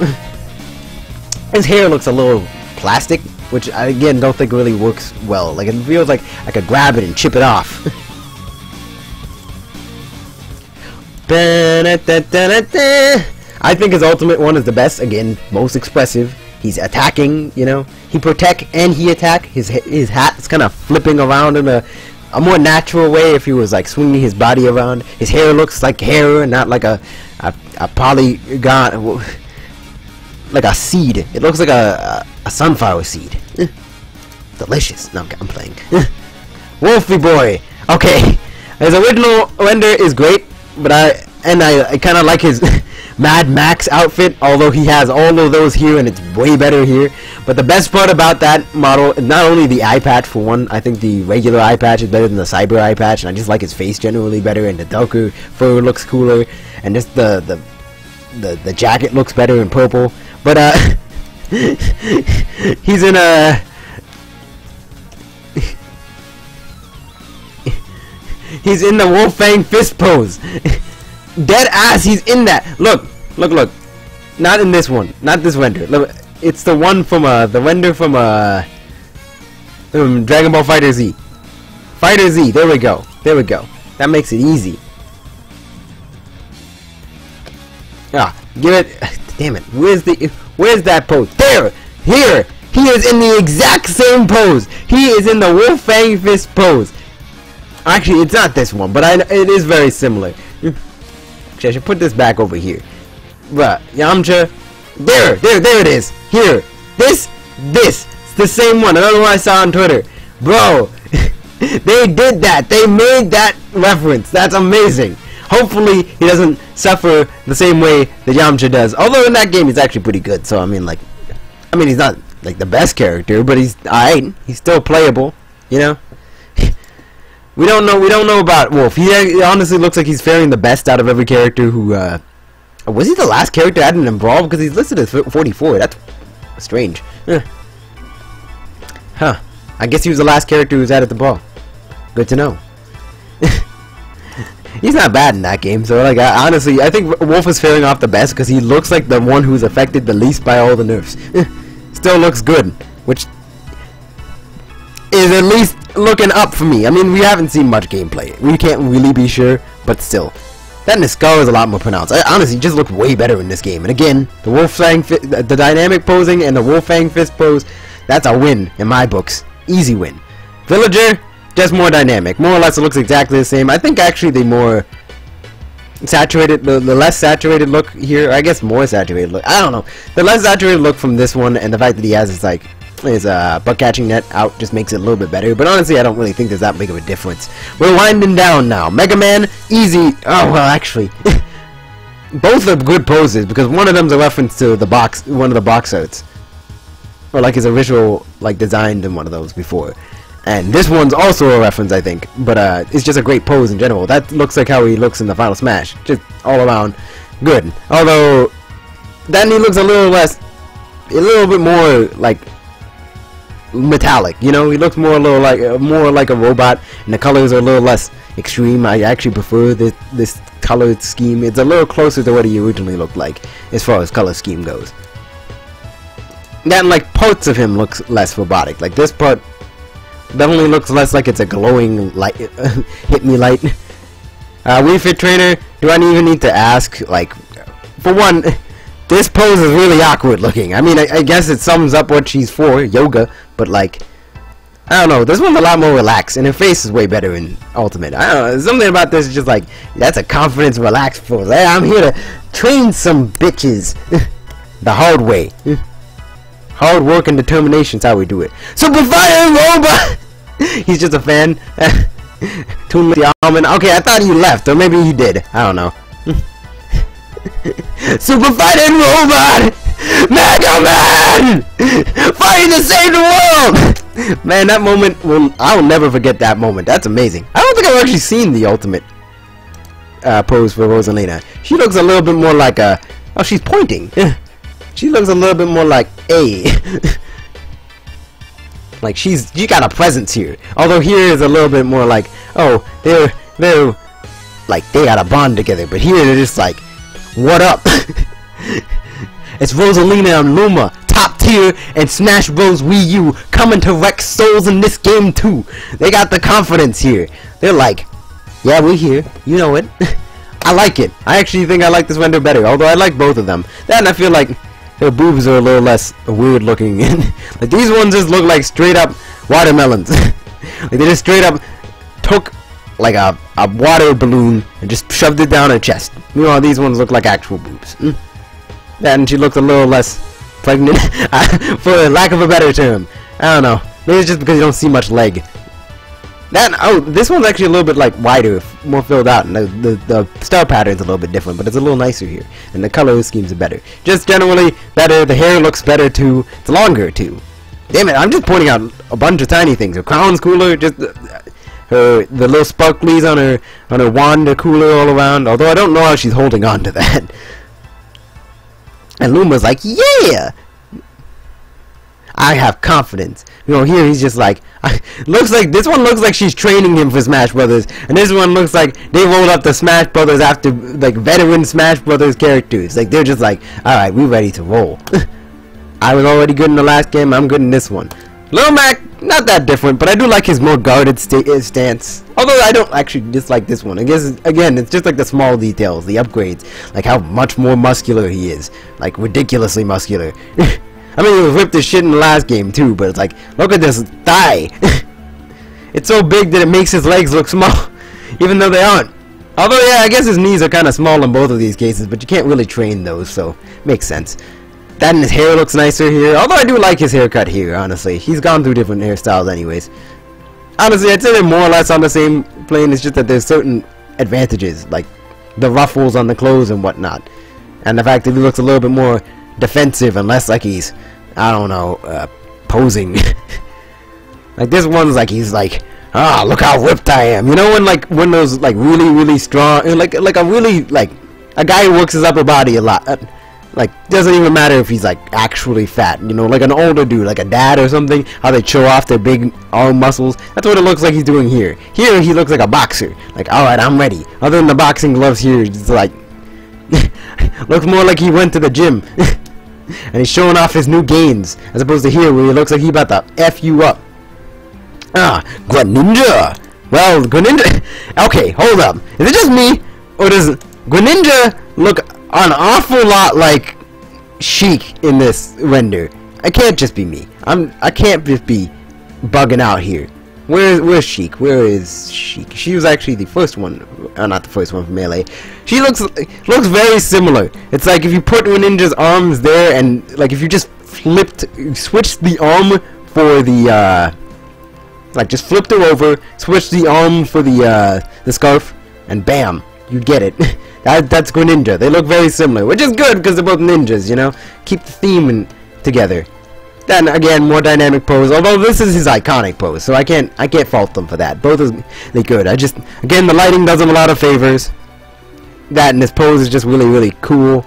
His hair looks a little plastic, which I again don't think really works well. Like, it feels like I could grab it and chip it off. I think his ultimate one is the best. Again, most expressive. He's attacking, you know. He protect and he attack. His hat is kind of flipping around in a more natural way if he was like swinging his body around. His hair looks like hair and not like a polygon, like a seed. It looks like a sunflower seed. Delicious. No, I'm playing. Wolfie Boy. Okay, his original render is great, but I kind of like his Mad Max outfit, although he has all of those here and it's way better here. But the best part about that model is not only the eye patch. For one, I think the regular eye patch is better than the cyber eye patch, and I just like his face generally better, and the darker fur looks cooler, and just the jacket looks better in purple. But he's in a he's in the Wolfang fist pose. Dead ass, he's in that. Look. Not in this one. Not this render. Look, it's the one from the render from Dragon Ball Fighter Z. Fighter Z. There we go. That makes it easy. Give it. Damn it. Where's that pose? There. Here. He is in the exact same pose. He is in the Wolfang fist pose. Actually, it's not this one, but it is very similar. Actually, I should put this back over here. Bruh, Yamcha. There it is. Here. This. It's the same one. Another one I saw on Twitter. Bro, they did that. They made that reference. That's amazing. Hopefully, he doesn't suffer the same way that Yamcha does. Although in that game, he's actually pretty good. So, I mean, he's not, like, the best character, but he's alright. He's still playable, you know? We don't know about Wolf. He honestly looks like he's faring the best out of every character who, was he the last character added in Brawl? Because he's listed as 44. Strange. Huh. I guess he was the last character who was at the ball. Good to know. He's not bad in that game, so like honestly, I think Wolf is faring off the best because he looks like the one who's affected the least by all the nerfs. Still looks good, which is at least looking up for me. I mean, we haven't seen much gameplay. We can't really be sure, but still. That and his skull is a lot more pronounced. I honestly just look way better in this game. And again, the Wolfang, the dynamic posing and the Wolfang fist pose, that's a win in my books. Easy win. Villager, just more dynamic. More or less, it looks exactly the same. I think actually the more saturated, the less saturated look here, I guess more saturated look. I don't know. The less saturated look from this one, and the fact that he has his butt catching net out just makes it a little bit better. But honestly, I don't really think there's that big of a difference. We're winding down now. Mega Man, easy. Oh well, actually, both are good poses because one of them's a reference to the box, one of the box arts, or like his original like designed in one of those before. And this one's also a reference, I think, but it's just a great pose in general. That looks like how he looks in the Final Smash, just all around good. Although then he looks a little bit more like metallic, you know. He looks more like a robot, and the colors are a little less extreme. I actually prefer this color scheme. It's a little closer to what he originally looked like as far as color scheme goes. Then like parts of him looks less robotic. Like this part definitely looks less like it's a glowing light. Hit me light. Wii Fit Trainer, do I even need to ask? Like, for one, this pose is really awkward looking. I mean, I guess it sums up what she's for, yoga, but like, I don't know, this one's a lot more relaxed, and her face is way better in Ultimate. I don't know, something about this is just like, that's a confidence relaxed pose. Hey, I'm here to train some bitches the hard way. Hard work and determination's how we do it. Super Fire Robot! He's just a fan. Toon the almond. Okay, I thought he left, or maybe he did. I don't know. Super Fighting Robot! Mega Man! Fighting to save the world! Man, that moment, I will never forget that moment. That's amazing. I don't think I've actually seen the Ultimate pose for Rosalina. She looks a little bit more like a... Oh, she's pointing. She looks a little bit more like a... like she got a presence here. Although here is a little bit more like, oh, they're like they got a bond together. But here they're just like, what up? It's Rosalina and Luma, top tier, and Smash Bros. Wii U coming to wreck souls in this game too. They got the confidence here. They're like, yeah, we're here. You know it. I like it. I actually think I like this render better. Although I like both of them. Then I feel like their boobs are a little less weird looking. Like these ones just look like straight up watermelons. Like they just straight up took like a water balloon and just shoved it down her chest. You know, these ones look like actual boobs. And she looks a little less pregnant, for lack of a better term. I don't know. Maybe it's just because you don't see much leg. This one's actually a little bit like wider, more filled out, and the star pattern's a little bit different, but it's a little nicer here, and the color schemes are better. Just generally better. The hair looks better too. It's longer too. Damn it! I'm just pointing out a bunch of tiny things. Her crown's cooler. Just the little sparklies on her wand are cooler all around. Although I don't know how she's holding on to that. And Luma's like, yeah. I have confidence. You know, here he's just like, looks like this one looks like she's training him for Smash Brothers, and this one looks like they rolled up the Smash Brothers after like veteran Smash Brothers characters. Like they're just like, all right, we're ready to roll. I was already good in the last game. I'm good in this one. Lil Mac, not that different, but I do like his more guarded stance. Although I don't actually dislike this one. I guess again, it's just like the small details, the upgrades, like how much more muscular he is, like ridiculously muscular. I mean, he was ripped as shit in the last game too, but it's like, look at this thigh. It's so big that it makes his legs look small, even though they aren't. Although, yeah, I guess his knees are kind of small in both of these cases, but you can't really train those, so makes sense. That and his hair looks nicer here, although I do like his haircut here, honestly. He's gone through different hairstyles anyways. Honestly, I'd say they're more or less on the same plane, it's just that there's certain advantages, like the ruffles on the clothes and whatnot. And the fact that he looks a little bit more defensive and less like he's, I don't know, posing. Like this one's like he's like, ah, look how ripped I am. You know when those like really strong, like a really like a guy who works his upper body a lot. Like, doesn't even matter if he's like actually fat, you know, like an older dude, like a dad or something, how they show off their big arm muscles. That's what it looks like he's doing here. Here he looks like a boxer, like, alright, I'm ready. Other than the boxing gloves here, it's like looks more like he went to the gym. And he's showing off his new gains, as opposed to here where he looks like he about to F you up. Greninja! Well, Greninja... Okay, hold up. Is it just me, or does Greninja look an awful lot like Sheik in this render? It can't just be me. I can't just be bugging out here. Where's Sheik? Where is Sheik? She was actually the first one, not the first one from Melee. She looks very similar. It's like if you put Greninja's arms there, and like if you just switched the arm for the like just flipped her over, switched the arm for the scarf, and bam, you get it. That's Greninja. They look very similar, which is good because they're both ninjas, you know. Keep the theme together. Then again, more dynamic pose. Although this is his iconic pose, so I can't fault them for that. Both of they good. Again, the lighting does him a lot of favors. That and this pose is just really cool,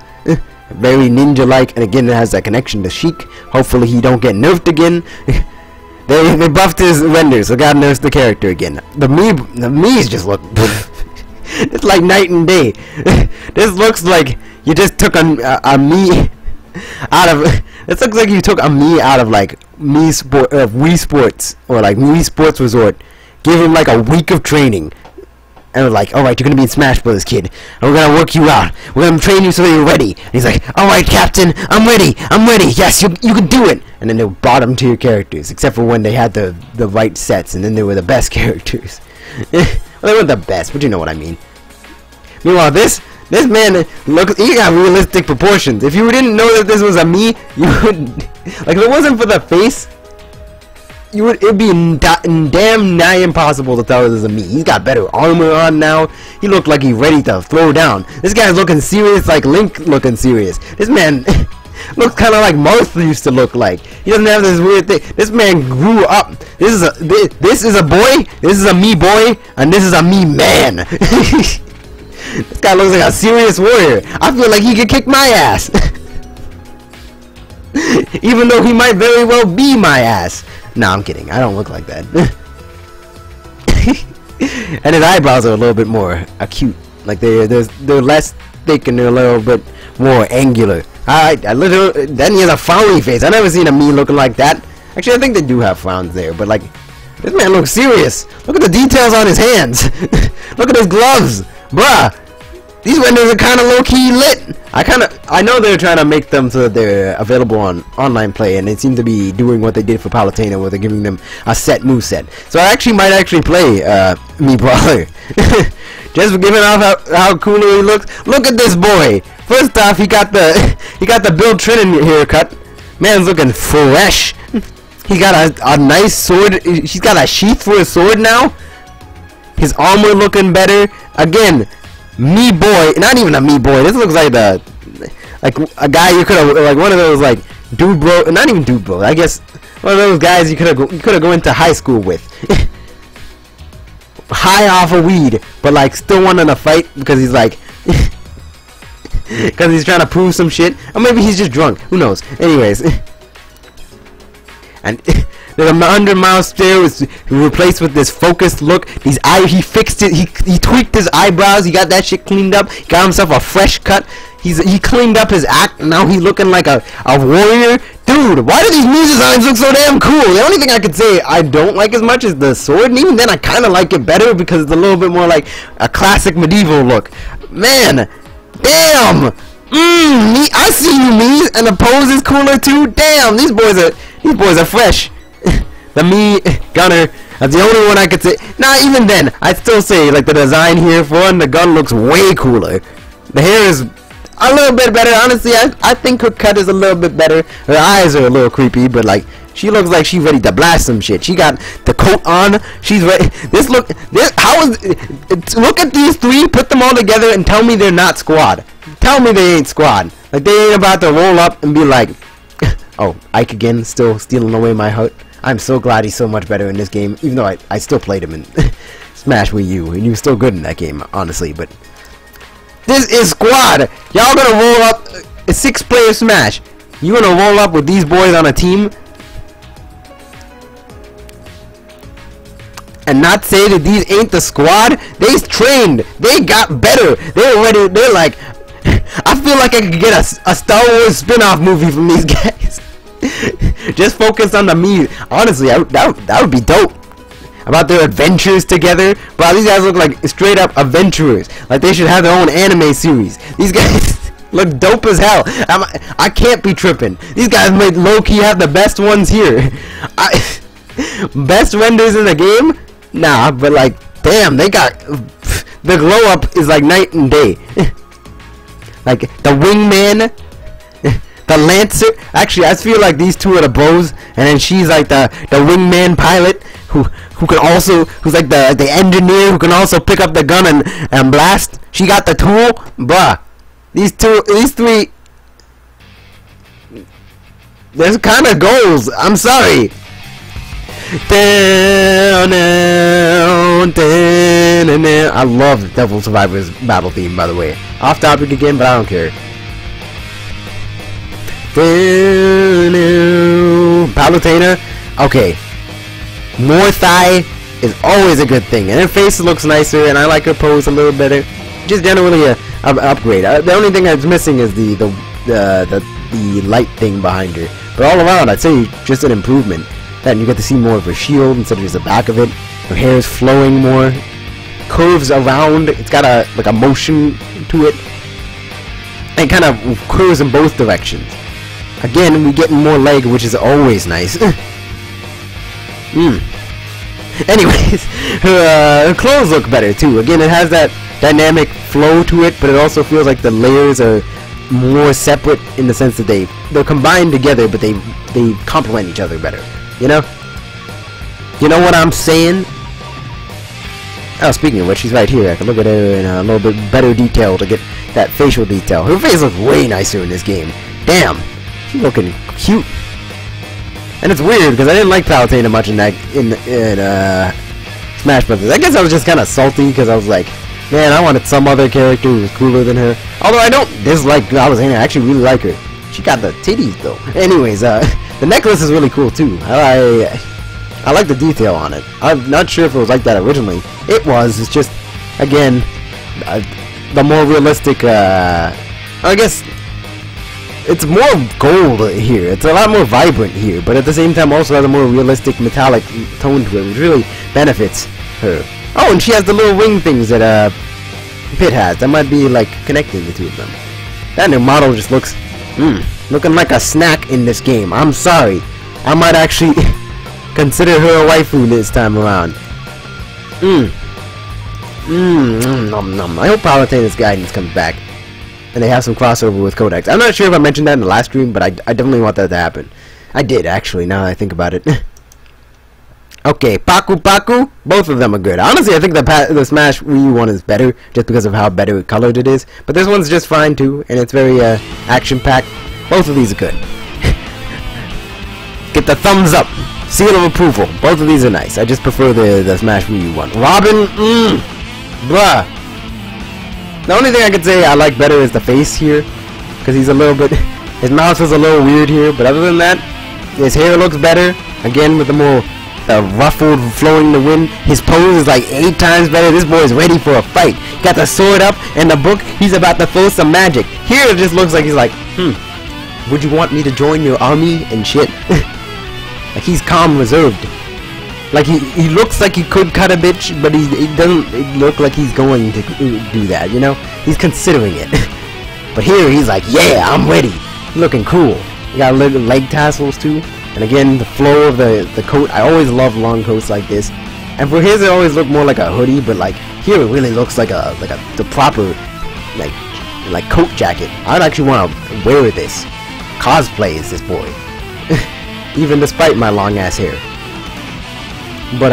very ninja-like, and again it has that connection to Sheik. Hopefully he don't get nerfed again. They buffed his render, so God nerfs the character again. The Mii's just look. It's like night and day. This looks like you just took a Mii out of. This looks like you took a Mii out of like Wii Sports or like Wii Sports Resort. Gave him like a week of training, and we're like, all right, you're gonna be in Smash Brothers, kid, and we're gonna work you out. We're gonna train you so that you're ready. And he's like, all right, Captain, I'm ready. Yes, you can do it. And then they were bottom tier characters, except for when they had the right sets, and then they were the best characters. Well, they weren't the best, but you know what I mean. Meanwhile, this man he got realistic proportions. If you didn't know that this was a Mii, you would like if it wasn't for the face, it'd be damn nigh impossible to tell this is a Mii. He's got better armor on now. He looked like he's ready to throw down. This guy's looking serious, like Link looking serious. This man looks kind of like Marth used to look like. He doesn't have this weird thing. This man grew up. This is a boy. This is a Mii boy, and this is a Mii man. This guy looks like a serious warrior. I feel like he could kick my ass. Even though he might very well be my ass. Nah, I'm kidding. I don't look like that. And his eyebrows are a little bit more acute. Like they're less thick and they're a little bit more angular. Then he has a frowny face. I never seen a Mii looking like that. Actually, I think they do have frowns there, but like this man looks serious. Look at the details on his hands. Look at his gloves. Bruh, these renders are kind of low-key lit. I know they're trying to make them so that they're available on online play, and they seem to be doing what they did for Palutena, where they're giving them a set moveset. So I might actually play Mii Brawler. Just for giving off how cool he looks. Look at this boy. First off, he got the Bill Trinen haircut. Man's looking fresh. He got a nice sword. He's got a sheath for his sword now. His armor looking better. Again, Mii boy, not even a Mii boy. This looks like a guy you could have, like one of those like dude bro, not even dude bro. I guess one of those guys you could have gone to high school with. High off of weed, but like still wanting to fight because he's like, because he's trying to prove some shit, or maybe he's just drunk. Who knows? Anyways, and. The under-mouse stare was replaced with this focused look. He fixed it. He tweaked his eyebrows. He got that shit cleaned up. He got himself a fresh cut. He cleaned up his act. Now he's looking like a warrior. Dude, why do these Mii designs look so damn cool? The only thing I could say I don't like as much is the sword, and even then I kind of like it better because it's a little bit more like a classic medieval look. Man, damn. I see you, Mii, and the pose is cooler too. Damn, these boys are fresh. The Mii Gunner, that's the only one I could say. Nah, even then, I'd still say, like, the design here, for one, the gun looks way cooler. The hair is a little bit better. Honestly, I think her cut is a little bit better. Her eyes are a little creepy, but, like, she looks like she's ready to blast some shit. She got the coat on. She's ready. Look at these three, put them all together, and tell me they're not squad. Tell me they ain't squad. Like, they ain't about to roll up and be like, oh, Ike again, still stealing away my heart. I'm so glad he's so much better in this game, even though I still played him in Smash Wii U, and he was still good in that game, honestly, but this is squad! Y'all gonna roll up a 6-player Smash. You gonna roll up with these boys on a team and not say that these ain't the squad? They trained. They got better. They're ready. They're like, I feel like I could get a Star Wars spin-off movie from these guys. Just focus on the me. Honestly, that would be dope. About their adventures together. Bro, these guys look like straight up adventurers. Like they should have their own anime series. These guys look dope as hell. I can't be tripping. These guys might low-key have the best ones here. Best renders in the game? Nah, but like, damn, they got... The glow up is like night and day. Like, the wingman... The Lancer. Actually, I feel like these two are the bros, and then she's like the wingman pilot who can also, who's like the engineer who can also pick up the gun and blast. She got the tool, bruh. These three. There's kind of goals. I'm sorry. I love Devil Survivor's battle theme, by the way. Off topic again, but I don't care. Palutena, okay. More thigh is always a good thing, and her face looks nicer, and I like her pose a little better. Just generally a upgrade. The only thing that's missing is the light thing behind her. But all around, I'd say just an improvement. That you get to see more of her shield instead of just the back of it. Her hair is flowing more, curves around. It's got like a motion to it, and kind of curves in both directions. Again, we get more leg, which is always nice. Anyways, her clothes look better too. Again, it has that dynamic flow to it, but it also feels like the layers are more separate in the sense that they're combined together, but they complement each other better. You know? You know what I'm saying? Oh, speaking of which, she's right here. I can look at her in a little bit better detail to get that facial detail. Her face looks way nicer in this game. Damn. She's looking cute, and it's weird because I didn't like Palutena much in Smash Brothers. I guess I was just kind of salty because I was like, man, I wanted some other character who was cooler than her. Although I don't dislike Palutena, I actually really like her. She got the titties though. Anyways, the necklace is really cool too. I like the detail on it. I'm not sure if it was like that originally. It was. It's just, again, the more realistic. I guess. It's more gold here. It's a lot more vibrant here, but at the same time also has a more realistic metallic tone to it, which really benefits her. Oh, and she has the little ring things that Pit has. That might be like connecting the two of them. That new model just looks looking like a snack in this game. I'm sorry. I might actually consider her a waifu this time around. Nom nom. I hope Palutena's guidance comes back. And they have some crossover with Codex. I'm not sure if I mentioned that in the last stream, but I definitely want that to happen. I did, actually, now that I think about it. Okay, Paku Paku, both of them are good. Honestly, I think the Smash Wii U one is better, just because of how better colored it is. But this one's just fine, too, and it's very action-packed. Both of these are good. Get the thumbs up. Seal of approval. Both of these are nice. I just prefer the Smash Wii U one. Robin, bruh. The only thing I could say I like better is the face here, because he's a little bit, his mouth is a little weird here, but other than that, his hair looks better, again with the more ruffled, flowing the wind. His pose is like 8 times better. This boy is ready for a fight. Got the sword up, and the book, he's about to throw some magic. Here it just looks like he's like, would you want me to join your army and shit? Like he's calm, reserved. Like he looks like he could cut a bitch, but he doesn't look like he's going to do that, you know? He's considering it. But here he's like, yeah, I'm ready. Looking cool. You got little leg tassels too. And again, the flow of the coat. I always love long coats like this. And for his, it always looked more like a hoodie, but like here it really looks like the proper like coat jacket. I'd actually want to wear this. Cosplay is this boy. Even despite my long ass hair. But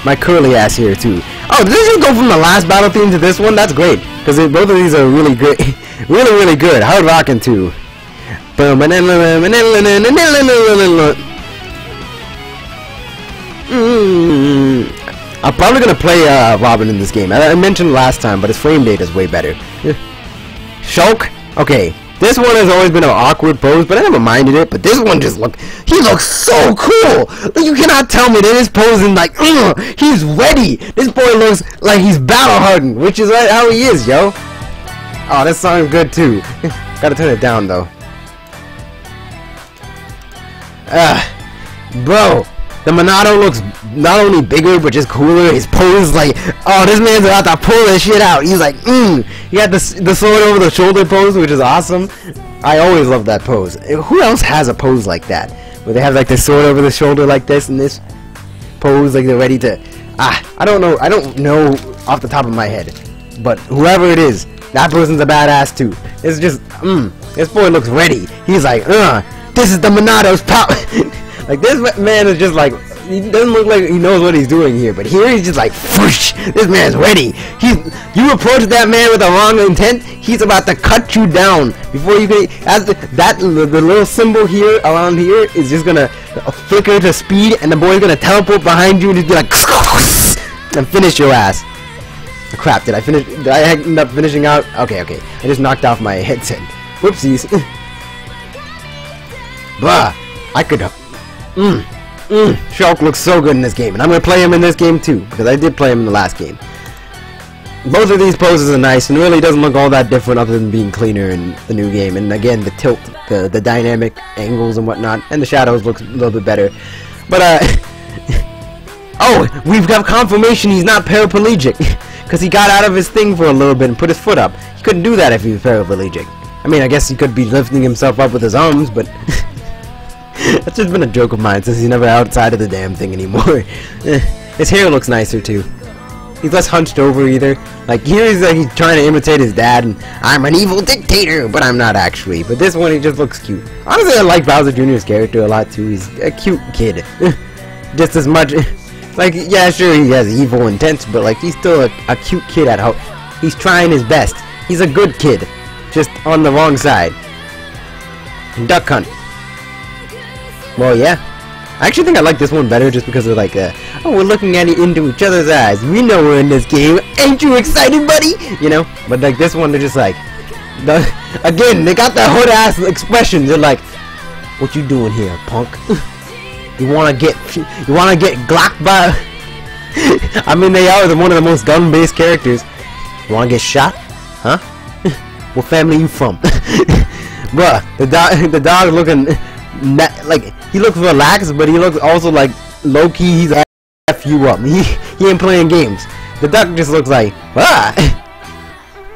my curly ass hair too. Oh, did this just go from the last battle theme to this one? That's great, because both of these are really great, really good. Hard rockin' too. I'm probably gonna play Robin in this game. I mentioned last time, but his frame rate is way better. Shulk, okay, This one has always been an awkward pose, but I never minded it. But this one just he looks so cool. You cannot tell me that this posing like, he's ready. This boy looks like he's battle hardened, which is how he is, yo. Oh, this song is good too. Gotta turn it down though. Bro, the Monado looks not only bigger but just cooler. His pose like, oh, this man's about to pull this shit out. He's like, He got the sword over the shoulder pose, which is awesome. I always love that pose. Who else has a pose like that, where they have like the sword over the shoulder like this, and this pose like they're ready to? I don't know. I don't know off the top of my head, but whoever it is, that person's a badass too. It's just, this boy looks ready. He's like, this is the Monado's power. Like, this man is just like, he doesn't look like he knows what he's doing here, but here he's just like, whoosh, this man's ready. You approach that man with the wrong intent, he's about to cut you down before you can. The little symbol here around here is just gonna flicker to speed, and the boy's gonna teleport behind you and just be like, and finish your ass. Crap, did I finish? Did I end up finishing out? Okay. I just knocked off my headset. Whoopsies. Bruh, I could. Shulk looks so good in this game, and I'm gonna play him in this game too, because I did play him in the last game. Both of these poses are nice, and really doesn't look all that different other than being cleaner in the new game. And again, the tilt, the dynamic angles and whatnot, and the shadows looks a little bit better. But oh, we've got confirmation he's not paraplegic, because he got out of his thing for a little bit and put his foot up. He couldn't do that if he was paraplegic. I mean, I guess he could be lifting himself up with his arms, but that's just been a joke of mine since he's never outside of the damn thing anymore. His hair looks nicer too. He's less hunched over either. Like, here he's like he's trying to imitate his dad, and I'm an evil dictator, but I'm not actually. But this one, he just looks cute. Honestly, I like Bowser Jr.'s character a lot too. He's a cute kid. Just as much. Like, yeah, sure, he has evil intents, but like, he's still a cute kid at heart. He's trying his best. He's a good kid, just on the wrong side. Duck Hunt. Well, yeah. I actually think I like this one better just because of like, oh, we're looking at it into each other's eyes. We know we're in this game. Ain't you excited, buddy? You know? But like this one, they're just like, again, they got that hood ass expression. They're like, what you doing here, punk? You wanna get glocked by? I mean, they are one of the most gun-based characters. You wanna get shot? Huh? What family you from? Bruh, the dog looking like, he looks relaxed, but he looks also like low-key he's F you up. He ain't playing games. The duck just looks like,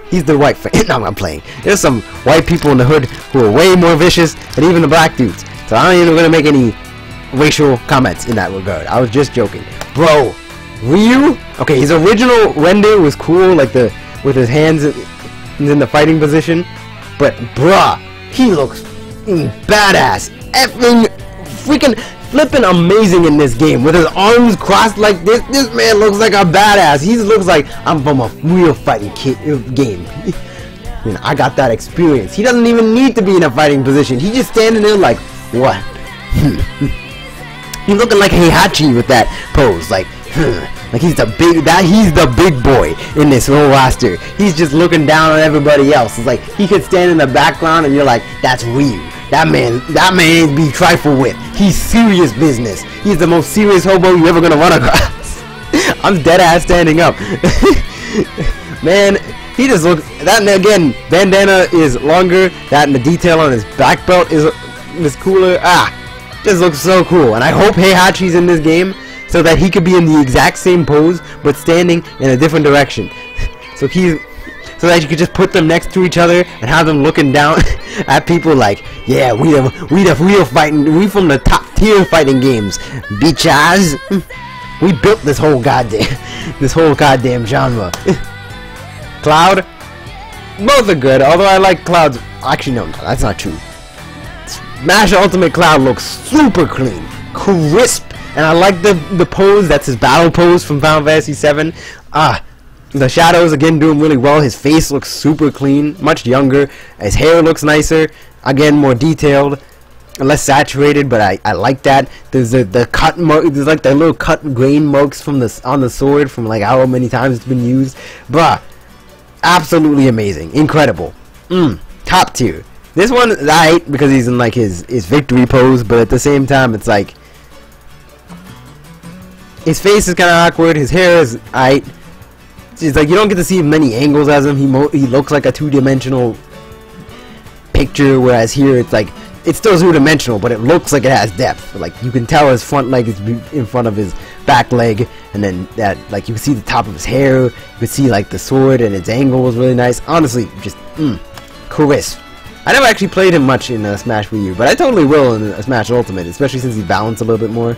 he's the white fan. No, I'm playing. There's some white people in the hood who are way more vicious than even the black dudes. So I ain't even gonna make any racial comments in that regard. I was just joking. Bro, Ryu? Okay, his original render was cool, like with his hands in the fighting position. But bruh, he looks badass. Effing freaking flipping amazing in this game with his arms crossed like this. This man looks like a badass. He looks like I'm from a real fighting game. You know, I got that experience. He doesn't even need to be in a fighting position. He just standing there like, what? He's looking like Heihachi with that pose, like he's the big boy in this whole roster. He's just looking down on everybody else. It's like he could stand in the background and you're like, that's Ryu. That man ain't be trifled with. He's serious business. He's the most serious hobo you're ever gonna run across. I'm dead ass standing up. Man, he just looks. That again, bandana is longer. That and the detail on his back belt is cooler. Just looks so cool. And I hope Heihachi's in this game so that he could be in the exact same pose but standing in a different direction. So that you could just put them next to each other and have them looking down at people like, yeah, we the real fighting, we from the top tier fighting games, bitches. We built this whole goddamn genre. Cloud, both are good. Although I like Cloud's. Actually, no, that's not true. Smash Ultimate Cloud looks super clean, crisp, and I like the pose. That's his battle pose from Final Fantasy VII. The shadows again doing really well. His face looks super clean, much younger. His hair looks nicer, again more detailed, less saturated. But I like that. There's the cut mark. There's like the little cut grain marks from on the sword from like how many times it's been used. Bruh, absolutely amazing, incredible, top tier. This one is alright because he's in like his victory pose, but at the same time it's like his face is kind of awkward, his hair is alright. It's like you don't get to see many angles as him. He looks like a two-dimensional picture, whereas here it's like it's still two-dimensional, but it looks like it has depth. Like you can tell his front leg is in front of his back leg, and then that like you can see the top of his hair. You can see like the sword, and its angle was really nice. Honestly, just crisp. I never actually played him much in Smash Wii U, but I totally will in Smash Ultimate, especially since he balanced a little bit more.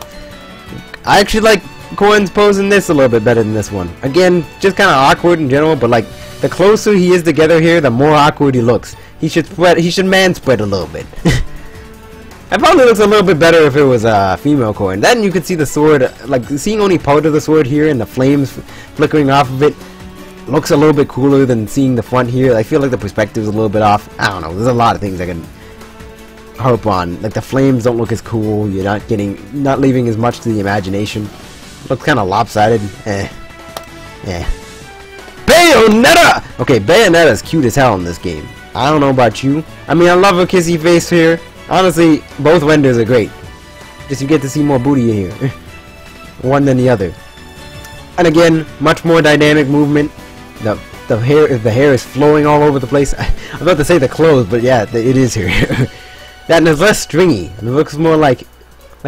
I actually like Corrin's pose in this a little bit better than this one. Again, just kind of awkward in general, but like the closer he is together here, the more awkward he looks. He should man spread a little bit. It probably looks a little bit better if it was a female Corrin. Then you could see the sword, like seeing only part of the sword here and the flames flickering off of it looks a little bit cooler than seeing the front here. I feel like the perspective is a little bit off. I don't know. There's a lot of things I can harp on. Like the flames don't look as cool. You're not leaving as much to the imagination. Looks kind of lopsided. Bayonetta! Okay, Bayonetta's cute as hell in this game. I don't know about you. I mean, I love her kissy face here. Honestly, both renders are great. Just you get to see more booty in here. One than the other. And again, much more dynamic movement. The hair is flowing all over the place. I'm about to say the clothes, but yeah, it is here. That and it's less stringy. It looks more like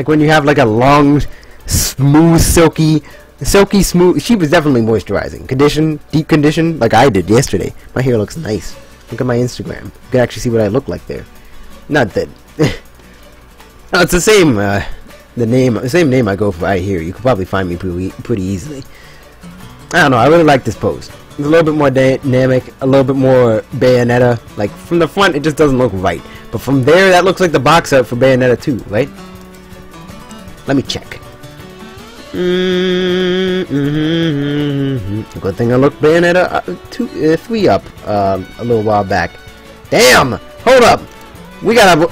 when you have like a long, smooth, silky smooth. She was definitely moisturizing. Deep conditioned, like I did yesterday. My hair looks nice. Look at my Instagram. You can actually see what I look like there. Not that. No, it's the same. The same name I go for right here. You could probably find me pretty easily. I don't know. I really like this pose. It's a little bit more dynamic, a little bit more Bayonetta. Like from the front, it just doesn't look right. But from there, that looks like the box art for Bayonetta 2, right? Let me check. Good thing I looked Bayonetta 3 up a little while back. Damn! Hold up! We gotta.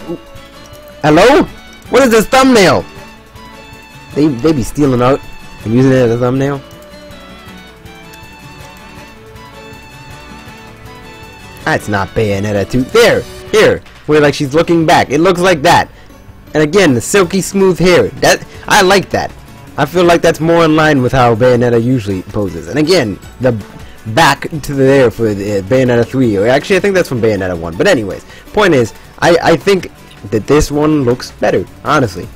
Hello? What is this thumbnail? They be stealing art and using it as a thumbnail. That's not Bayonetta 2. Here, where like she's looking back. It looks like that. And again, the silky smooth hair. I like that. I feel like that's more in line with how Bayonetta usually poses. And again, the back to there for the Bayonetta 3. Or actually, I think that's from Bayonetta 1. But anyways, point is, I think that this one looks better. Honestly,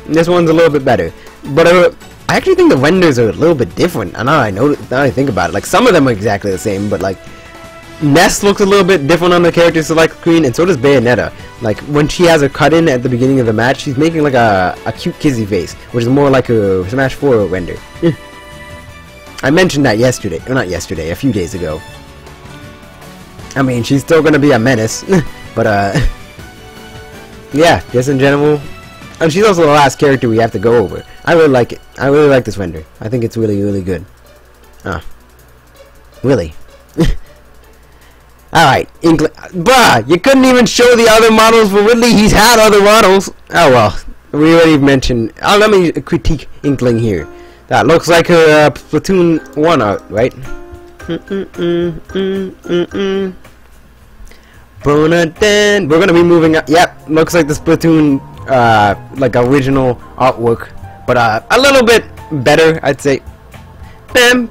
this one's a little bit better. But I actually think the renders are a little bit different. And now I think about it, like some of them are exactly the same, but like Ness looks a little bit different on the character select screen, and so does Bayonetta. Like when she has her cut in at the beginning of the match, she's making like a cute kizzy face, which is more like a Smash 4 render. I mentioned that yesterday, or not yesterday, a few days ago. I mean, she's still gonna be a menace, but yeah, just in general. And she's also the last character we have to go over. I really like it. I really like this render. I think it's really, really good. Really. Alright, bruh, you couldn't even show the other models for Ridley. He's had other models. Oh well, we already mentioned. Let me critique Inkling here. That looks like her Splatoon 1 art, right? We're gonna be moving up. Yep, looks like the Splatoon like original artwork, but a little bit better, I'd say. I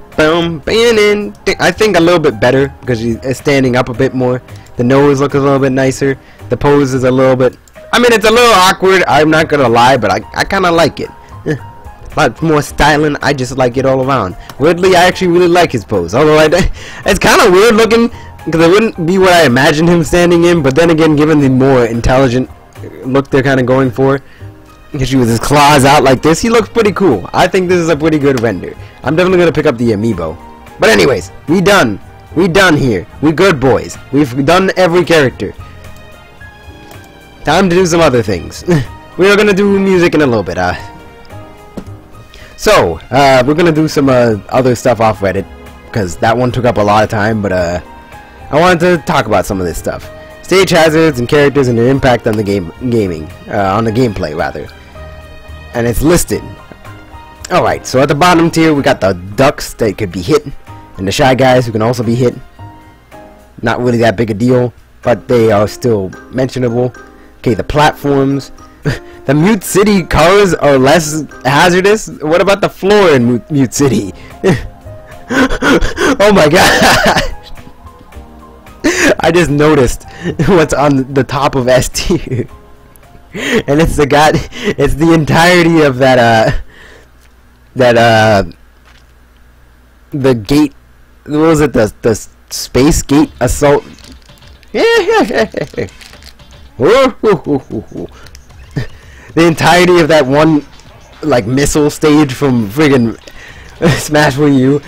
think a little bit better because she's standing up a bit more. The nose looks a little bit nicer. The pose is a little bit. I mean, it's a little awkward. I'm not gonna lie, but I kind of like it. A lot more styling. I just like it all around. Ridley, I actually really like his pose. Although it's kind of weird looking because it wouldn't be what I imagined him standing in. But then again, given the more intelligent look they're kind of going for, because with his claws out like this, he looks pretty cool. I think this is a pretty good render. I'm definitely gonna pick up the amiibo. But anyways, we done here. We good boys. We've done every character. Time to do some other things. We are gonna do music in a little bit. So we're gonna do some other stuff off Reddit because that one took up a lot of time. But I wanted to talk about some of this stuff. Stage hazards and characters and their impact on the on the gameplay rather. And it's listed. Alright, so at the bottom tier we got the ducks that could be hit, and the shy guys who can also be hit. Not really that big a deal. but they are still mentionable. Okay, the platforms. The Mute City cars are less hazardous. What about the floor in Mute City? Oh my god! I just noticed what's on the top of S tier, and it's the entirety of the gate. What was it? The space gate assault. The entirety of that one like missile stage from friggin' Smash Wii U.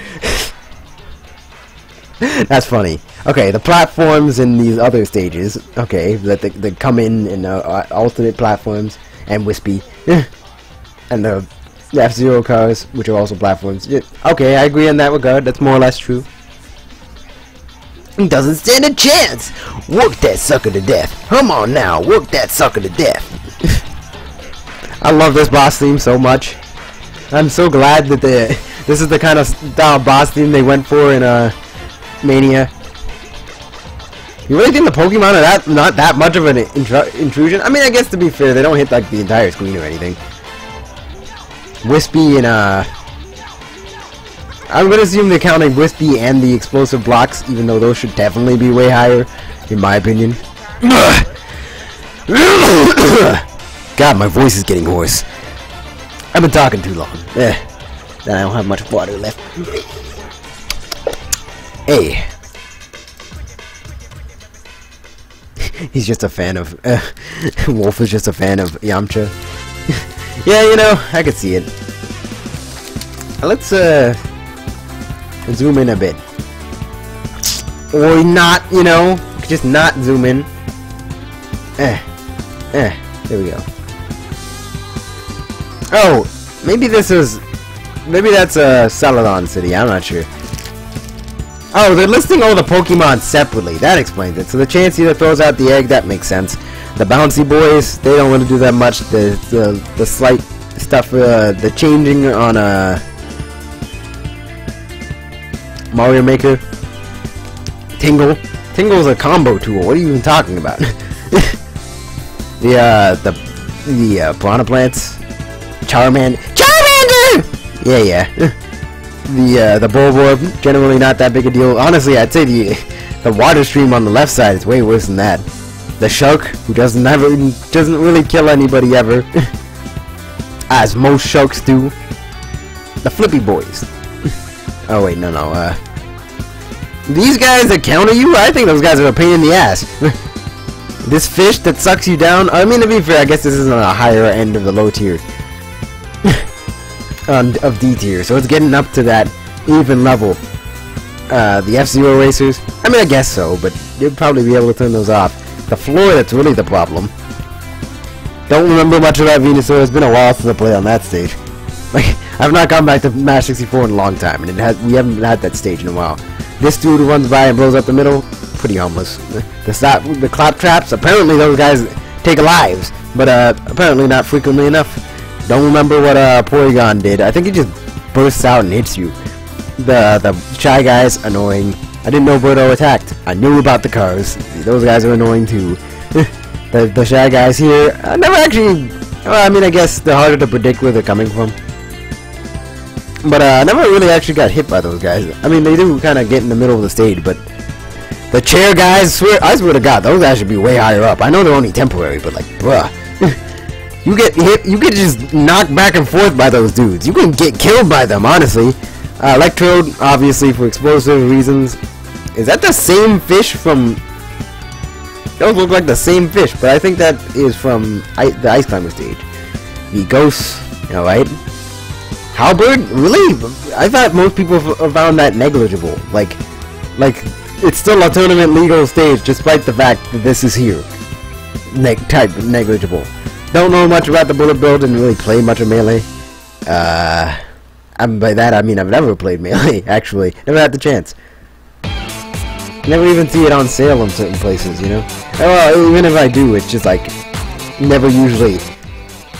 That's funny. Okay, the platforms in these other stages. Okay, that they come in alternate platforms and Wispy, and the F-Zero cars, which are also platforms. Okay, I agree in that regard. That's more or less true. Doesn't stand a chance. Work that sucker to death. Come on now, work that sucker to death. I love this boss theme so much. I'm so glad that this is the kind of style boss theme they went for in Mania. You really think the Pokemon are not that much of an intrusion? I mean, I guess to be fair, they don't hit like the entire screen or anything. Wispy and I'm gonna assume they're counting Wispy and the explosive blocks, even though those should definitely be way higher, in my opinion. God, my voice is getting hoarse. I've been talking too long. Then I don't have much water left. Hey. He's just a fan of... Wolf is just a fan of Yamcha. Yeah, you know, I could see it. Let's, zoom in a bit. Or not, you know. Just not zoom in. There we go. Oh, maybe that's Celadon City, I'm not sure. Oh, they're listing all the Pokemon separately. That explains it. So the Chansey throws out the egg, that makes sense. The Bouncy Boys, they don't want to do that much. The slight stuff, the changing on Mario Maker. Tingle. Tingle's a combo tool. What are you even talking about? the Piranha Plants. Charmander. Yeah. The Bulborb, generally not that big a deal. Honestly, I'd say the Water Stream on the left side is way worse than that. The Shulk, who doesn't really kill anybody ever, as most Shulks do. The Flippy Boys. Oh wait, no. These guys that counter you, I think those guys are a pain in the ass. This fish that sucks you down. I mean, to be fair, I guess this isn't a higher end of the low tier. Of D tier, so it's getting up to that even level. The F-Zero racers, I mean, I guess so, but you'd probably be able to turn those off. The floor, that's really the problem. Don't remember much of that Venusaur. It's been a while since I played on that stage. Like, I've not gone back to Smash 64 in a long time, and we haven't had that stage in a while. This dude who runs by and blows up the middle, pretty harmless. The clap traps, apparently those guys take lives, but apparently not frequently enough. Don't remember what Porygon did. I think it just bursts out and hits you. The Shy Guys, annoying. I didn't know Birdo attacked. I knew about the cars. Those guys are annoying too. the Shy Guys here, I never actually... Well, I mean, I guess they're harder to predict where they're coming from. But I never really actually got hit by those guys. I mean, they do kind of get in the middle of the stage, but... The chair guys, I swear to God, those guys should be way higher up. I know they're only temporary, but like, bruh. You get hit, you get just knocked back and forth by those dudes. You can get killed by them, honestly. Electrode, obviously for explosive reasons. Is that the same fish from... Those look like the same fish, but I think that is from the Ice Climber stage. The Ghosts, alright. Halberd? Really? I thought most people found that negligible. Like, it's still a tournament legal stage, despite the fact that this is here. Type negligible. Don't know much about the bullet build, didn't really play much of Melee. By that I mean I've never played Melee, actually. Never had the chance. Never even see it on sale in certain places, you know? Well, even if I do, it's just like, never usually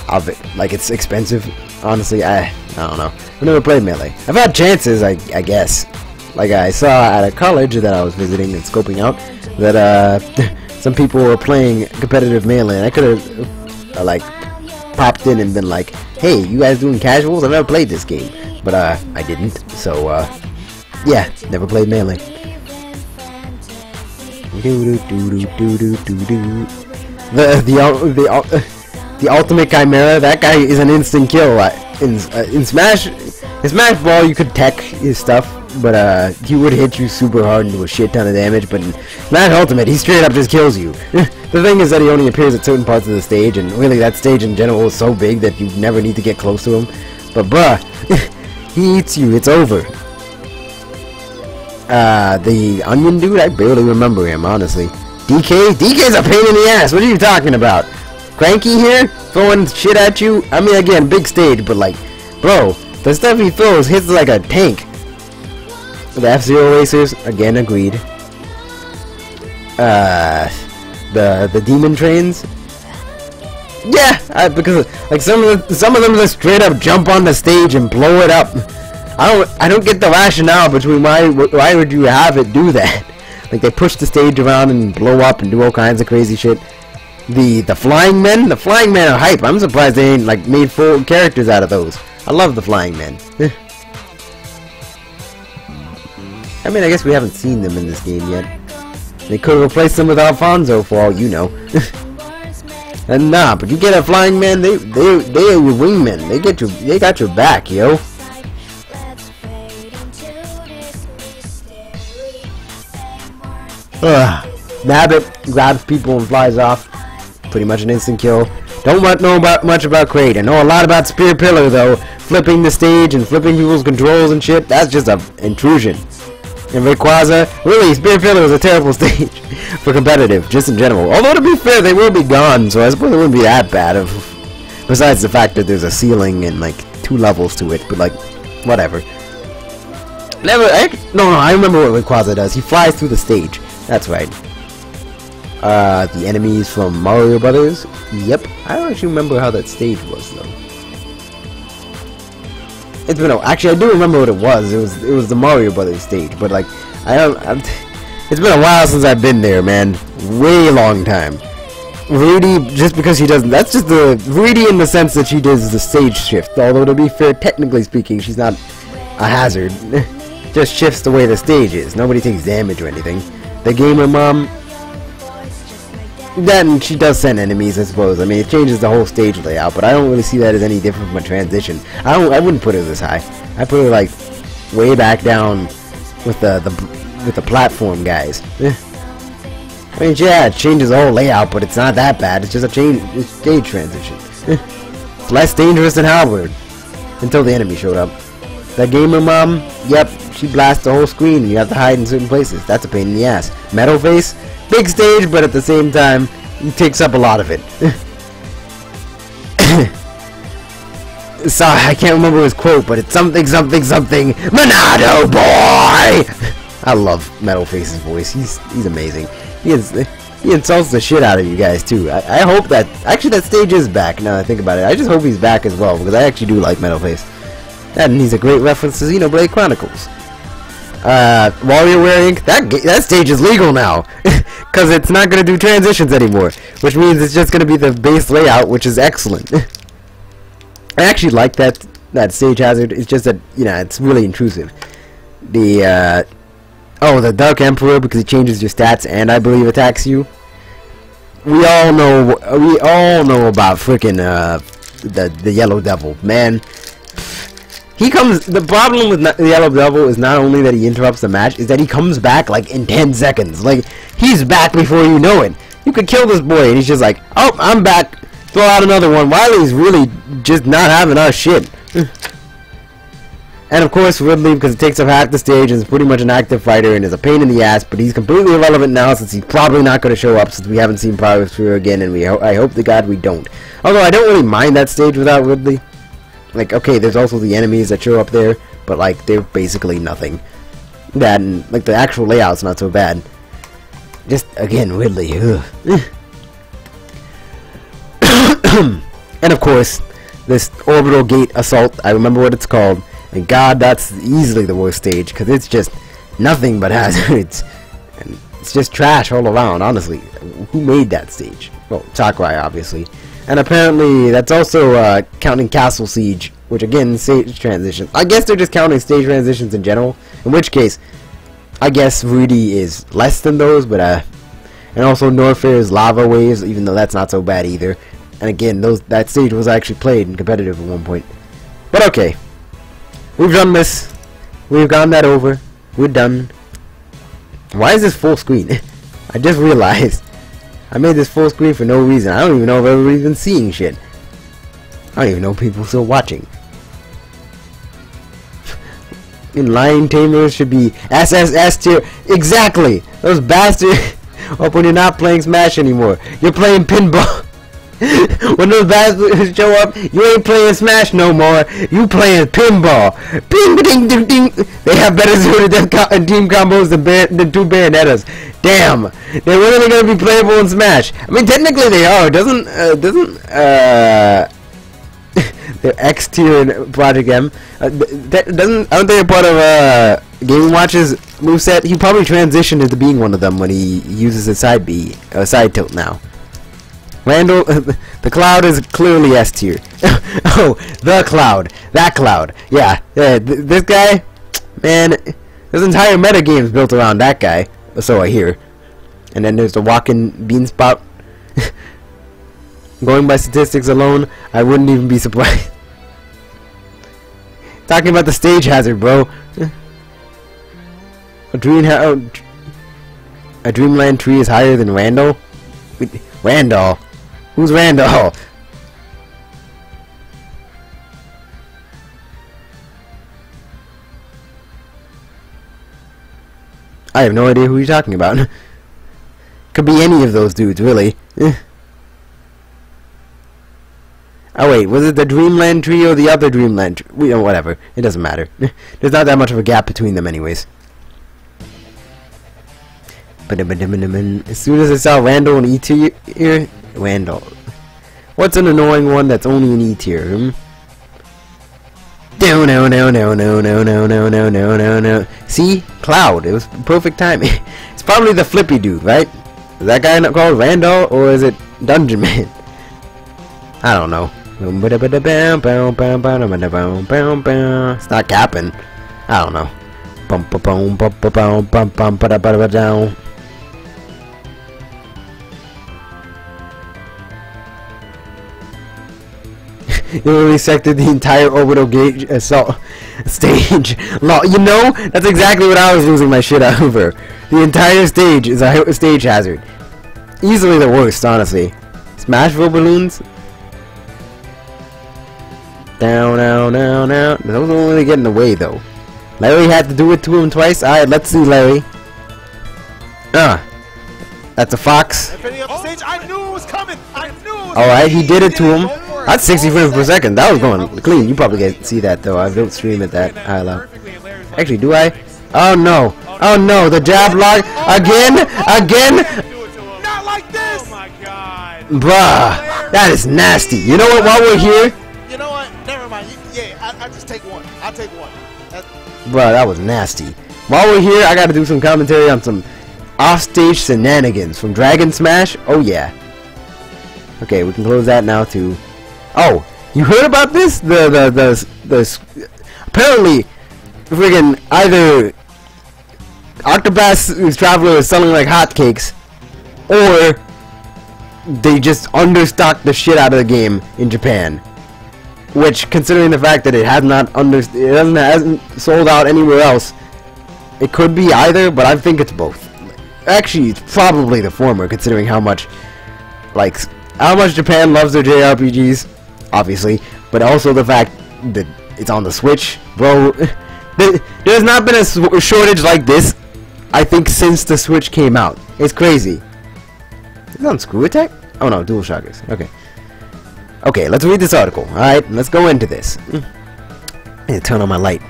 of it. Like, it's expensive. Honestly, I don't know. I've never played Melee. I've had chances, I guess. like I saw at a college that I was visiting and scoping out, that some people were playing competitive Melee. I could have like popped in and been like, "Hey, you guys doing casuals? I've never played this game," but I didn't. So yeah, never played Melee. The ultimate Chimera, that guy is an instant kill. In Smash Ball, you could tech his stuff, but he would hit you super hard and do a shit ton of damage. But in Smash Ultimate, he straight up just kills you. The thing is that he only appears at certain parts of the stage, and really that stage in general is so big that you never need to get close to him. But bruh, he eats you. It's over. The onion dude, I barely remember him, honestly. DK's a pain in the ass. What are you talking about? Cranky here, throwing shit at you. I mean, again, big stage, but like, bro, the stuff he throws hits like a tank. The F-Zero racers, again, agreed. The demon trains. Yeah, because like some of them just straight up jump on the stage and blow it up. I don't get the rationale between why would you have it do that? Like they push the stage around and blow up and do all kinds of crazy shit. The flying men are hype. I'm surprised they ain't like made full characters out of those. I love the flying men. I mean, I guess we haven't seen them in this game yet. They could have replaced them with Alfonso for all you know. And nah, but you get a flying man, they are your wingmen. They got your back, yo. Nabbit grabs people and flies off. Pretty much an instant kill. Don't know much about Kraid. I know a lot about Spear Pillar though. Flipping the stage and flipping people's controls and shit. That's just an intrusion. And Rayquaza, really, Spear Pillar is a terrible stage for competitive, just in general. Although to be fair, they will be gone, so I suppose it wouldn't be that bad. Besides the fact that there's a ceiling and like 2 levels to it, but like, whatever. I remember what Rayquaza does. He flies through the stage. That's right. The enemies from Mario Brothers. Yep. I don't actually remember how that stage was though. It's been actually I do remember what it was. It was the Mario Brothers stage, but like it's been a while since I've been there, man. Way long time. Rudy, just because she doesn't. That's just the Rudy in the sense that she does the stage shift. Although to be fair, technically speaking, she's not a hazard. Just shifts the way the stage is. Nobody takes damage or anything. The gamer mom. Then she does send enemies, I suppose. I mean, it changes the whole stage layout, but I don't really see that as any different from a transition. I wouldn't put it this high. I put it like way back down with the platform guys. I mean, yeah, it changes the whole layout, but it's not that bad. It's just a stage transition. It's less dangerous than Halberd until the enemy showed up. That gamer mom, yep, she blasts the whole screen. And you have to hide in certain places. That's a pain in the ass. Metal Face. Big stage, but at the same time, it takes up a lot of it. Sorry, I can't remember his quote, but it's something, Monado boy! I love Metal Face's voice. He's amazing. He insults the shit out of you guys, too. I hope that... Actually, that stage is back, now that I think about it. I just hope he's back as well, because I actually do like Metal Face. And he's a great reference to Xenoblade Chronicles. WarioWare Inc. That stage is legal now, because it's not going to do transitions anymore, which means it's just going to be the base layout, which is excellent. I actually like that stage hazard. It's just that, you know, it's really intrusive. The Dark Emperor, because he changes your stats and I believe attacks you. We all know about freaking the Yellow Devil, man. The problem with the Yellow Devil is not only that he interrupts the match, is that he comes back like in 10 seconds. Like, he's back before you know it. You could kill this boy and he's just like, oh, I'm back. Throw out another one. Wily's really just not having our shit. And of course, Ridley, because it takes up half the stage and is pretty much an active fighter and is a pain in the ass, but he's completely irrelevant now since he's probably not going to show up since we haven't seen Pyrosphere again, and I hope to God we don't. Although I don't really mind that stage without Ridley. Like, okay, there's also the enemies that show up there, but, like, they're basically nothing. That, and, like, the actual layout's not so bad. Just, again, Ridley, ugh. And, of course, this Orbital Gate Assault, I remember what it's called, and God, that's easily the worst stage, because it's just nothing but hazards. And it's just trash all around, honestly. Who made that stage? Well, Sakurai, obviously. And apparently, that's also counting Castle Siege, which again, stage transitions. I guess they're just counting stage transitions in general. In which case, I guess Rudy is less than those, but and also Norfair's Lava Waves, even though that's not so bad either. And again, that stage was actually played in competitive at one point. But okay, we've done this. We've gotten that over. We're done. Why is this full screen? I just realized I made this full screen for no reason. I don't even know if everybody's been seeing shit. I don't even know if people are still watching. In Lion Tamers should be SSS tier. Exactly! Those bastards. Up when you're not playing Smash anymore. You're playing pinball. When those bastards show up, you ain't playing Smash no more. You playing pinball. Bing, ding, ding, ding. They have better zero to death team combos than two Bayonettas. Damn, they're really gonna be playable in Smash. I mean, technically they are. Doesn't they're X tier in Project M. Aren't they a part of Game Watch's moveset? He probably transitioned into being one of them when he uses his side B, side tilt now. Randall, the Cloud is clearly S tier. Oh, the Cloud, that Cloud. Yeah, this guy, man, there's entire meta games built around that guy. So I hear. And then there's the walking Beansprout. Going by statistics alone, I wouldn't even be surprised. Talking about the stage hazard, bro. A Dreamland tree is higher than Randall? Randall? Who's Randall? I have no idea who you're talking about. Could be any of those dudes, really. Oh wait, was it the Dreamland tree or the other Dreamland tree? We know, whatever. It doesn't matter. There's not that much of a gap between them anyways. As soon as I saw Randall in E tier, Randall. What's an annoying one that's only in E tier? No. See? Cloud. It was perfect timing. It's probably the flippy dude, right? Is that guy not called Randall or is it Dungeon Man? I don't know. It's not capping. I don't know. You literally sected the entire orbital gauge assault stage. You know, that's exactly what I was losing my shit over. The entire stage is a stage hazard. Easily the worst, honestly. Smashville balloons. Down. Those don't really get in the way though. Larry had to do it to him twice. Alright, let's see Larry. That's a fox. Alright, he did it to him. That's 60 frames per second. That was going clean. You probably can't see that though. I don't stream at that high level. Actually, do I? Oh no. Oh no, the jab lock. Again? Not like this! Oh my god. Bruh. That is nasty. You know what, while we're here? You know what? Never mind. Yeah, I just take one. I'll take one. Bruh, that was nasty. While we're here, I gotta do some commentary on some offstage shenanigans from Dragon Smash. Oh yeah. Okay, we can close that now too. Oh, you heard about this? The apparently, friggin' either Octopath's Traveler is selling like hotcakes, or they just understocked the shit out of the game in Japan. Which, considering the fact that it hasn't sold out anywhere else, it could be either. But I think it's both. Actually, it's probably the former, considering how much Japan loves their JRPGs. Obviously, but also the fact that it's on the Switch, bro. There's not been a shortage like this, I think, since the Switch came out. It's crazy. Is it on Screw Attack? Oh no, Dual Shockers. Okay, let's read this article. Alright, let's go into this. I need to turn on my light.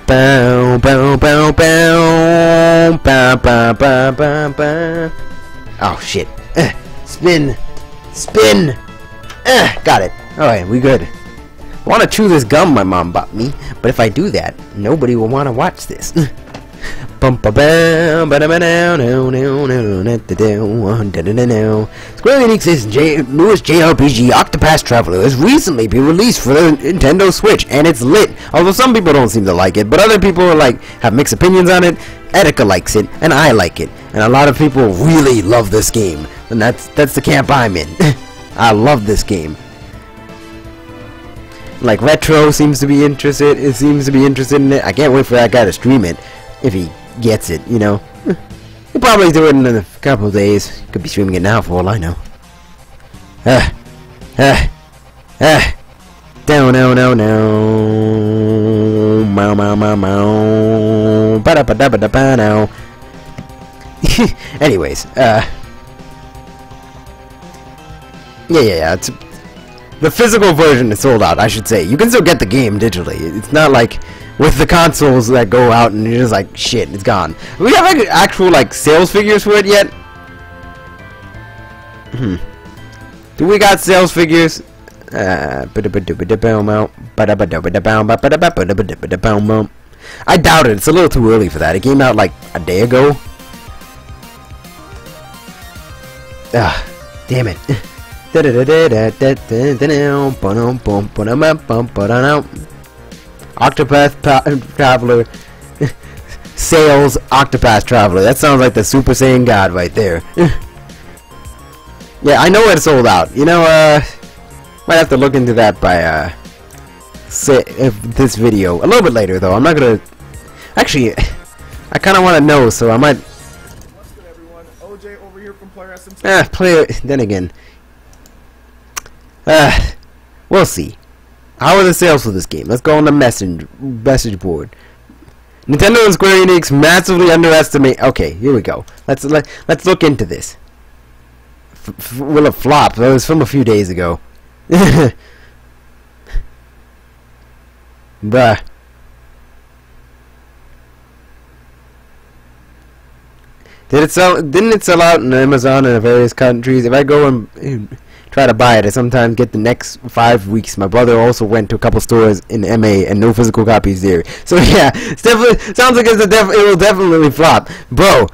Bow, bow, bow, bow. Bow, bow, bow, bow, bow. Oh shit. Spin. Got it. Alright, we good. I want to chew this gum my mom bought me, but if I do that, nobody will want to watch this. Square Enix's newest JRPG, Octopath Traveler, has recently been released for the Nintendo Switch, and it's lit. Although some people don't seem to like it, but other people are like have mixed opinions on it. Etika likes it, and I like it, and a lot of people really love this game, and that's the camp I'm in. I love this game. Like Retro seems to be interested. It seems to be interested in it. I can't wait for that guy to stream it if he gets it. You know, he'll probably do it in a couple of days. Could be streaming it now for all I know. Down, no. Anyways, yeah. It's the physical version is sold out. I should say you can still get the game digitally. It's not like with the consoles that go out and you're just like shit, it's gone. We have like actual like sales figures for it yet? Do we got sales figures? I doubt it. It's a little too early for that. It came out like a day ago. Damn it. Octopath Traveler sales Octopath Traveler. That sounds like the Super Saiyan God right there. Yeah, I know it's sold out. You know, might have to look into that by this video a little bit later though. I'm not gonna actually. I kind of want to know, so I might. What's good, everyone? OJ over here from Player SMT. Then again. We'll see. How are the sales for this game? Let's go on the message board. Nintendo and Square Enix massively underestimate. Okay, here we go. Let's look into this. Will it flop? It was from a few days ago. Bruh. Didn't it sell out on Amazon in various countries? If I go and try to buy it, I sometimes get the next 5 weeks. My brother also went to a couple stores in MA and no physical copies there. So yeah, it's definitely sounds like it will definitely flop, bro.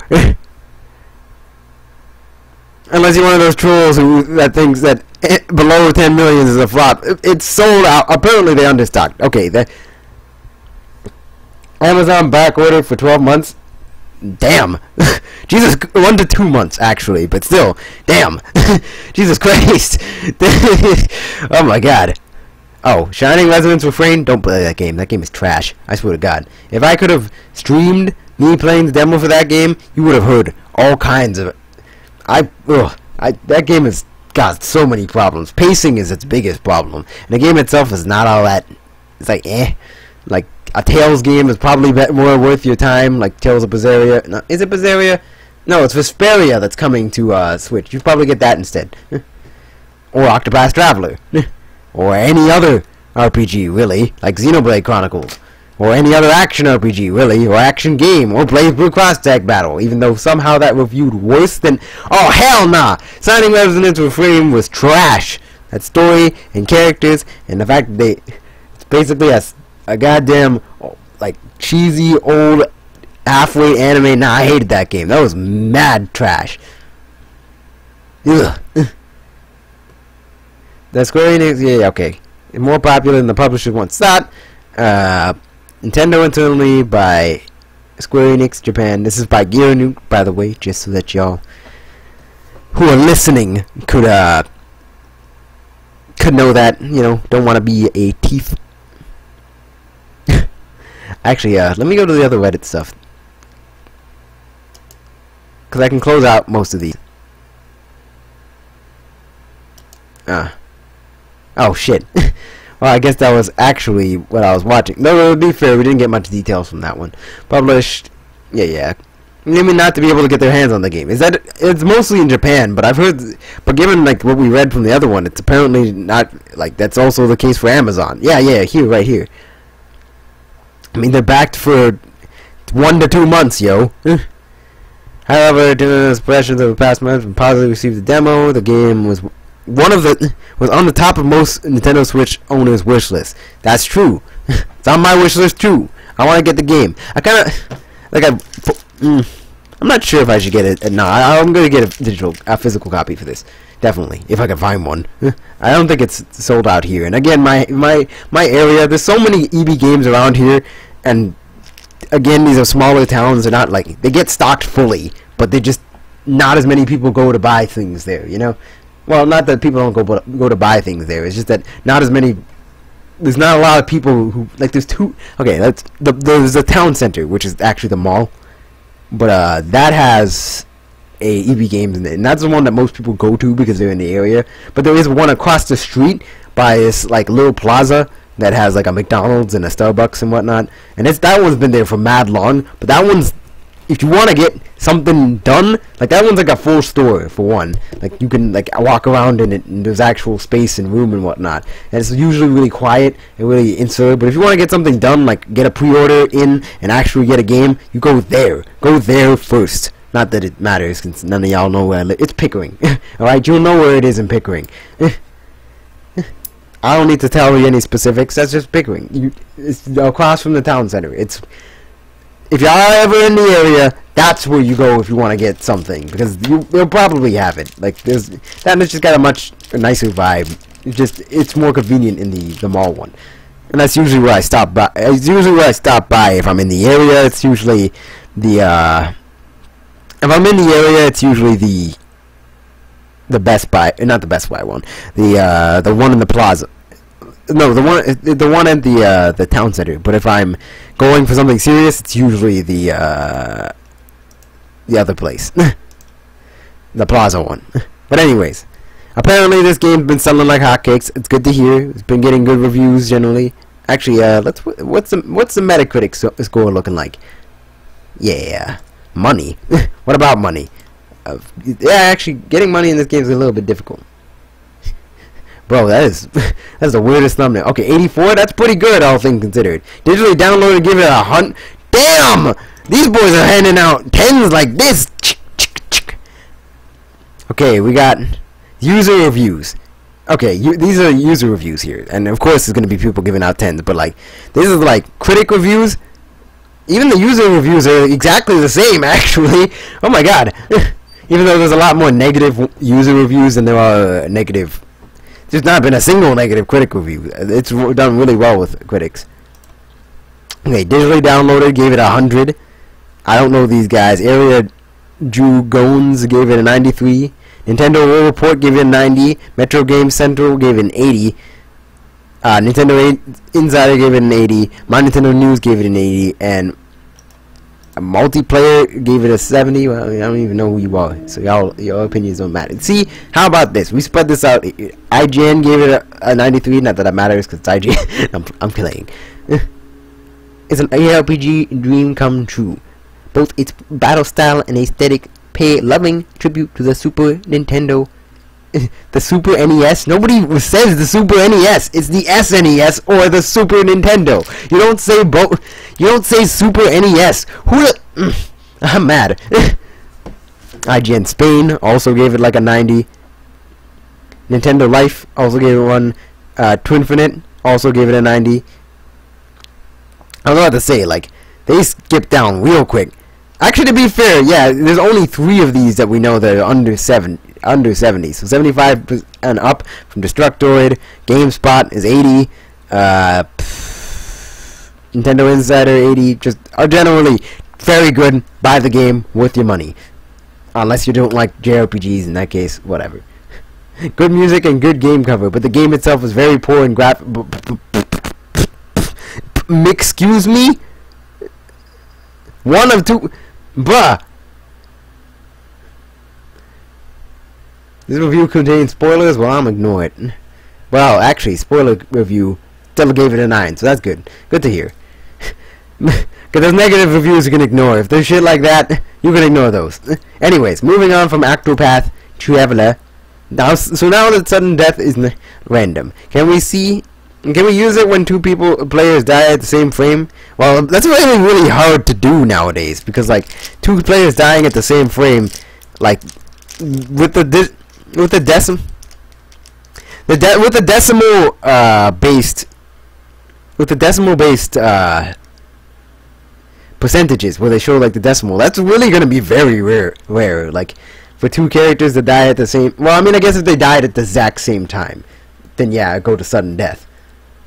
Unless you're one of those trolls that thinks that below 10 million is a flop. It's sold out. Apparently they understocked. Okay, Amazon back ordered for 12 months. Damn. Jesus, 1 to 2 months actually, but still, damn. Jesus Christ. Oh my God. Oh, Shining Resonance Refrain. Don't play that game. That game is trash. I swear to God. If I could have streamed me playing the demo for that game, you would have heard all kinds of. That game has got so many problems. Pacing is its biggest problem, and the game itself is not all that. It's like like a Tales game is probably more worth your time. Like Tales of Berseria. No, is it Berseria? No, it's Vesperia that's coming to Switch. You'd probably get that instead, or Octopath Traveler, or any other RPG really, like Xenoblade Chronicles. Or any other action RPG, really, or action game, or Blazblue Cross Tag Battle, even though somehow that reviewed worse than. Oh, hell nah! Shining Resonance Refrain was trash! That story, and characters, and the fact that it's basically a goddamn, like, cheesy, old, halfway anime. Nah, I hated that game. That was mad trash. Ugh. The Square Enix, yeah, okay. More popular than the publisher wants that. Nintendo internally by Square Enix Japan. This is by Gear Nuke, by the way, just so that y'all who are listening could know that, you know, don't want to be a thief. Actually, let me go to the other Reddit stuff, because I can close out most of these. Oh shit. Well, I guess that was actually what I was watching. No, to be fair, we didn't get much details from that one. Published, yeah. I mean, not to be able to get their hands on the game. Is that it's mostly in Japan, but I've heard, but given like what we read from the other one, it's apparently not like that's also the case for Amazon. Yeah, here, right here. I mean, they're backed for 1 to 2 months, yo. However, during the expressions of the past month, positively received the demo. The game was one of the was on the top of most Nintendo Switch owners' wish list. That's true. It's on my wish list too. I want to get the game. I kind of like I'm not sure if I should get it. No, I'm gonna get a physical copy for this. Definitely, if I can find one. I don't think it's sold out here. And again, my area, there's so many EB games around here, and again, these are smaller towns. They're not like they get stocked fully, but they just not as many people go to buy things there. You know, well, not that people don't go to buy things there. It's just that not as many. There's not a lot of people who like. There's two. Okay, there's a town center, which is actually the mall, but that has a EB Games in it, and that's the one that most people go to because they're in the area. But there is one across the street by this like little plaza that has like a McDonald's and a Starbucks and whatnot, and that one's been there for mad long. But that one's, if you want to get something done, like that one's like a full store for one. Like you can like walk around in it, and there's actual space and room and whatnot. And it's usually really quiet and really insular. But if you want to get something done, like get a pre-order in and actually get a game, you go there. Go there first. Not that it matters, since none of y'all know where I live. It's Pickering. Alright, you'll know where it is in Pickering. I don't need to tell you any specifics. That's just Pickering. It's across from the town center. It's, if y'all are ever in the area, that's where you go if you want to get something, because you'll probably have it. Like there's that, it's just got a much nicer vibe. It's more convenient in the mall one, and that's usually where I stop by. It's usually where I stop by if I'm in the area. It's usually the if I'm in the area, it's usually the Best Buy, not the Best Buy one, the one in the plaza. No, the one at the town center. But if I'm going for something serious, it's usually the other place, the plaza one. But anyways, apparently this game's been selling like hotcakes. It's good to hear. It's been getting good reviews generally. Actually, what's the Metacritic score looking like? Yeah, money. What about money? Yeah, actually, getting money in this game is a little bit difficult. Bro, that's the weirdest thumbnail. Okay, 84. That's pretty good, all things considered. Digitally downloaded, give it a hunt. Damn, these boys are handing out tens like this. Okay, we got user reviews. Okay, these are user reviews here, and of course, there's gonna be people giving out tens. But like, this is like critic reviews. Even the user reviews are exactly the same, actually. Oh my god. Even though there's a lot more negative user reviews than there are negative. There's not been a single negative critic review. It's done really well with critics. Okay, digitally downloaded, gave it 100. I don't know these guys. Area Drew Gones gave it a 93. Nintendo World Report gave it a 90. Metro Game Central gave it an 80. Nintendo Insider gave it an 80. My Nintendo News gave it an 80. And Multiplayer gave it a 70. Well, I don't even know who you are, so your opinions don't matter. See, how about this? We spread this out. IGN gave it a 93. Not that it matters, because it's IGN. I'm playing. It's an ARPG dream come true. Both its battle style and aesthetic pay loving tribute to the Super Nintendo. The Super NES. Nobody says the Super NES. It's the SNES or the Super Nintendo. You don't say both. You don't say Super NES. Who the? I'm mad. IGN Spain also gave it like a 90. Nintendo Life also gave it one. Twinfinite also gave it a 90. I was about to say, like, they skipped down real quick. Actually, to be fair, yeah, there's only 3 of these that we know that are under 70. So 75 and up from Destructoid. GameSpot is 80. Nintendo Insider 80. Just are generally very good. Buy the game, worth your money. Unless you don't like JRPGs, in that case, whatever. Good music and good game cover, but the game itself is very poor in graphic. Excuse me? 1 of 2. Bruh. This review contains spoilers. Well, I'm ignore it. Well, actually, spoiler review still gave it a 9, so that's good. Good to hear. Because there's negative reviews you can ignore. If there's shit like that, you can ignore those. Anyways, moving on from Octopath Traveler. So now that sudden death is random. Can we use it when 2 players die at the same frame? Well, that's really hard to do nowadays, because like 2 players dying at the same frame, like with the with the decimal based percentages where they show like the decimal, that's really gonna be very rare. Like for two characters to die at the same, well, I mean, I guess if they died at the exact same time, then yeah, go to sudden death.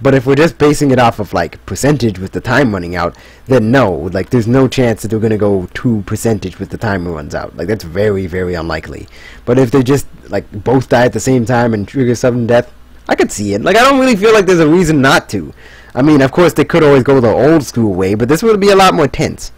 But if we're just basing it off of like percentage with the time running out, then no, like there's no chance that they're gonna go to percentage with the timer runs out. Like that's very, very unlikely. But if they just like both die at the same time and trigger sudden death, I could see it. Like I don't really feel like there's a reason not to. I mean, of course they could always go the old school way, but this would be a lot more tense.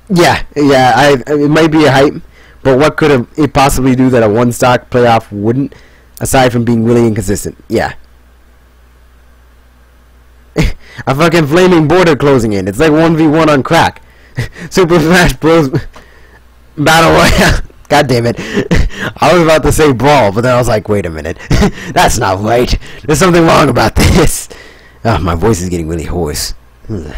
Yeah, it might be a hype. But what could it possibly do that a one-stock playoff wouldn't, aside from being really inconsistent? Yeah. A fucking flaming border closing in. It's like 1v1 on crack. Super Smash Bros. Battle Royale. God damn it. I was about to say brawl, but then I was like, wait a minute. That's not right. There's something wrong about this. Oh, my voice is getting really hoarse. I've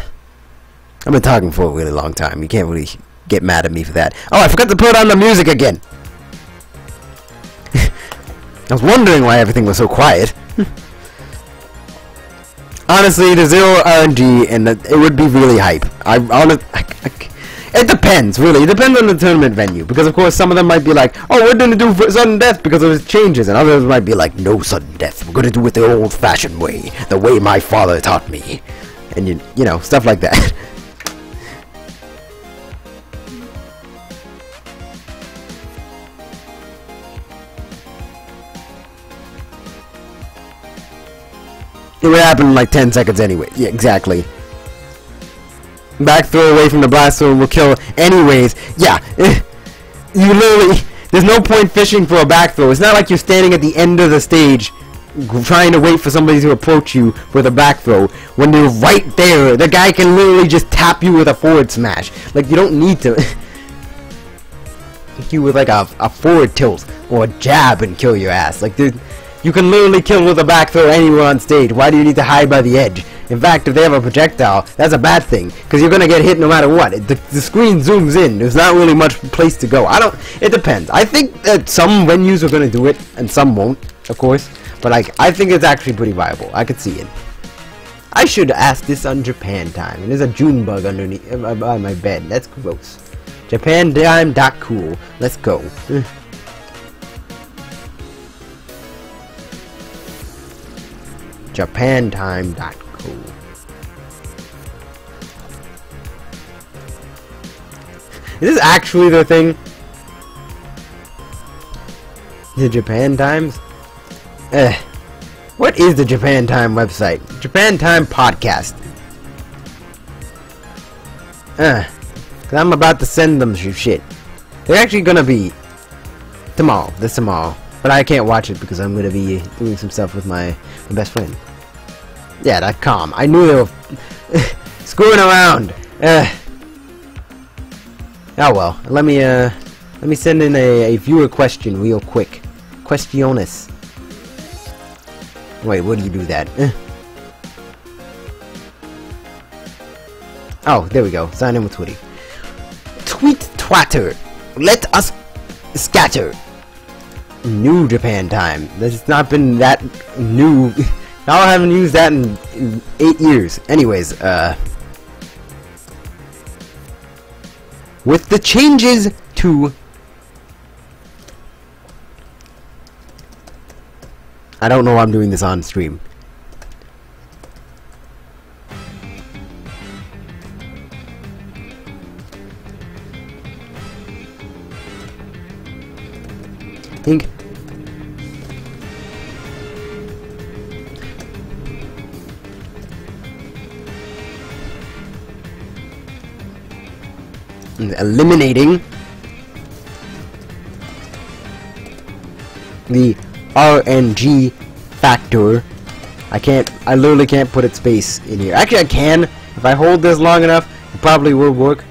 been talking for a really long time. You can't really get mad at me for that. Oh, I forgot to put on the music again. I was wondering why everything was so quiet. Honestly, the zero RNG and it would be really hype. It depends, really. It depends on the tournament venue, because of course some of them might be like, oh, we're gonna do sudden death because of its changes, and others might be like, no sudden death. We're gonna do it the old-fashioned way, the way my father taught me, and you know, stuff like that. It would happen in like 10 seconds anyway. Yeah, exactly. Back throw away from the blast zone will kill anyways. Yeah. You literally... There's no point fishing for a back throw. It's not like you're standing at the end of the stage trying to wait for somebody to approach you with a back throw. When they're right there, the guy can literally just tap you with a forward smash. Like, you don't need to... you with like a forward tilt or a jab and kill your ass. Like, dude... You can literally kill with a back throw anywhere on stage. Why do you need to hide by the edge? In fact, if they have a projectile, that's a bad thing, because you're gonna get hit no matter what. The screen zooms in. There's not really much place to go. It depends. I think that some venues are gonna do it, and some won't, of course. But like, I think it's actually pretty viable. I could see it. I should ask this on Japan Time. And there's a June bug underneath by my bed. That's gross. JapanTime.cool. Let's go. JapanTime.cool. Is this actually the thing? The Japan Times? What is the Japan Time website? Japan Time Podcast. Cause I'm about to send them some shit. They're actually gonna be tomorrow. This tomorrow. But I can't watch it because I'm gonna be doing some stuff with my best friend. Yeah, .com. I knew they were screwing around. Oh well. Let me send in a viewer question real quick. Questiones. Wait, what do you do that? Oh, there we go. Sign in with Twitty. Tweet Twatter. Let us scatter. New Japan Time. That's not been that new. I haven't used that in 8 years. Anyways, with the changes to... I don't know why I'm doing this on stream. Think. Eliminating the RNG factor. I literally can't put its space in here. Actually I can. If I hold this long enough, it probably will work.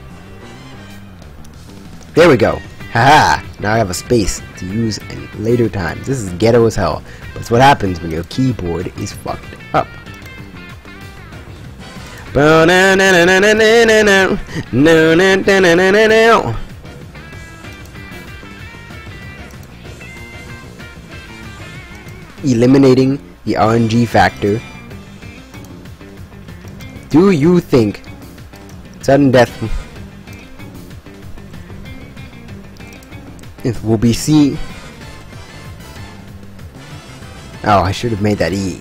There we go. Haha! Now I have a space to use in later times. This is ghetto as hell. But it's what happens when your keyboard is fucked up. eliminating the RNG factor, do you think sudden death will be seen? Oh, I should have made that E.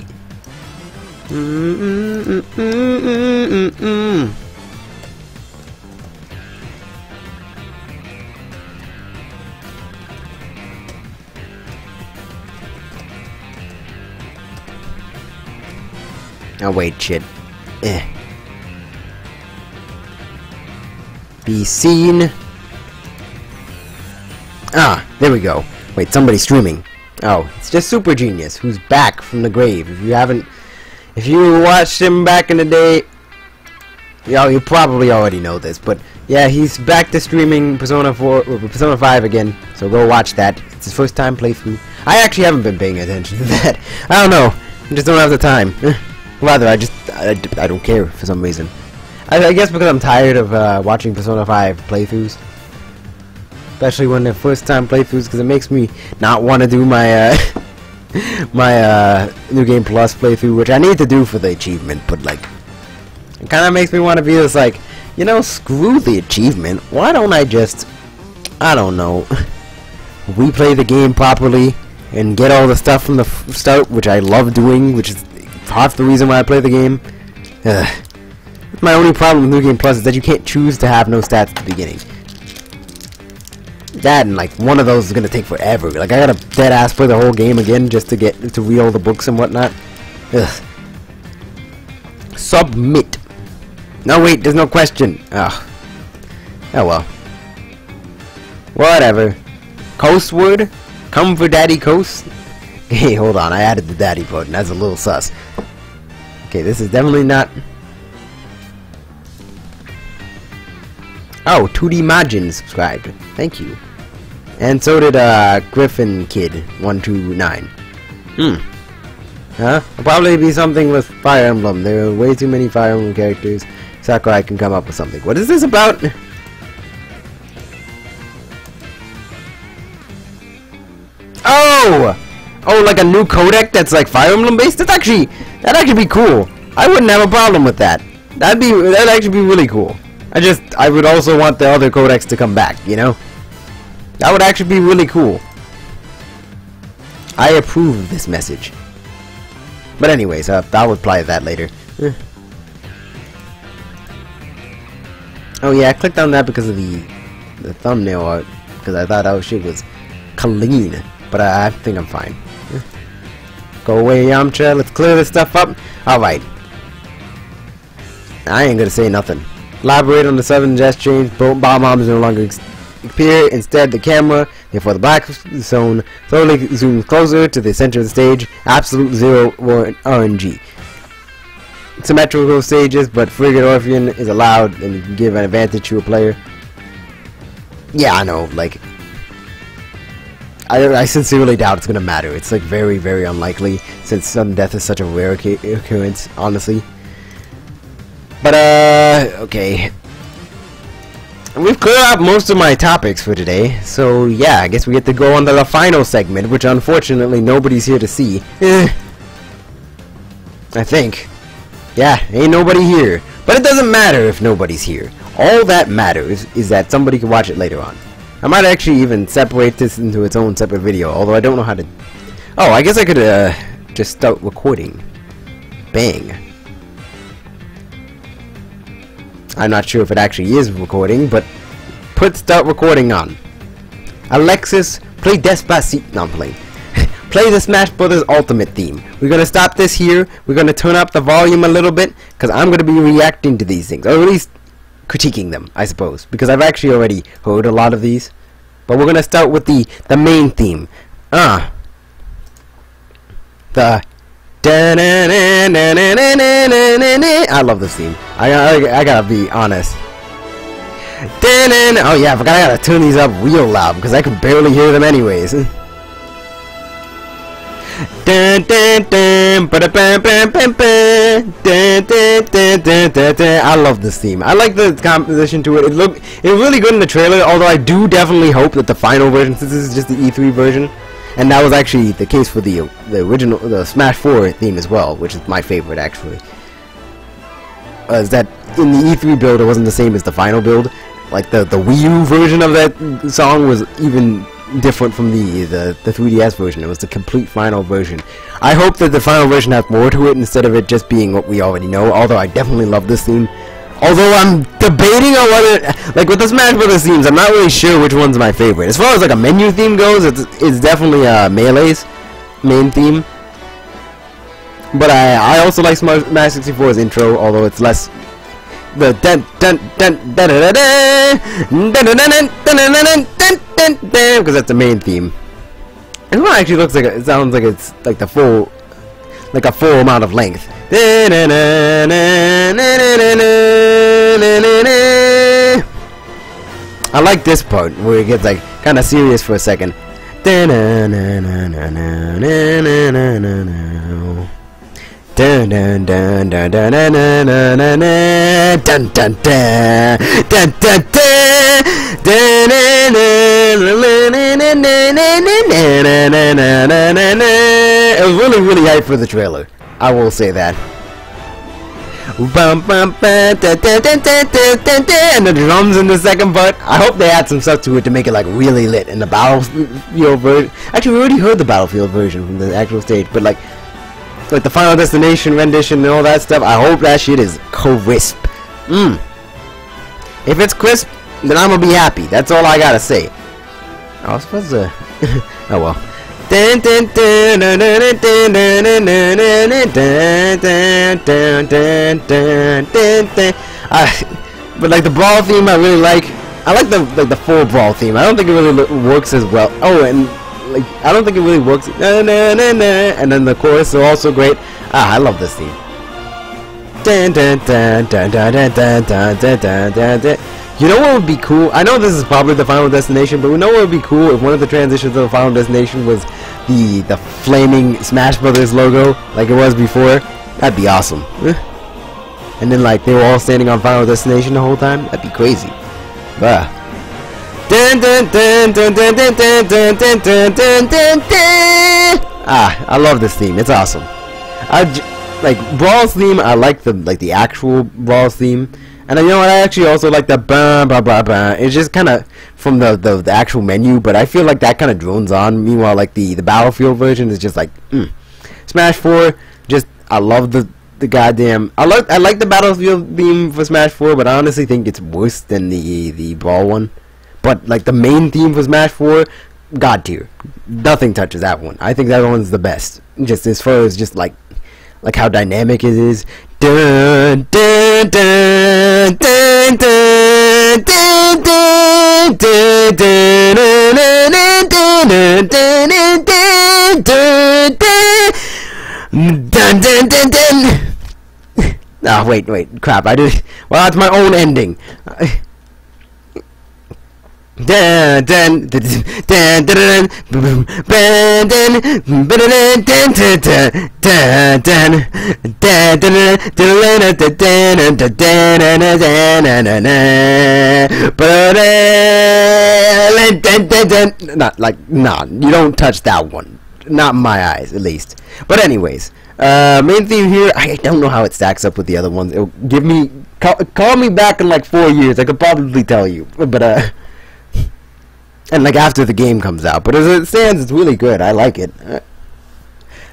Oh wait, shit. Be seen. Ah, there we go. Wait, somebody's streaming. Oh, it's just Super Genius, who's back from the grave. If you watched him back in the day, you probably already know this, but yeah, he's back to streaming Persona 4 or Persona 5 again. So go watch that. It's his first time playthrough. I actually haven't been paying attention to that. I don't know. I just don't have the time. Rather, I don't care for some reason. I guess because I'm tired of watching Persona 5 playthroughs. Especially when they're first time playthroughs, because it makes me not want to do my my New Game Plus playthrough, which I need to do for the achievement, but like, it kind of makes me want to be just like, you know, screw the achievement. Why don't I just, I don't know, replay the game properly and get all the stuff from the start, which I love doing, which is half the reason why I play the game. My only problem with New Game Plus is that you can't choose to have no stats at the beginning. That and like one of those is gonna take forever. Like I gotta dead ass play the whole game again just to get to read all the books and whatnot. Ugh. Submit. No wait, there's no question. Ugh. Oh well. Whatever. Coastward? Come for Daddy Coast? Hey, hold on, I added the daddy button. That's a little sus. Okay, this is definitely not. Oh, 2D Majin subscribed. Thank you. And so did Griffin Kid 129. Huh? It'll probably be something with Fire Emblem. There are way too many Fire Emblem characters. Sakurai can come up with something. What is this about? Oh! Oh, like a new codec that's like Fire Emblem based? That'd actually be cool. I wouldn't have a problem with that. That'd actually be really cool. I would also want the other codecs to come back, you know? That would actually be really cool. I approve of this message. But anyways, I'll reply to that later. Oh yeah, I clicked on that because of the thumbnail art, because I thought, oh shit, was clean. But I think I'm fine. Go away, Yamcha. Let's clear this stuff up. Alright. I ain't gonna say nothing. Elaborate on the sudden jet change. Bomb bombs no longer appear. Instead, the camera, therefore the black zone, slowly zooms closer to the center of the stage. Absolute zero RNG. Symmetrical stages, but Frigate Orpheon is allowed and you can give an advantage to a player. Yeah, I know. Like, I sincerely doubt it's gonna matter. It's like very, very unlikely since sudden death is such a rare occurrence, honestly. But okay. We've cleared up most of my topics for today, so yeah, I guess we get to go on to the final segment, which unfortunately nobody's here to see. I think. Yeah, ain't nobody here. But it doesn't matter if nobody's here. All that matters is that somebody can watch it later on. I might actually even separate this into its own separate video, although I don't know how to. Oh, I guess I could just start recording. Bang. I'm not sure if it actually is recording, but put start recording on. Alexis, play Despacito. No, I'm playing. Play the Smash Brothers Ultimate theme. We're gonna stop this here. We're gonna turn up the volume a little bit, because I'm gonna be reacting to these things, or at least critiquing them, I suppose, because I've actually already heard a lot of these. But we're gonna start with the main theme. The I love this theme. I gotta be honest. Oh yeah, I gotta turn these up real loud because I can barely hear them anyways. I love this theme. I like the composition to it. It looked really good in the trailer, although I do definitely hope that the final version, since this is just the E3 version, And that was actually the case for the original, the Smash 4 theme as well, which is my favorite actually. Is that in the E3 build it wasn't the same as the final build. Like the Wii U version of that song was even different from the 3DS version. It was the complete final version. I hope that the final version has more to it instead of it just being what we already know, although I definitely love this theme. Although I'm debating on whether, like with the Smash Brothers themes, I'm not really sure which one's my favorite. As far as like a menu theme goes, it's definitely Melee's main theme. But I also like Smash 64's intro, although it's less the because that's the main theme. This one actually looks like it sounds like it's like the full, like a full amount of length. I like this part where it gets like kind of serious for a second. Dun dun dun dun dun dun dun dun dun dun dun dun It was really hyped for the trailer. I will say that. And the drums in the second part. I hope they add some stuff to it to make it like really lit in the Battlefield version. Actually, we already heard the Battlefield version from the actual stage, but like the Final Destination rendition and all that stuff, I hope that shit is crisp. If it's crisp, then I'm gonna be happy. That's all I gotta say. I was supposed to. Oh well. But like the Brawl theme, I really like. I like the full Brawl theme. I don't think it really works as well. Oh, and like I don't think it really works. And then the chorus are also great. I love this theme. You know what would be cool? I know this is probably the Final Destination, but you know what would be cool if one of the transitions of the Final Destination was the flaming Smash Brothers logo like it was before? That'd be awesome. And then like they were all standing on Final Destination the whole time? That'd be crazy. Bah. I love this theme. It's awesome. Like Brawl's theme. I like the actual Brawl's theme, and you know what? I actually also like the bah bah bah bah. It's just kind of from the actual menu, but I feel like that kind of drones on. Meanwhile, like the Battlefield version is just like Smash 4. Just I love the goddamn. I like the Battlefield theme for Smash 4, but I honestly think it's worse than the Brawl one. But like the main theme for Smash 4, God tier. Nothing touches that one. I think that one's the best. Just as far as just like how dynamic it is. Dun, dun, dun, dun, dun, dun, dun, dun, dun, dun, dun, dun. Ah, wait, crap! I did. Well, that's my own ending. Dun dun dun dun dun not like, nah, you don't touch that one. Not in my eyes, at least. But anyways, main theme here, I don't know how it stacks up with the other ones. It'll give me, call me back in like 4 years, I could probably tell you. But and like after the game comes out, but as it stands, it's really good. I like it.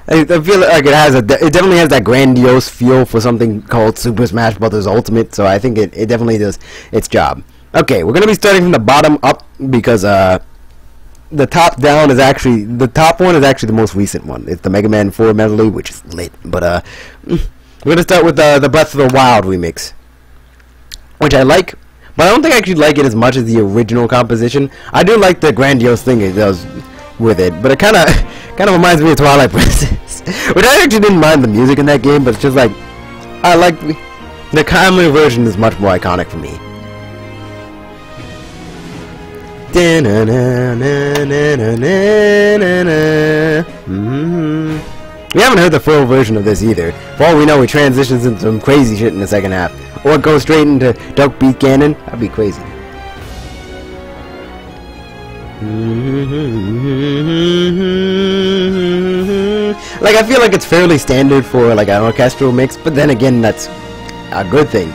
I feel like it definitely has that grandiose feel for something called Super Smash Bros. Ultimate. So I think it definitely does its job. Okay, we're gonna be starting from the bottom up because the top down is actually the top one is actually the most recent one. It's the Mega Man 4 medley, which is lit. But we're gonna start with the Breath of the Wild remix, which I like. But I don't think I actually like it as much as the original composition. I do like the grandiose thing it does with it, but it kind of reminds me of Twilight Princess, which I actually didn't mind the music in that game, but it's just like I like the Kamui version is much more iconic for me. We haven't heard the full version of this either. For all we know, he transitions into some crazy shit in the second half. Or goes straight into Dark Beat Ganon. That'd be crazy. Like, I feel like it's fairly standard for like an orchestral mix, but then again, that's a good thing.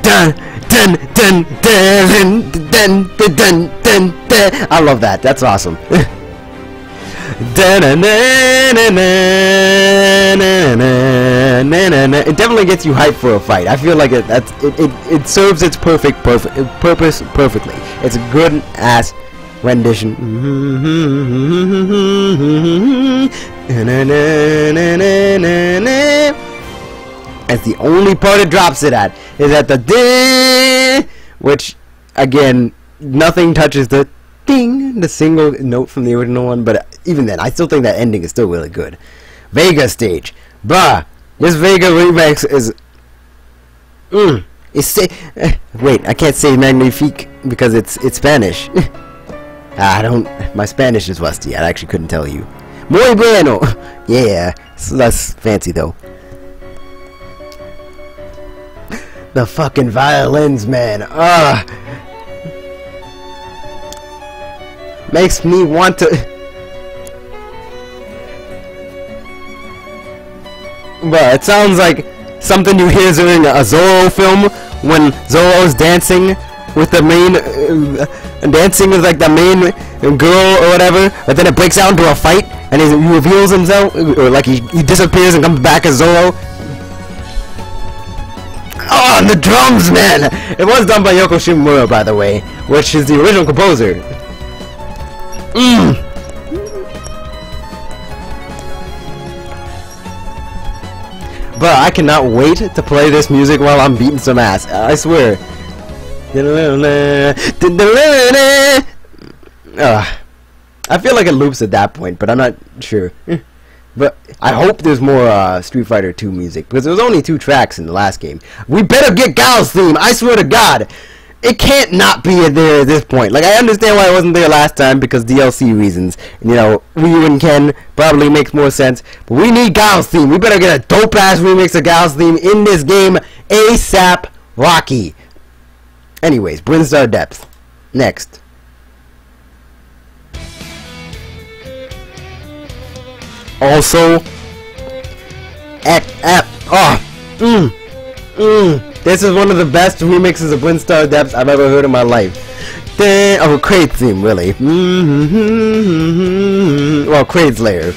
Dun dun dun dun dun dun dun dun dun. I love that. That's awesome. It definitely gets you hyped for a fight. I feel like it serves its purpose perfectly. It's a good ass rendition. That's the only part it drops it at, is at the ding, which again, nothing touches the ding, the single note from the original one, but even then, I still think that ending is still really good. Vega stage. Bruh, this Vega remix is... wait, I can't say magnifique because it's Spanish. My Spanish is rusty. I actually couldn't tell you. Muy bueno. Yeah, it's less fancy though. The fucking violins, man. Makes me want to... Well, it sounds like something you hear during a Zorro film when Zorro's dancing with the main... dancing with like the main girl or whatever, but then it breaks out into a fight and he reveals himself, or like he disappears and comes back as Zorro. Oh, and the drums, man! It was done by Yoko Shimomura, by the way, which is the original composer. But I cannot wait to play this music while I'm beating some ass. I swear. I feel like it loops at that point, but I'm not sure. But I hope there's more Street Fighter 2 music, because there was only 2 tracks in the last game. We better get Gal's theme, I swear to God! It can't not be there at this point. Like, I understand why it wasn't there last time, because DLC reasons. You know, Ryu and Ken probably makes more sense. But we need Gal's theme. We better get a dope-ass remix of Gal's theme in this game ASAP Rocky. Anyways, Brinstar Depth. Next. Also, this is one of the best remixes of Brinstar Depths I've ever heard in my life. Of a Kraid theme, really. Well, Kraid's layer.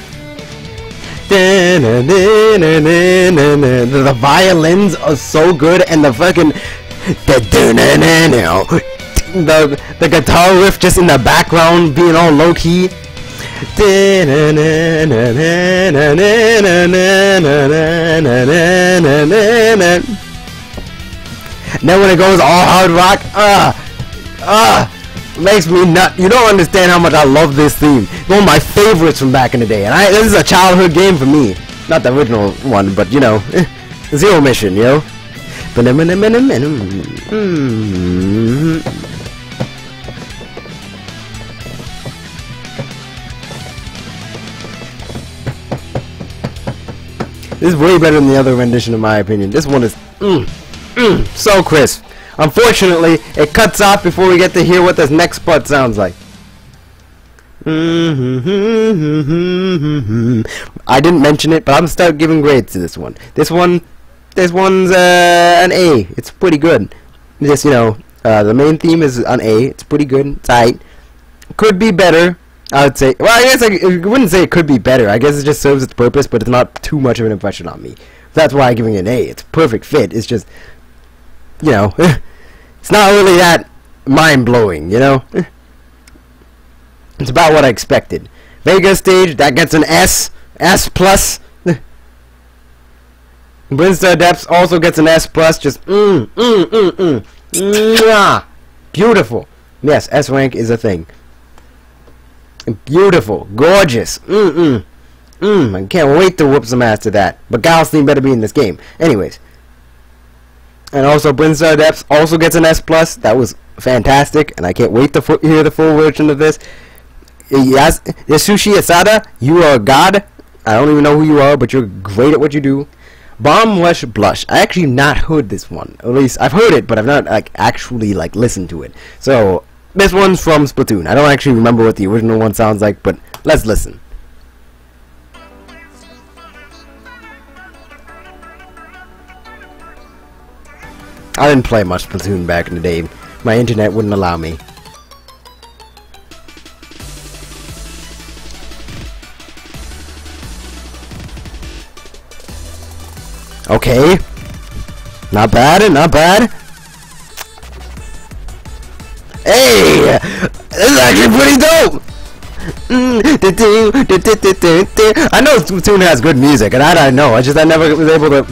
The violins are so good, and the fucking the guitar riff just in the background being all low key. And then when it goes all hard rock, makes me nut. You don't understand how much I love this theme. It's one of my favorites from back in the day, and this is a childhood game for me. Not the original one, but you know, Zero Mission, you know. This is way better than the other rendition, in my opinion. This one is so crisp. Unfortunately, it cuts off before we get to hear what this next part sounds like. I didn't mention it, but I'm gonna start giving grades to this one. This one's an A. It's pretty good. Just, you know, the main theme is an A. It's pretty good. It's alright. Could be better, I would say. Well, I guess I wouldn't say it could be better. I guess it just serves its purpose, but it's not too much of an impression on me. That's why I'm giving it an A. It's a perfect fit. It's just, you know, it's not really that mind-blowing, you know? It's about what I expected. Vega stage, that gets an S. S+. Brinstar Depths also gets an S+. Just, beautiful. Yes, S rank is a thing. Beautiful. Gorgeous. I can't wait to whoop some ass to that. But Gal's theme better be in this game. Anyways. And also, Brinstar Depths also gets an S+. That was fantastic. And I can't wait to hear the full version of this. Yasushi Asada, you are a god. I don't even know who you are, but you're great at what you do. Bomb Rush Blush. I actually not heard this one. At least I've heard it, but I've not like actually like listened to it. So this one's from Splatoon. I don't actually remember what the original one sounds like, but let's listen. I didn't play much Splatoon back in the day. My internet wouldn't allow me. Okay. Not bad, not bad. Hey! This is actually pretty dope! I know Splatoon has good music, and I know. I never was able to...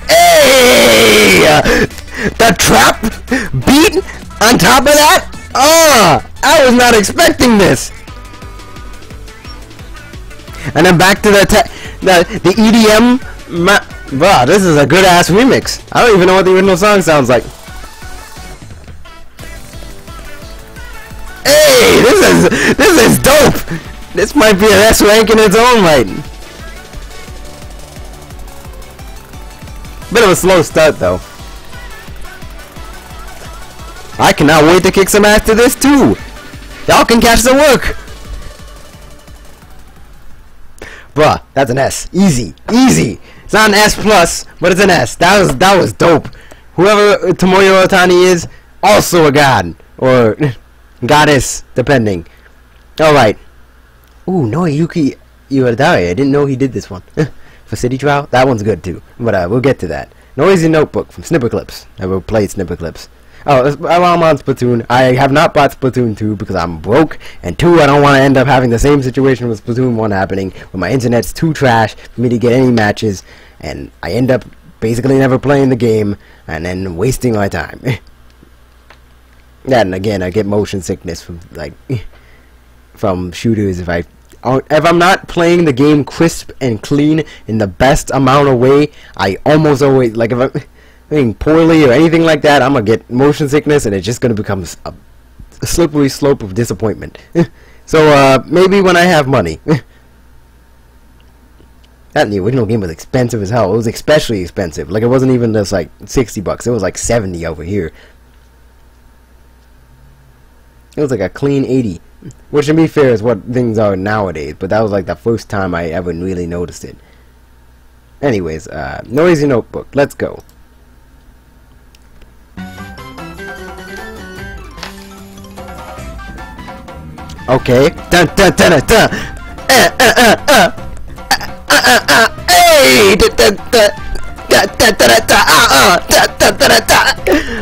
Hey! The trap beat on top of that? I was not expecting this! And then back to the EDM. Wow, this is a good ass remix. I don't even know what the original song sounds like. Hey, this is dope. This might be an S rank in its own right. Bit of a slow start though. I cannot wait to kick some ass to this too. Y'all can catch the work. Bruh, that's an S. Easy. Easy. It's not an S plus, but it's an S. That was dope. Whoever Tomoyo Otani is, also a god. Or goddess, depending. Alright. Ooh, Noyuki Iwadare. I didn't know he did this one. For City Trial? That one's good too. But we'll get to that. Noisy Notebook from Snipperclips. I will play Snipperclips. Oh, while I'm on Splatoon, I have not bought Splatoon 2 because I'm broke, and 2, I don't want to end up having the same situation with Splatoon 1 happening, where my internet's too trash for me to get any matches, and I end up basically never playing the game, and then wasting my time. And again, I get motion sickness from, like, from shooters if I'm not playing the game crisp and clean in the best amount of way. I almost always, like, if I'm playing poorly or anything like that, I'm gonna get motion sickness, and it's just gonna become a slippery slope of disappointment. So maybe when I have money. That the original game was expensive as hell. It was especially expensive. Like, it wasn't even just like $60. It was like 70 over here. It was like a clean 80, which to be fair is what things are nowadays. But that was like the first time I ever really noticed it. Anyways, Noisy Notebook. Let's go. Okay. Dun dun dun dun dun. Hey.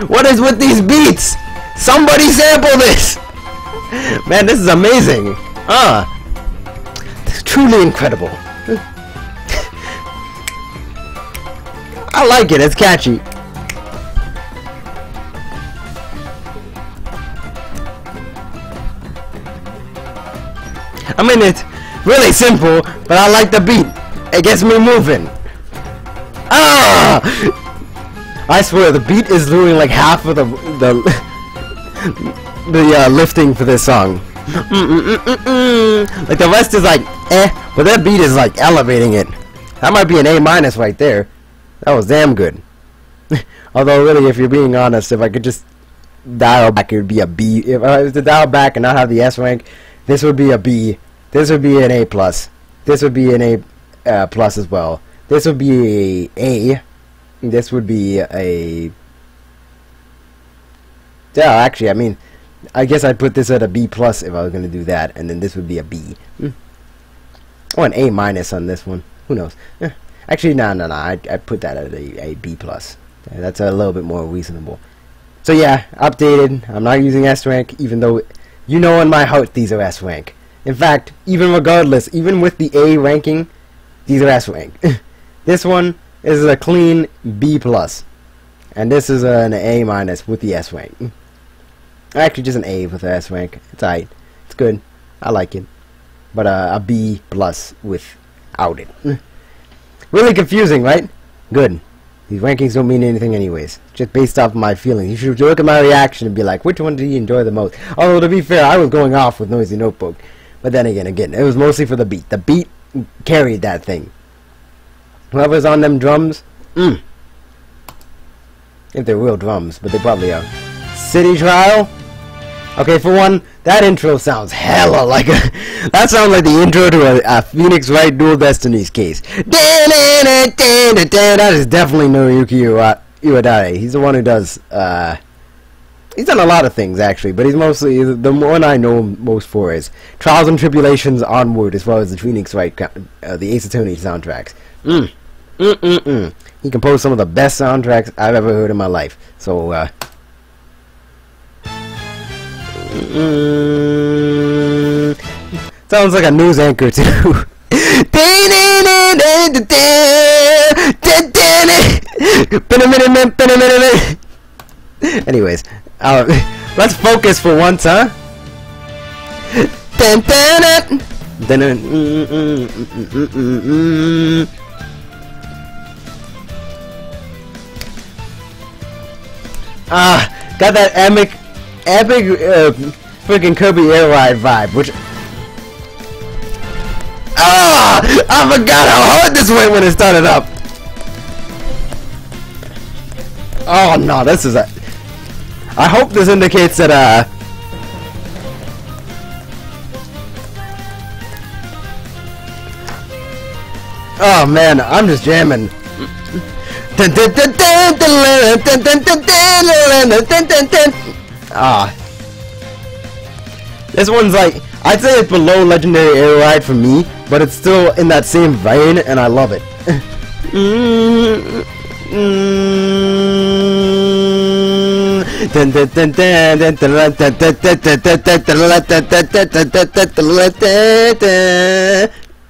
What is with these beats? Somebody sample this. Man, this is amazing. This is truly incredible. I like it. It's catchy. I mean, it's really simple, but I like the beat. It gets me moving. I swear, the beat is doing like half of the lifting for this song. Like, the rest is like, but that beat is like elevating it. That might be an A- right there. That was damn good. Although, really, if you're being honest, if I could just dial back, it would be a B. If I was to dial back and not have the S rank, this would be a B. This would be an A+. This would be an A plus as well. This would be a. This would be a. Yeah, actually, I mean, I guess I'd put this at a B+ if I was going to do that, and then this would be a B. Or an A- on this one. Who knows? Actually, no. I'd put that at a B+. That's a little bit more reasonable. So yeah, updated. I'm not using S rank, even though, you know, in my heart these are S rank. In fact, even regardless, even with the A ranking, these are S rank. This one is a clean B+, and this is an A- with the S rank. Actually, just an A with the S rank. It's alright. It's good. I like it. But a B+ without it. Really confusing, right? Good. These rankings don't mean anything anyways. Just based off my feelings. You should look at my reaction and be like, which one did you enjoy the most? Although, to be fair, I was going off with Noisy Notebook. But then again, it was mostly for the beat. The beat carried that thing. Whoever's on them drums, if they're real drums, but they probably are. City Trial. Okay, for one, that intro sounds hella like a. That sounds like the intro to a Phoenix Wright Dual Destinies case. That is definitely Noriyuki Iwadare. He's the one who does. He's done a lot of things actually, but he's mostly the one I know him most for is Trials and Tribulations, Onward, as well as the Phoenix Wright, the Ace Attorney soundtracks. He composed some of the best soundtracks I've ever heard in my life. So. Sounds like a news anchor too. Anyways, let's focus for once, huh? Got that epic freaking Kirby Air Ride vibe, which I forgot how hard this went when it started up. Oh no, this is a. I hope this indicates that oh man, I'm just jamming. This one's like, I'd say it's below Legendary Air Ride for me, but it's still in that same vein, and I love it.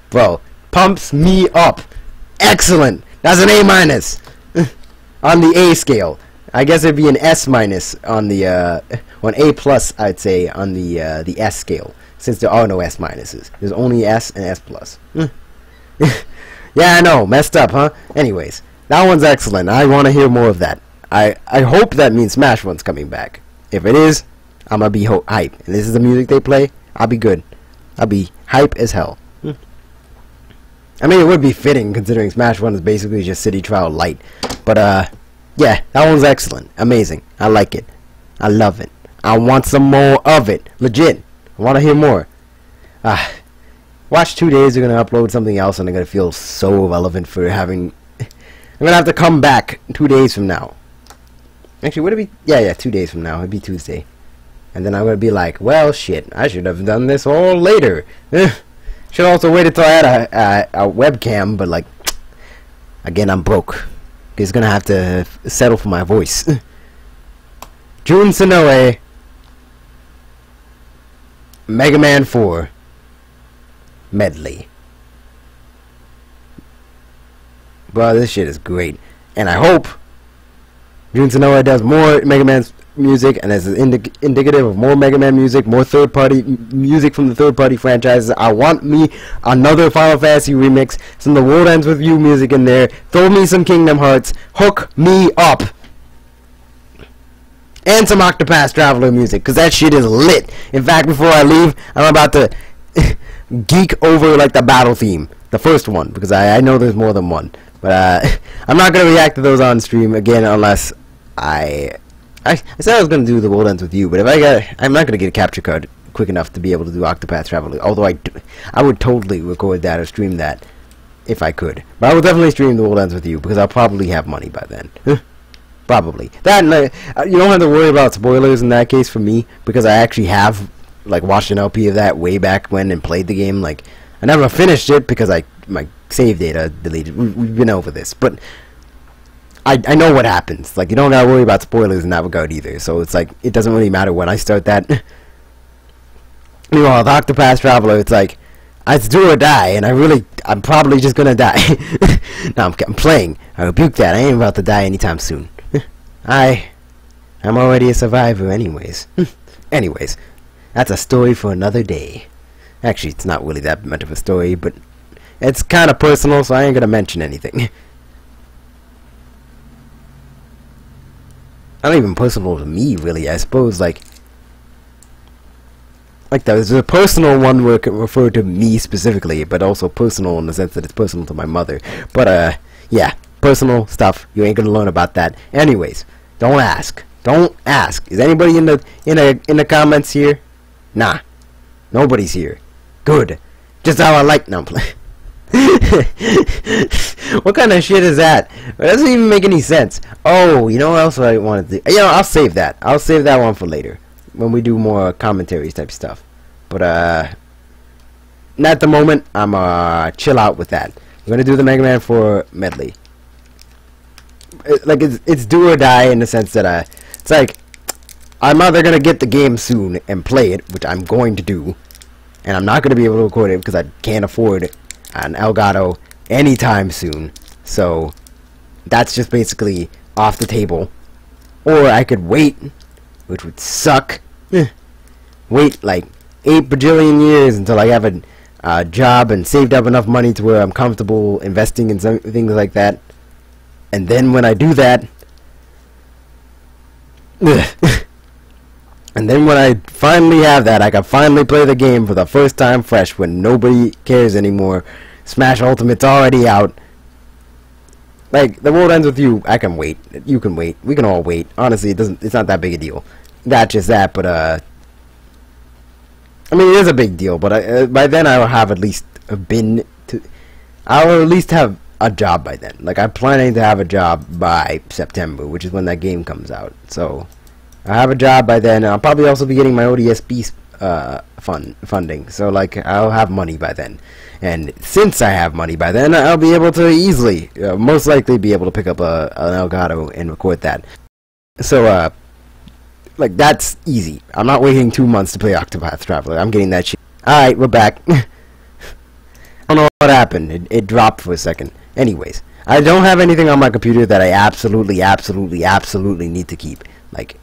Bro, pumps me up. Excellent. That's an A- on the A scale. I guess it'd be an S- on the or an A+, I'd say, on the S scale, since there are no S-. There's only S and S+. Yeah, I know, messed up, huh? Anyways, that one's excellent. I want to hear more of that. I hope that means Smash Run's coming back. If it is, I'm gonna be hype. And this is the music they play, I'll be good. I'll be hype as hell. I mean, it would be fitting considering Smash Run is basically just City Trial Light. But yeah, that one's excellent. Amazing. I like it. I love it. I want some more of it. Legit. I want to hear more. Watch 2 days, they're going to upload something else, and I'm going to feel so relevant for having. I'm going to have to come back 2 days from now. Actually, would it be? Yeah, 2 days from now. It'd be Tuesday. And then I'm going to be like, well, shit, I should have done this all later. Should also wait until I had a webcam, but like, again, I'm broke. He's going to have to settle for my voice. Jun Sonoe, Mega Man 4 medley. Bro, this shit is great, and I hope Jun Sonoe does more Mega Man music, and is indicative of more Mega Man music, more third-party music from the third-party franchises. I want me another Final Fantasy remix, some of the World Ends With You music in there. Throw me some Kingdom Hearts. Hook me up. And some Octopath Traveler music, because that shit is lit. In fact, before I leave, I'm about to geek over like the battle theme, the first one, because I know there's more than one. But I'm not going to react to those on stream again unless I said I was going to do the World Ends With You, but if I'm not going to get a capture card quick enough to be able to do Octopath Traveler, although I would totally record that or stream that if I could. But I will definitely stream the World Ends With You, because I'll probably have money by then. Probably. That, and, you don't have to worry about spoilers in that case for me, because I actually have like watched an LP of that way back when and played the game. Like, I never finished it because my save data deleted. We've been over this, but I know what happens. Like, you don't gotta worry about spoilers in that regard either. So it's like, it doesn't really matter when I start that. Meanwhile, with Octopath Traveler, it's like, it's do or die, and I'm probably just gonna die. No, I'm playing. I rebuke that. I ain't about to die anytime soon. I'm already a survivor anyways. Anyways, that's a story for another day. Actually, it's not really that much of a story, but it's kind of personal, so I ain't gonna mention anything. Not even personal to me, really. I suppose, like there's a personal one where it can refer to me specifically, but also personal in the sense that it's personal to my mother. But yeah, personal stuff. You ain't gonna learn about that. Anyways, don't ask. Don't ask. Is anybody in the comments here? Nah, nobody's here. Good. Just how I like. No, I'm playing. What kind of shit is that? It doesn't even make any sense. Oh, you know what else I wanted to do? You know, I'll save that. I'll save that one for later when we do more commentaries type stuff. But at the moment, I'm chill out with that. We're gonna do the Mega Man 4 medley. It's do or die in the sense that it's like I'm either gonna get the game soon and play it, which I'm going to do, and I'm not gonna be able to record it because I can't afford an Elgato anytime soon. So that's just basically off the table. Or I could wait, which would suck. Wait like 8 bajillion years until I have a job and saved up enough money to where I'm comfortable investing in some things like that. And then when I do that, and then when I finally have that, I can finally play the game for the first time fresh when nobody cares anymore. Smash Ultimate's already out. Like, the world ends with you. I can wait. You can wait. We can all wait. Honestly, it's not that big a deal. Not just that, but I mean, it is a big deal, but by then I will have at least I will at least have a job by then. Like, I'm planning to have a job by September, which is when that game comes out. So I have a job by then. I'll probably also be getting my ODSP funding. So like, I'll have money by then. And since I have money by then, I'll be able to easily, most likely, be able to pick up an Elgato and record that. So like, that's easy. I'm not waiting 2 months to play Octopath Traveler. I'm getting that shit. Alright, we're back. I don't know what happened. It dropped for a second. Anyways, I don't have anything on my computer that I absolutely need to keep. Like,